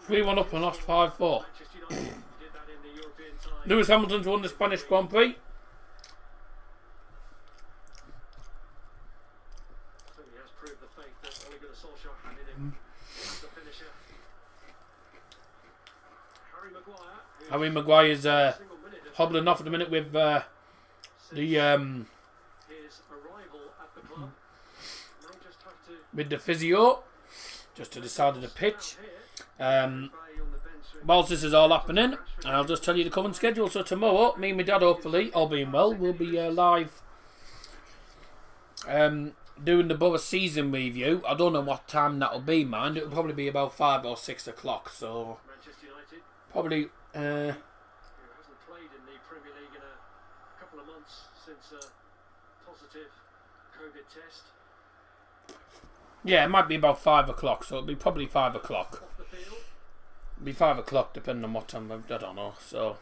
3-1 up and lost 5-4. Manchester United. Did that in the European tie. Lewis Hamilton's won the Spanish Grand Prix. Certainly has proved the faith that Ole Gunnar Solskjaer had in him as the finisher. Harry Maguire's Single minute of hobbling off at the minute with the his arrival at the club. May just have to with the physio just to the side of the pitch. Play on the bench. Whilst this is all happening, I'll just tell you the current schedule. So tomorrow, me and my dad, hopefully, all being well, will be live doing the Borough season review. I don't know what time that'll be, man. It'll probably be about 5 or 6 o'clock. So Manchester United, probably who hasn't played in the Premier League in a couple of months since a positive COVID test. yeah, it might be about 5 o'clock. So it'll be probably 5 o'clock. Off the field, It'll be 5 o'clock depending on what time. I don't know. So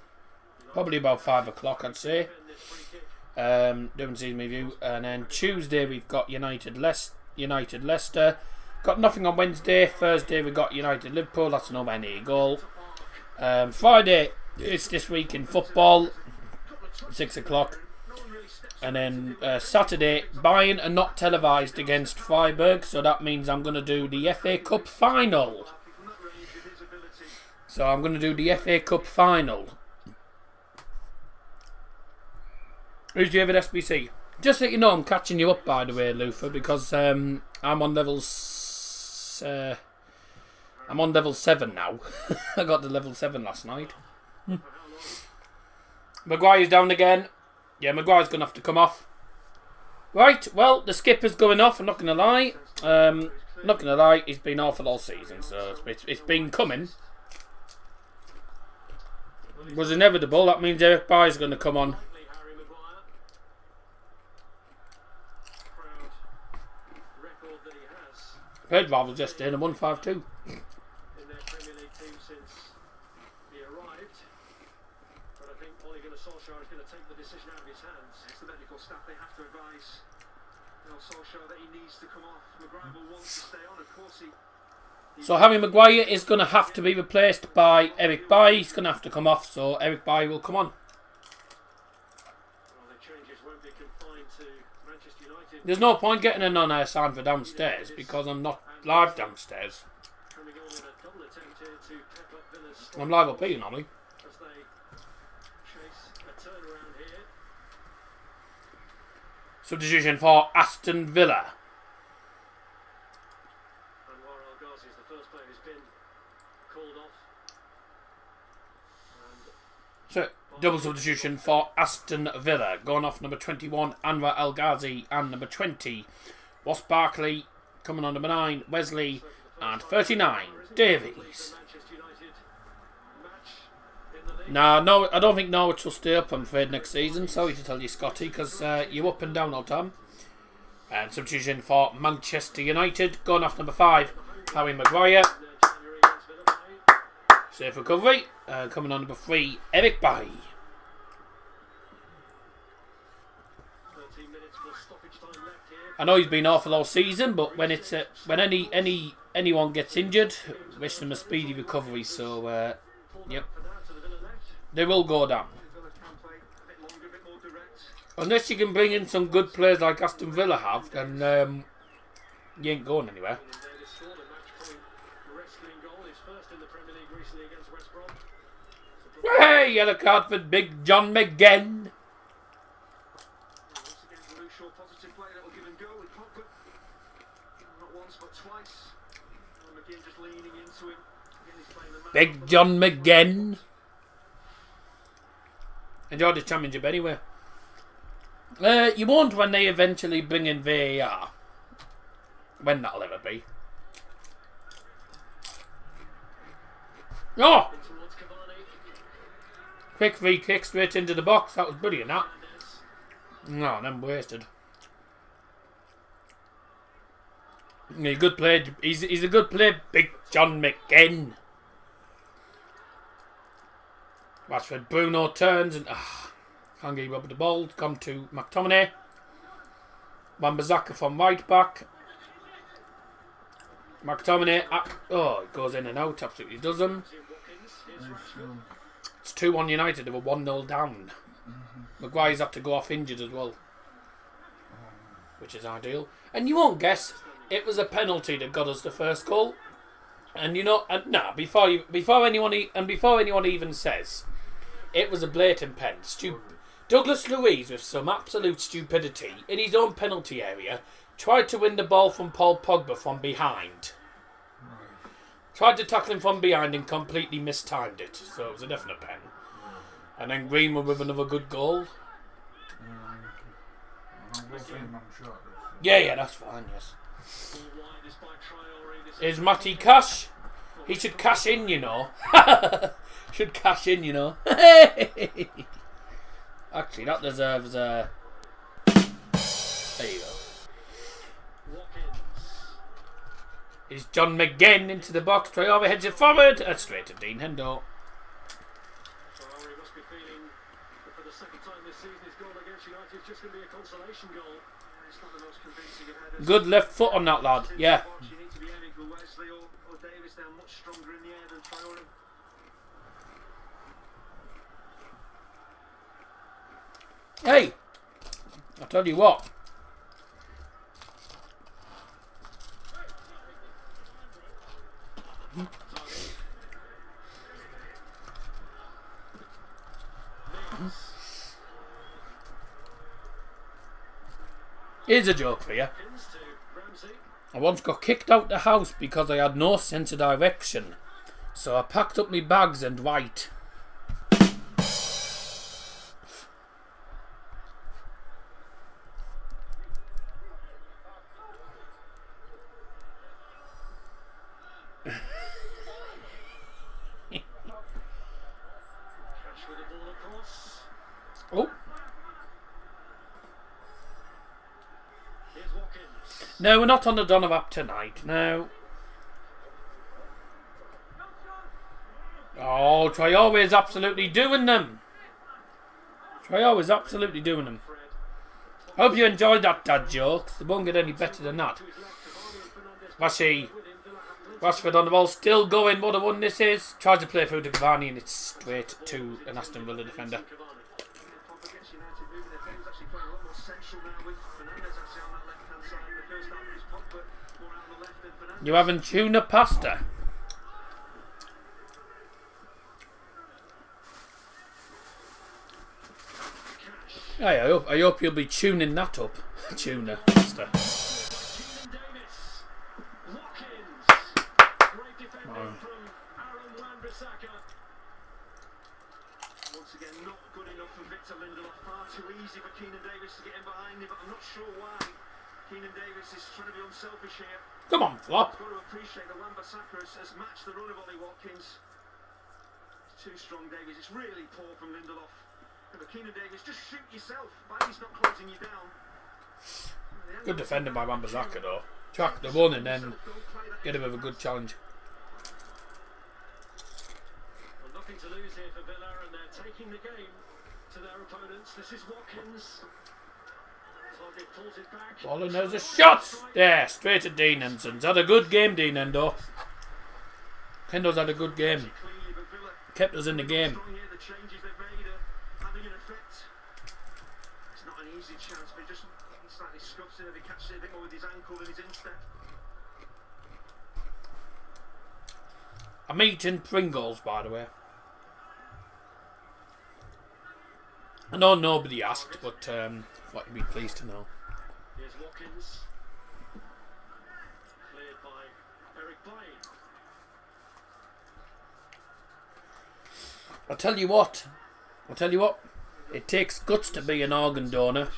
probably about 5 o'clock, I'd say. defend this free kick. Doing season review, and then Tuesday we've got United Leicester. Got nothing on Wednesday. Thursday we got United Liverpool. That's an any goal. Friday it's this week in football, 6 o'clock, and then Saturday Bayern are not televised against Freiburg, so that means I'm going to do the FA Cup final. So I'm going to do the FA Cup final. Who's your favourite SBC? Just so you know, I'm catching you up, by the way, Luther, because I'm on levels. I'm on level 7 now. I got to level 7 last night. Maguire's down again. Yeah, Maguire's going to have to come off. Right, well, the skipper's going off, I'm not going to lie. Not going to lie, he's been awful all season, so it's been coming. It was inevitable, that means Eric Bailly's going to come on. Played rather just in a 1-5-2. Solskjaer is going to take the decision out of his hands. It's the medical staff, they have to advise Solskjaer that he needs to come off. Maguire will want to stay on, of course. So Harry Maguire is going to have to be replaced by Eric Bailly. He's going to have to come off, so Eric Bailly will come on. Well, the changes won't be confined to Manchester United. There's no point getting an on-air sign for downstairs because I'm not live downstairs. Coming on in a double attempt here to pep up Villa's I'm live up here, normally. as they chase a turnaround here. Substitution for Aston Villa. Anwar El Ghazi is the first player who's been called off. And So, double substitution for Aston Villa. Going off number 21, Anwar El Ghazi, and number 20, Ross Barkley. Coming on number 9, Wesley, and 39, Davies. Manchester United match in the league. Nah, no, I don't think Norwich will stay up, I'm afraid, next season. Sorry to tell you, Scotty, because you're up and down all the time. And substitution for Manchester United. Going off number 5, Harry Maguire. January against Villa. Safe recovery. Coming on number 3, Eric Bailly. 13 minutes plus stoppage time left here. I know he's been awful all season, but when it's when anyone gets injured, wish them a speedy recovery. So, yep, For now to the Villa left. they will go down. Villa can play a bit longer, a bit more direct. Unless you can bring in some good players like Aston Villa have, then you ain't going anywhere. And they scored a match-point wrestling goal. His first in the Premier League recently against West Brom. Hey, yellow card for Big John McGinn. Once again, Luke Shaw, positive play that will give and go with Pogba. Not once, but twice. And McGinn just leaning into him. Again, he's playing the man. Big John McGinn. Enjoyed the championship anyway. You won't when they eventually bring in VAR. When that'll ever be. Oh! In towards Cavani. Quick free kick straight into the box. That was brilliant, that. No, them wasted. Yeah, good play. He's a good player, Big John McGinn. Rashford, Bruno turns and can't get up with the ball. Come to McTominay. Wan-Bissaka from right back. McTominay. It goes in and out. Absolutely doesn't. It's 2-1 United. They were 1-0 down. Maguire's had to go off injured as well, which is ideal. And you won't guess, it was a penalty that got us the first goal. And you know, before anyone even says, it was a blatant pen. Douglas Luiz, with some absolute stupidity in his own penalty area, tried to win the ball from Paul Pogba from behind. Tried to tackle him from behind and completely mistimed it. So it was a definite pen. And then Greenwood with another good goal. Yeah, that's fine, yes. Is Matty Cash? He should cash in, you know. Should cash in, you know. Actually, that deserves a... There you go. Is John McGinn into the box. Try overheads it forward. That's straight to Dean Hendo. Traore must be feeling that for the second time this season his goal against United is just going to be a consolation goal. It's not the most convincing of headers. Good left foot on that lad. Yeah. You need to be aiming for Wesley or Davis. They're much stronger in the air than Traore. Hey, I'll tell you what. Here's a joke for you. I once got kicked out the house because I had no sense of direction. So I packed up my bags and went. Oh. No, we're not on the Donovan tonight. No. Oh, Traore is absolutely doing them. Traore is absolutely doing them. Hope you enjoyed that dad jokes. They won't get any better than that. Rashford on the ball, still going. What a one this is. Tries to play through to Cavani and it's straight to an Aston Villa defender. You having tuna pasta? Hey, I hope you'll be tuning that up. Tuna pasta. Once again, not good enough for Victor Lindelof. Far too easy for Keenan Davis to get in behind him, but I'm not sure why. Keenan Davis is trying to be unselfish here. Come on, Flop. I've got to appreciate that Wan-Bissaka has matched the run of Ollie Watkins. It's too strong, Davis. It's really poor from Lindelof. But Keenan Davis, just shoot yourself. Bailey's not closing you down. Good defending by Wan-Bissaka though. Track the one and then get him with a good challenge. Well, nothing to lose here for Villa, and they're taking the game to their opponents. This is Watkins. Target pulls it back. Ball and there's a shot! There, straight at Dean Henson's. Had a good game, Dean Hendo. Hendo's had a good game. Kept us in the game. The changes they've made are having an effect. It's not an easy chance, but he slightly scuffs it if he catches it a bit more with his ankle and his instep. I'm eating Pringles, by the way. I know nobody asked, but thought you'd be pleased to know. Here's Watkins. Cleared by Eric Bailly. I'll tell you what. It takes guts to be an organ donor.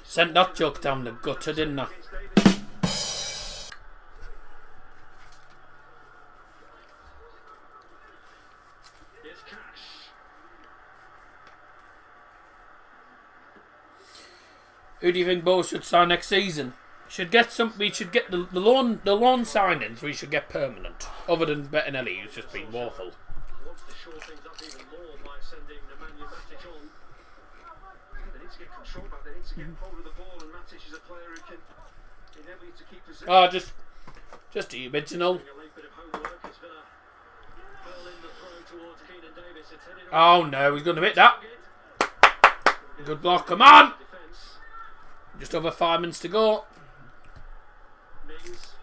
Sent that joke down the gutter, didn't I? Who do you think Bo should sign next season? Should get some. We should get the loan signings. We should get permanent. Other than Bettinelli, who's just been woeful. Wants to shore things up even more by sending Nemanja Matic on. They need to get control back. They need to get hold of the ball, and Matic is a player who can enable you to keep possession. Oh, just the original. A late bit of homework as Villa curl in the throw towards Keenan Davis. It's headed Oh no, he's going to hit that. Good block. Come on. defence. Just over 5 minutes to go. Mings.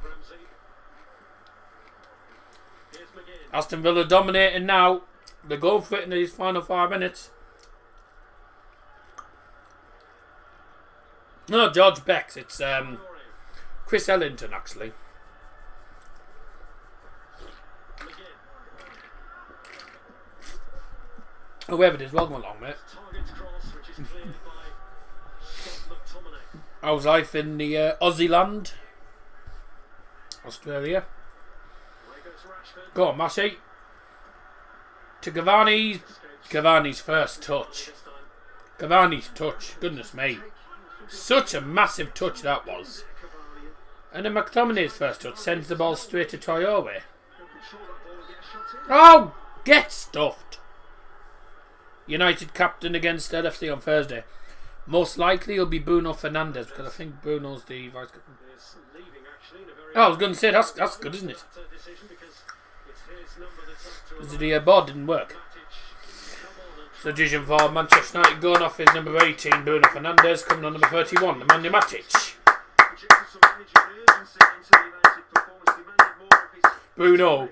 Ramsey. Here's McGinn. Aston Villa dominating now. They're going for it in these final 5 minutes. No, George Beck's. It's Chris Ellington actually. Whoever it is, welcome along, mate. Target's cross, which is cleared by Scott McTominay. How's life in the Aussie land? Australia. Away goes Rashford. Go on, Massey. To Cavani. Cavani's first touch. This time. Cavani's touch. Goodness me. Such a massive touch that was. And then McTominay's first touch sends the ball straight to Traore. Oh! Get stuffed. United captain against LFC on Thursday. Most likely it'll be Bruno Fernandes because I think Bruno's the vice captain. Is leaving actually in a very Oh, I was going to say that's good, isn't it? decision because it's his number that's up to The board didn't work. Matic. Come on and So division 4, Manchester United going off his number 18, Bruno Fernandes, coming on number 31, Nemanja Matic. Bruno.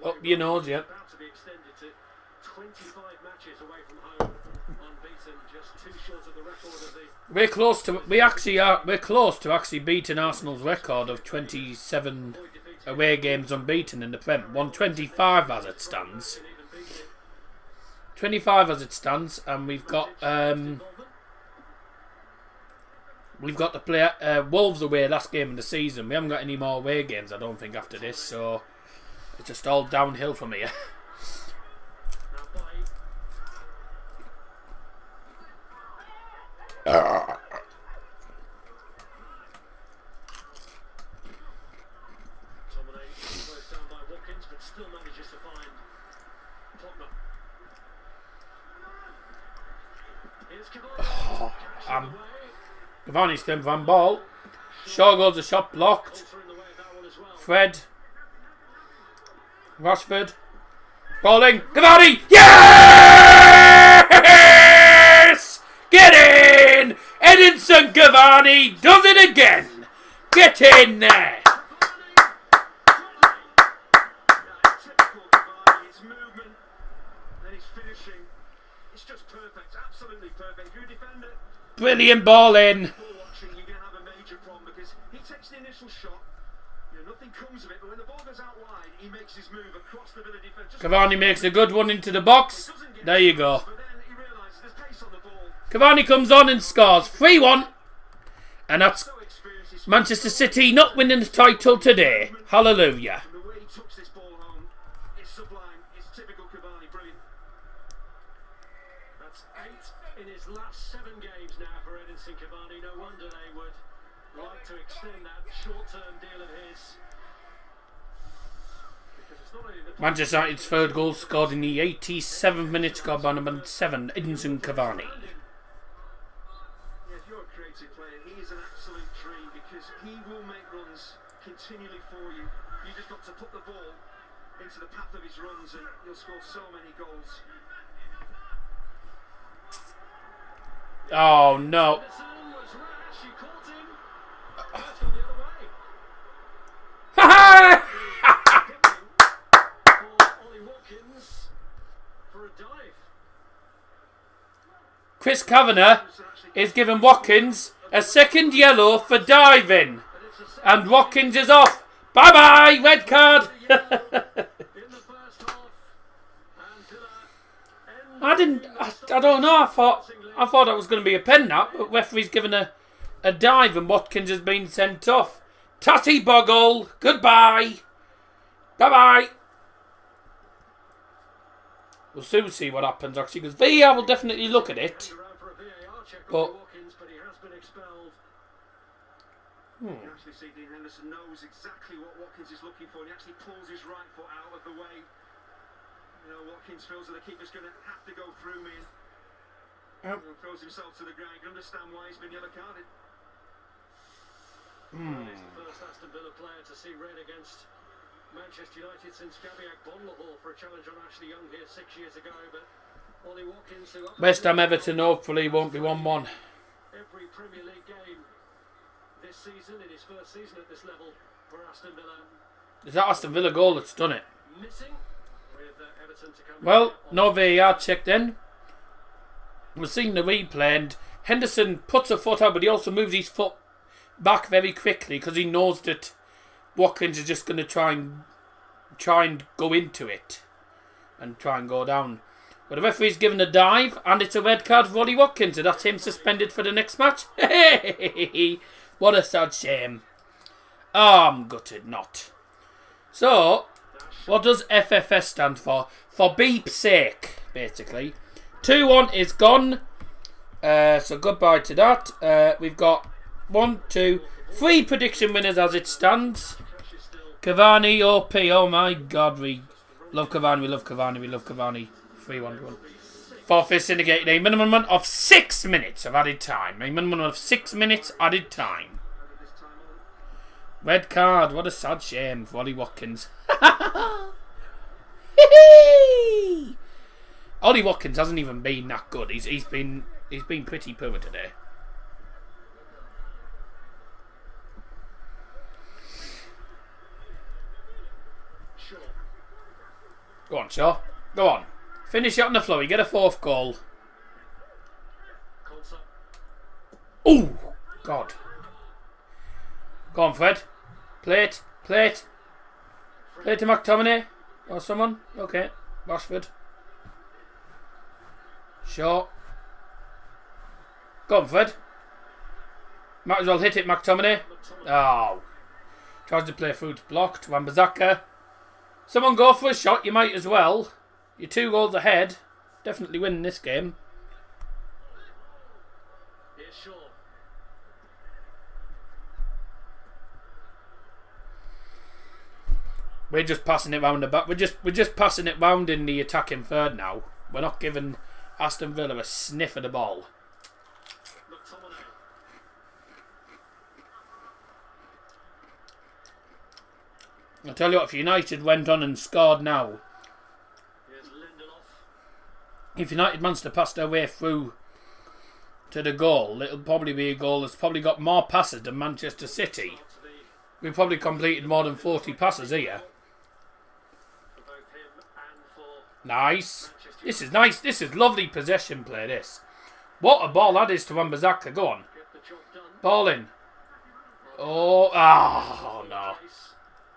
Up your nose, yeah. About to be extended to 25 matches away from home, unbeaten, just too short of the record of the. We're close to actually beating Arsenal's record of 27 away games unbeaten in the Prem. 125 as it stands. 25 as it stands, and we've got to play Wolves away last game of the season. We haven't got any more away games, I don't think, after this, so it's just all downhill from here. Cavani's came from ball. Shaw goes the shot blocked. Fred. Rashford. Balling. Cavani! Yes! Get in! Edinson Cavani does it again! Get in there! His movement and his finishing, it's just perfect, absolutely perfect. Good defender. Brilliant ball in. Watching, you're going to have a major problem because he takes the initial shot, nothing comes of it, but when the ball goes out wide, he makes his move across the Villa defence. Cavani makes a good one into the box. There you go. Cavani comes on and scores 3-1. And that's Manchester City not winning the title today. Hallelujah. The way he tucks this ball home, it's sublime. It's typical Cavani, brilliant. That's 8 in his last 7 games now for Edinson Cavani. No wonder they would like to extend that short-term deal of his. Because it's not only the Manchester United's third goal scored in the 87th minute, scored by number 7, Edinson Cavani. if you're a creative player, he is an absolute dream because he will make runs continually for you. You just got to put the ball into the path of his runs and you'll score so many goals. Oh no. Henderson was rash. He caught him. That's gone the other way. For Ollie Watkins for a dive. Chris Kavanagh is giving Watkins a second yellow for diving. And Watkins is off. Bye bye, red card. In the first half. And Villa I don't know. I thought that was going to be a pen that, but referee's given a dive and Watkins has been sent off. Tatty Boggle, goodbye. Bye bye. We'll soon see what happens actually, because VAR will definitely look at it. around for a VAR check But- on Watkins, but he has been expelled. You can actually see Dean Henderson knows exactly what Watkins is looking for and he actually pulls his right foot out of the way. Watkins feels that the keeper's going to have to go through me and throws himself to the ground. You can understand why he's been yellow carded. He's the first Aston Villa player to see red against Manchester United since Gabriel Bonlahor for a challenge on Ashley Young here 6 years ago. But Ollie Watkins, who West Ham Everton hopefully won't be 1-1. every Premier League game this season, in his first season at this level for Aston Villa, Is that Aston Villa goal that's done it? missing with Everton to come. Well, no VAR check then. We're seeing the replay and Henderson puts a foot out, but he also moves his foot back very quickly because he knows that Watkins is just going to try and go into it and try and go down. But the referee's given a dive and it's a red card for Ollie Watkins, and that's him suspended for the next match. What a sad shame. Oh, I'm gutted not. So, what does FFS stand for? For beep's sake, basically. 2-1 is gone. So goodbye to that. We've got 1, 2, 3 prediction winners as it stands. Cavani, OP. Oh my God, we love Cavani. We love Cavani. We love Cavani. 3-1-1. Fourth is syndicated. A minimum of 6 minutes of added time. A minimum of 6 minutes added time. Red card. What a sad shame for Ollie Watkins. Ollie Watkins hasn't even been that good. He's been pretty poor today. Go on, Shaw. Go on. Finish it on the floor. You get a 4th goal. Concept. Oh, God. Go on, Fred. Play it. Play it. Play it to McTominay. Or someone. Okay. Rashford. Shaw. Go on, Fred. Might as well hit it, McTominay. Oh. Tries to play through. It's blocked. Wan-Bissaka. Someone go for a shot. You might as well. You're 2 goals ahead. Definitely winning this game. Here's Shaw. We're just passing it round the back. We're just passing it round in the attacking third now. We're not giving Aston Villa a sniff of the ball. McTominay. I tell you what, if United went on and scored now, Here's Lindelof. if United managed to pass their way through to the goal, it'll probably be a goal that's probably got more passes than Manchester City. To the We've probably completed more than 40 passes here. for both him and for Nice. Manchester This is nice. This is lovely possession play, this. What a ball that is to Wan-Bissaka. Go on. get the job done. Ball in. Oh, no. Place.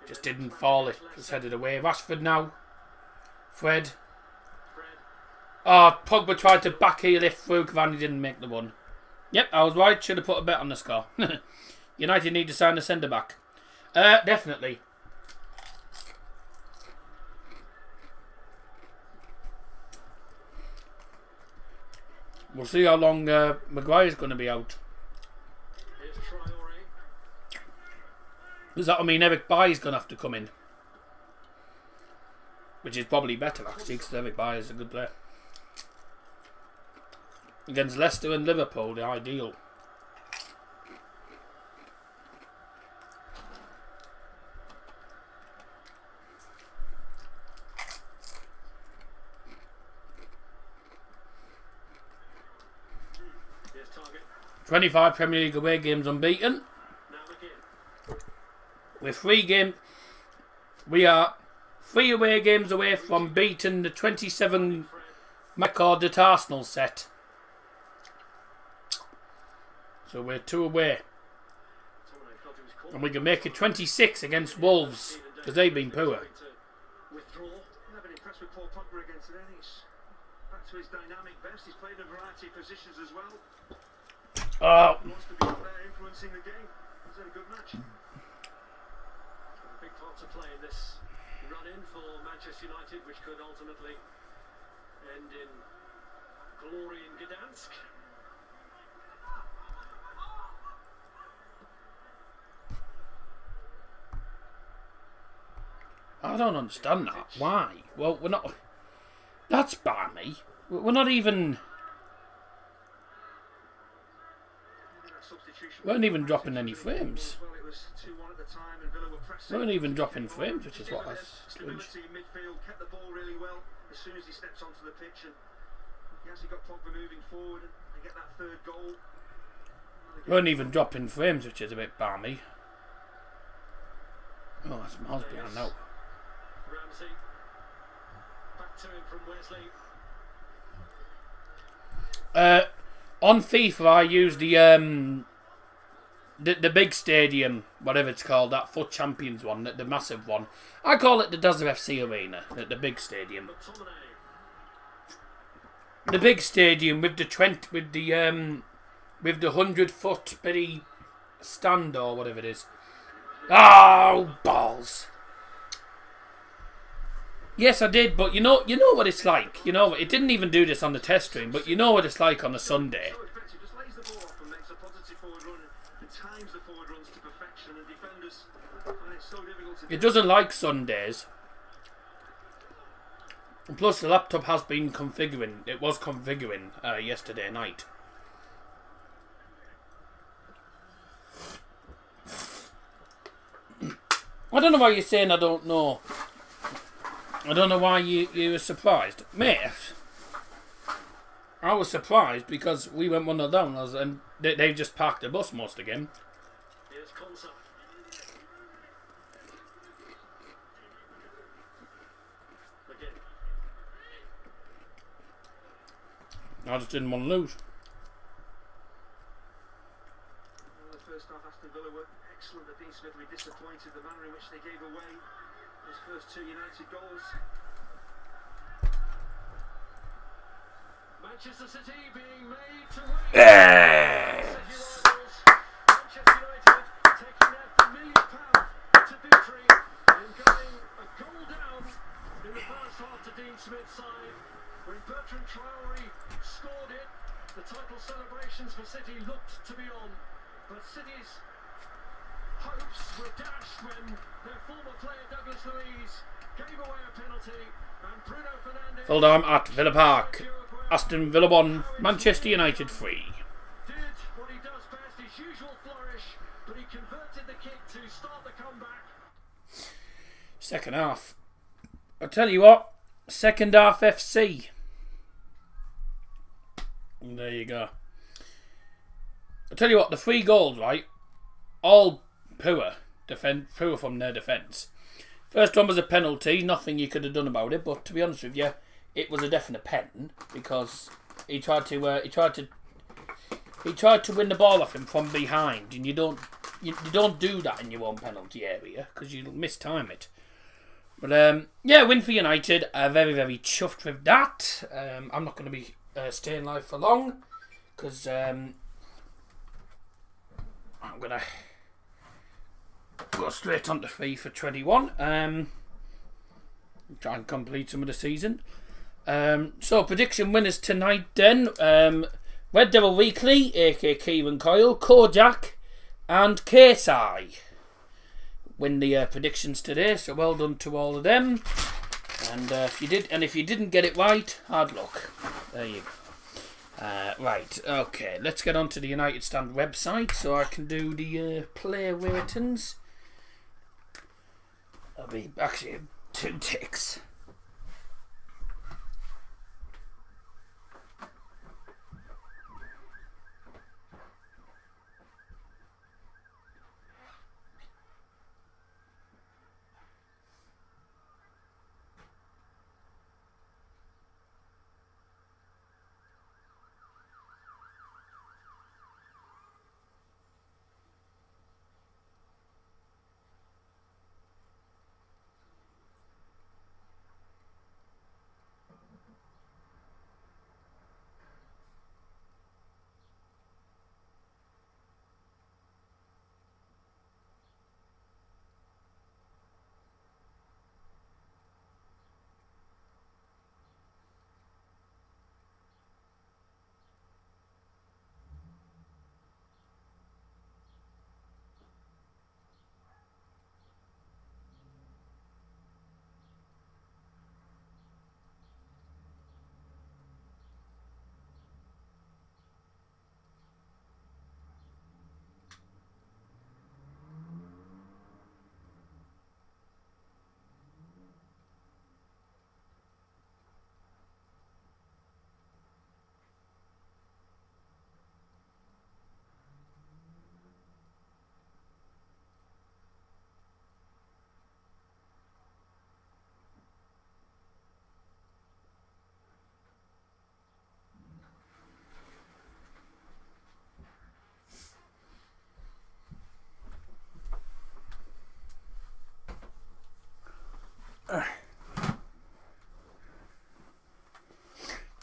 Just didn't fall. It just headed away. Rashford now. Fred. Fred. Oh, Pogba tried to backheel it through. Cavani didn't make the one. Yep, I was right. Should have put a bet on the score. United need to sign a centre-back. Definitely. We'll see how long Maguire's going to be out. Here's Traore. Does that mean Eric Bailly's going to have to come in? Which is probably better, actually, because Eric Bailly is a good player. Against Leicester and Liverpool, the ideal. Here's Target. 25 Premier League away games unbeaten. Now McGinn. We are 3 away games away from beating the 27 Fred. record that Arsenal set. So we're 2 away. McTominay felt he was caught. And we can make it 26 against Wolves, because they've been poor. To withdraw. I've been impressed with Paul Pogba again today. I think he's back to his dynamic best. He's played in a variety of positions as well. Oh, He wants to be up there influencing the game. He's had a good match. A big part to play in this run-in for Manchester United, which could ultimately end in glory in Gdansk. I don't understand that. Why? Well, we're not... That's balmy. We're not even... We weren't even dropping any frames. Well, it was 2-1 at the time and Villa were pressing. We weren't even dropping frames, which is what that's strange. Stability in midfield, kept the ball really well as soon as he steps onto the pitch, and he actually got Pogba moving forward and get that 3rd goal. We weren't even dropping frames, which is a bit balmy. Oh, that's miles behind now. Ramsey. Back to him from Wesley. On FIFA, I use the big stadium, whatever it's called, that FUT Champions one, the massive one. I call it the Dazzler FC Arena, the big stadium. McTominay. The big stadium with the 100-foot bitty stand or whatever it is. Oh, balls! Yes, I did, but you know what it's like. You know, it didn't even do this on the test stream, but you know what it's like on a Sunday. So effective, just lays the ball off and makes a positive forward run and times the forward runs to perfection, and defenders find it so difficult to It doesn't like Sundays. And plus, the laptop has been configuring. It was configuring yesterday night. I don't know why you're saying I don't know. I don't know why you were surprised. Mate, I was surprised because we went 1-0 down and they just parked the bus most again. Here's Konsa. McGinn. I just didn't want to lose. Well, the first half, Aston Villa were excellent. Dean Smith will be disappointed the manner in which they gave away his first 2 United goals. Manchester City being made to win. Manchester United taking their familiar path to victory and going a goal down in the first half to Dean Smith's side. When Bertrand Traore scored it, the title celebrations for City looked to be on. But City's hopes were dashed when their former player Douglas Luiz gave away a penalty and Bruno Fernandes... Full time at Villa Park. Aston Villa 1, Manchester United 3. Did what he does best, his usual flourish, but he converted the kick to start the comeback. Second half. I'll tell you what, second half FC. And there you go. I'll tell you what, the 3 goals, right, all poor from their defence. First one was a penalty, nothing you could have done about it, but to be honest with you, it was a definite pen because he tried to win the ball off him from behind, and you don't do that in your own penalty area because you'll mistime it. But yeah, win for United. Very, very chuffed with that. I'm not going to be staying live for long because I'm going to go straight on to 3 for 21. Try and complete some of the season. So prediction winners tonight then. Red Devil Weekly, aka Kieran Coyle, Kojak and KSI win the predictions today, so well done to all of them. And if you didn't get it right, hard luck. There you go. Right, okay, let's get on to the United Stand website so I can do the player ratings. I'll be actually 2 ticks.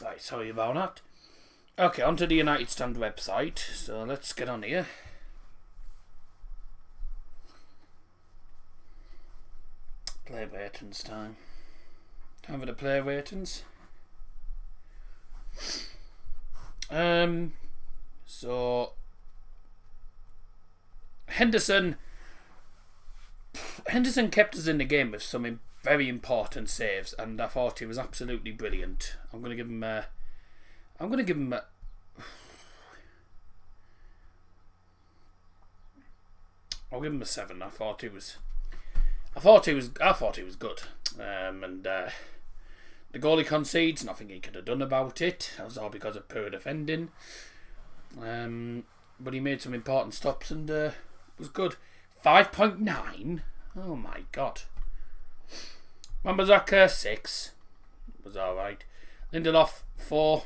Right, sorry about that. Okay, onto the United Stand website. So let's get on here. Player ratings time. Time for the player ratings. So Henderson kept us in the game with some very important saves, and I thought he was absolutely brilliant. I'll give him a 7. I thought he was good. And the goal he concedes, nothing he could have done about it. That was all because of poor defending. But he made some important stops and was good. 5.9. Oh my god. Wan-Bissaka 6. Was alright. Lindelof 4.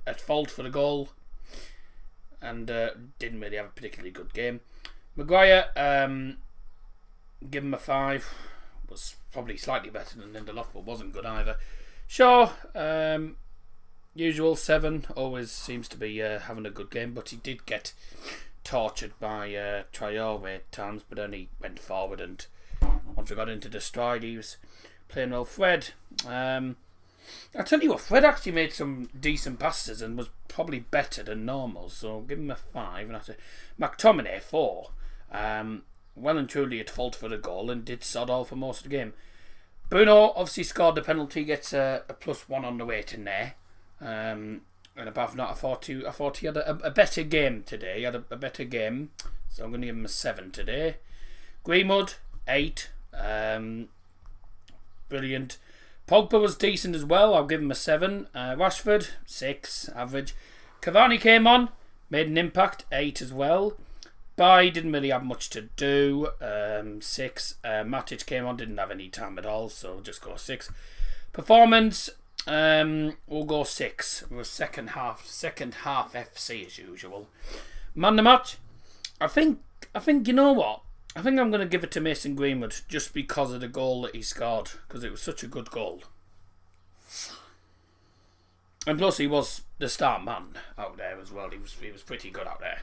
at fault for the goal, and didn't really have a particularly good game. Maguire, give him a 5. Was probably slightly better than Lindelof, but wasn't good either. Shaw, usual 7. Always seems to be having a good game, but he did get tortured by Traore at times. But then he went forward, and once we got into the stride, he was playing well. Fred, I tell you what, Fred actually made some decent passes and was probably better than normal, so give him a 5. And I say McTominay 4. Well and truly at fault for the goal and did sod all for most of the game. Bruno obviously scored the penalty, gets a +1 on the way to there. And apart from that, I thought he had a better game today. He had a better game, so I'm going to give him a 7 today. Greenwood 8. Brilliant. Pogba was decent as well. I'll give him a 7. Rashford 6, average. Cavani came on, made an impact, 8 as well. Bai didn't really have much to do, 6. Matic came on, didn't have any time at all, so just go 6. Performance, we'll go 6. It was second half FC as usual. Man the match, I think you know what? I think I'm going to give it to Mason Greenwood just because of the goal that he scored, because it was such a good goal. And plus he was the star man out there as well. He was pretty good out there.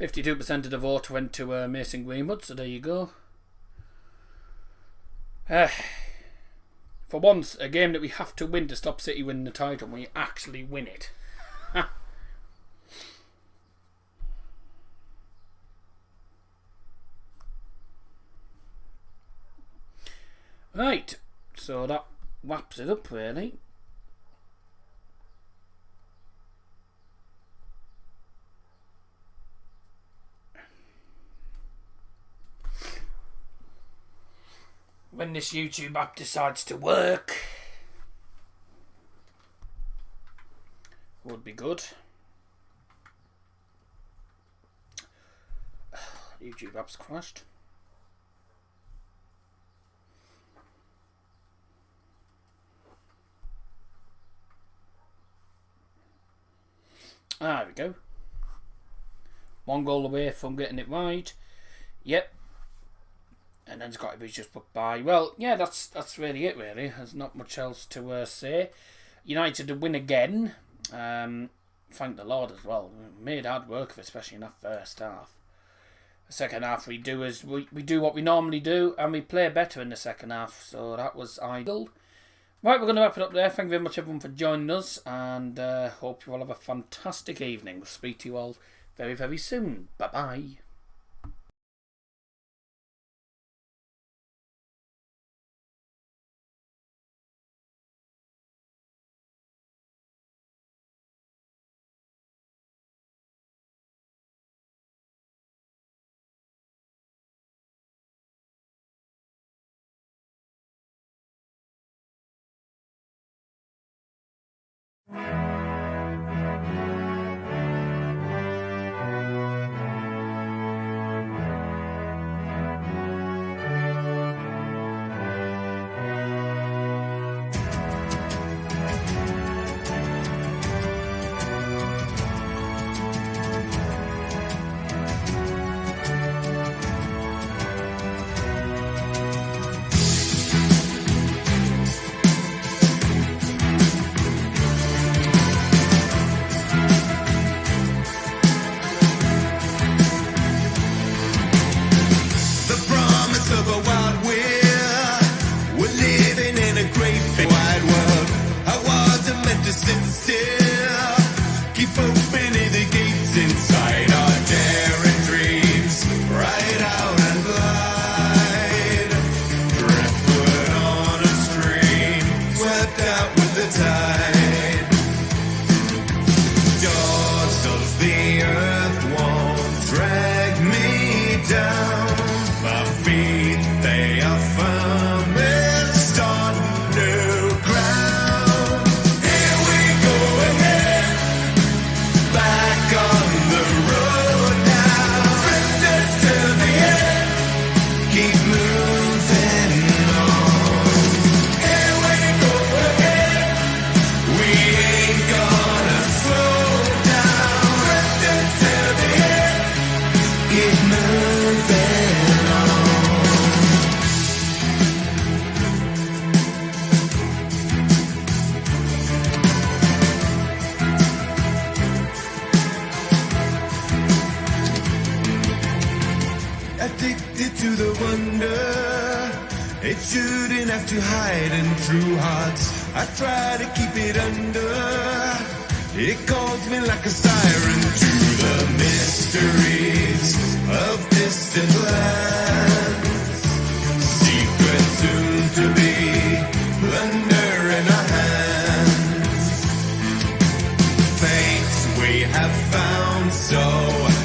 52% of the vote went to Mason Greenwood, so there you go. For once, a game that we have to win to stop City winning the title, we actually win it. Right, so that wraps it up really. When this YouTube app decides to work, would be good. YouTube app's crashed. There we go. 1 goal away from getting it right. Yep. And then it's got to be just put by. Well, yeah, that's really it, really. There's not much else to say. United to win again. Thank the Lord as well. We made hard work of it, especially in that first half. The second half we do is we do what we normally do, and we play better in the second half. So that was ideal. Right, we're going to wrap it up there. Thank you very much, everyone, for joining us, and hope you all have a fantastic evening. We'll speak to you all very, very soon. Bye-bye. It shouldn't have to hide in true hearts. I try to keep it under. It calls me like a siren to the mysteries of distant lands. Secrets soon to be, plunder in our hands. Fates we have found so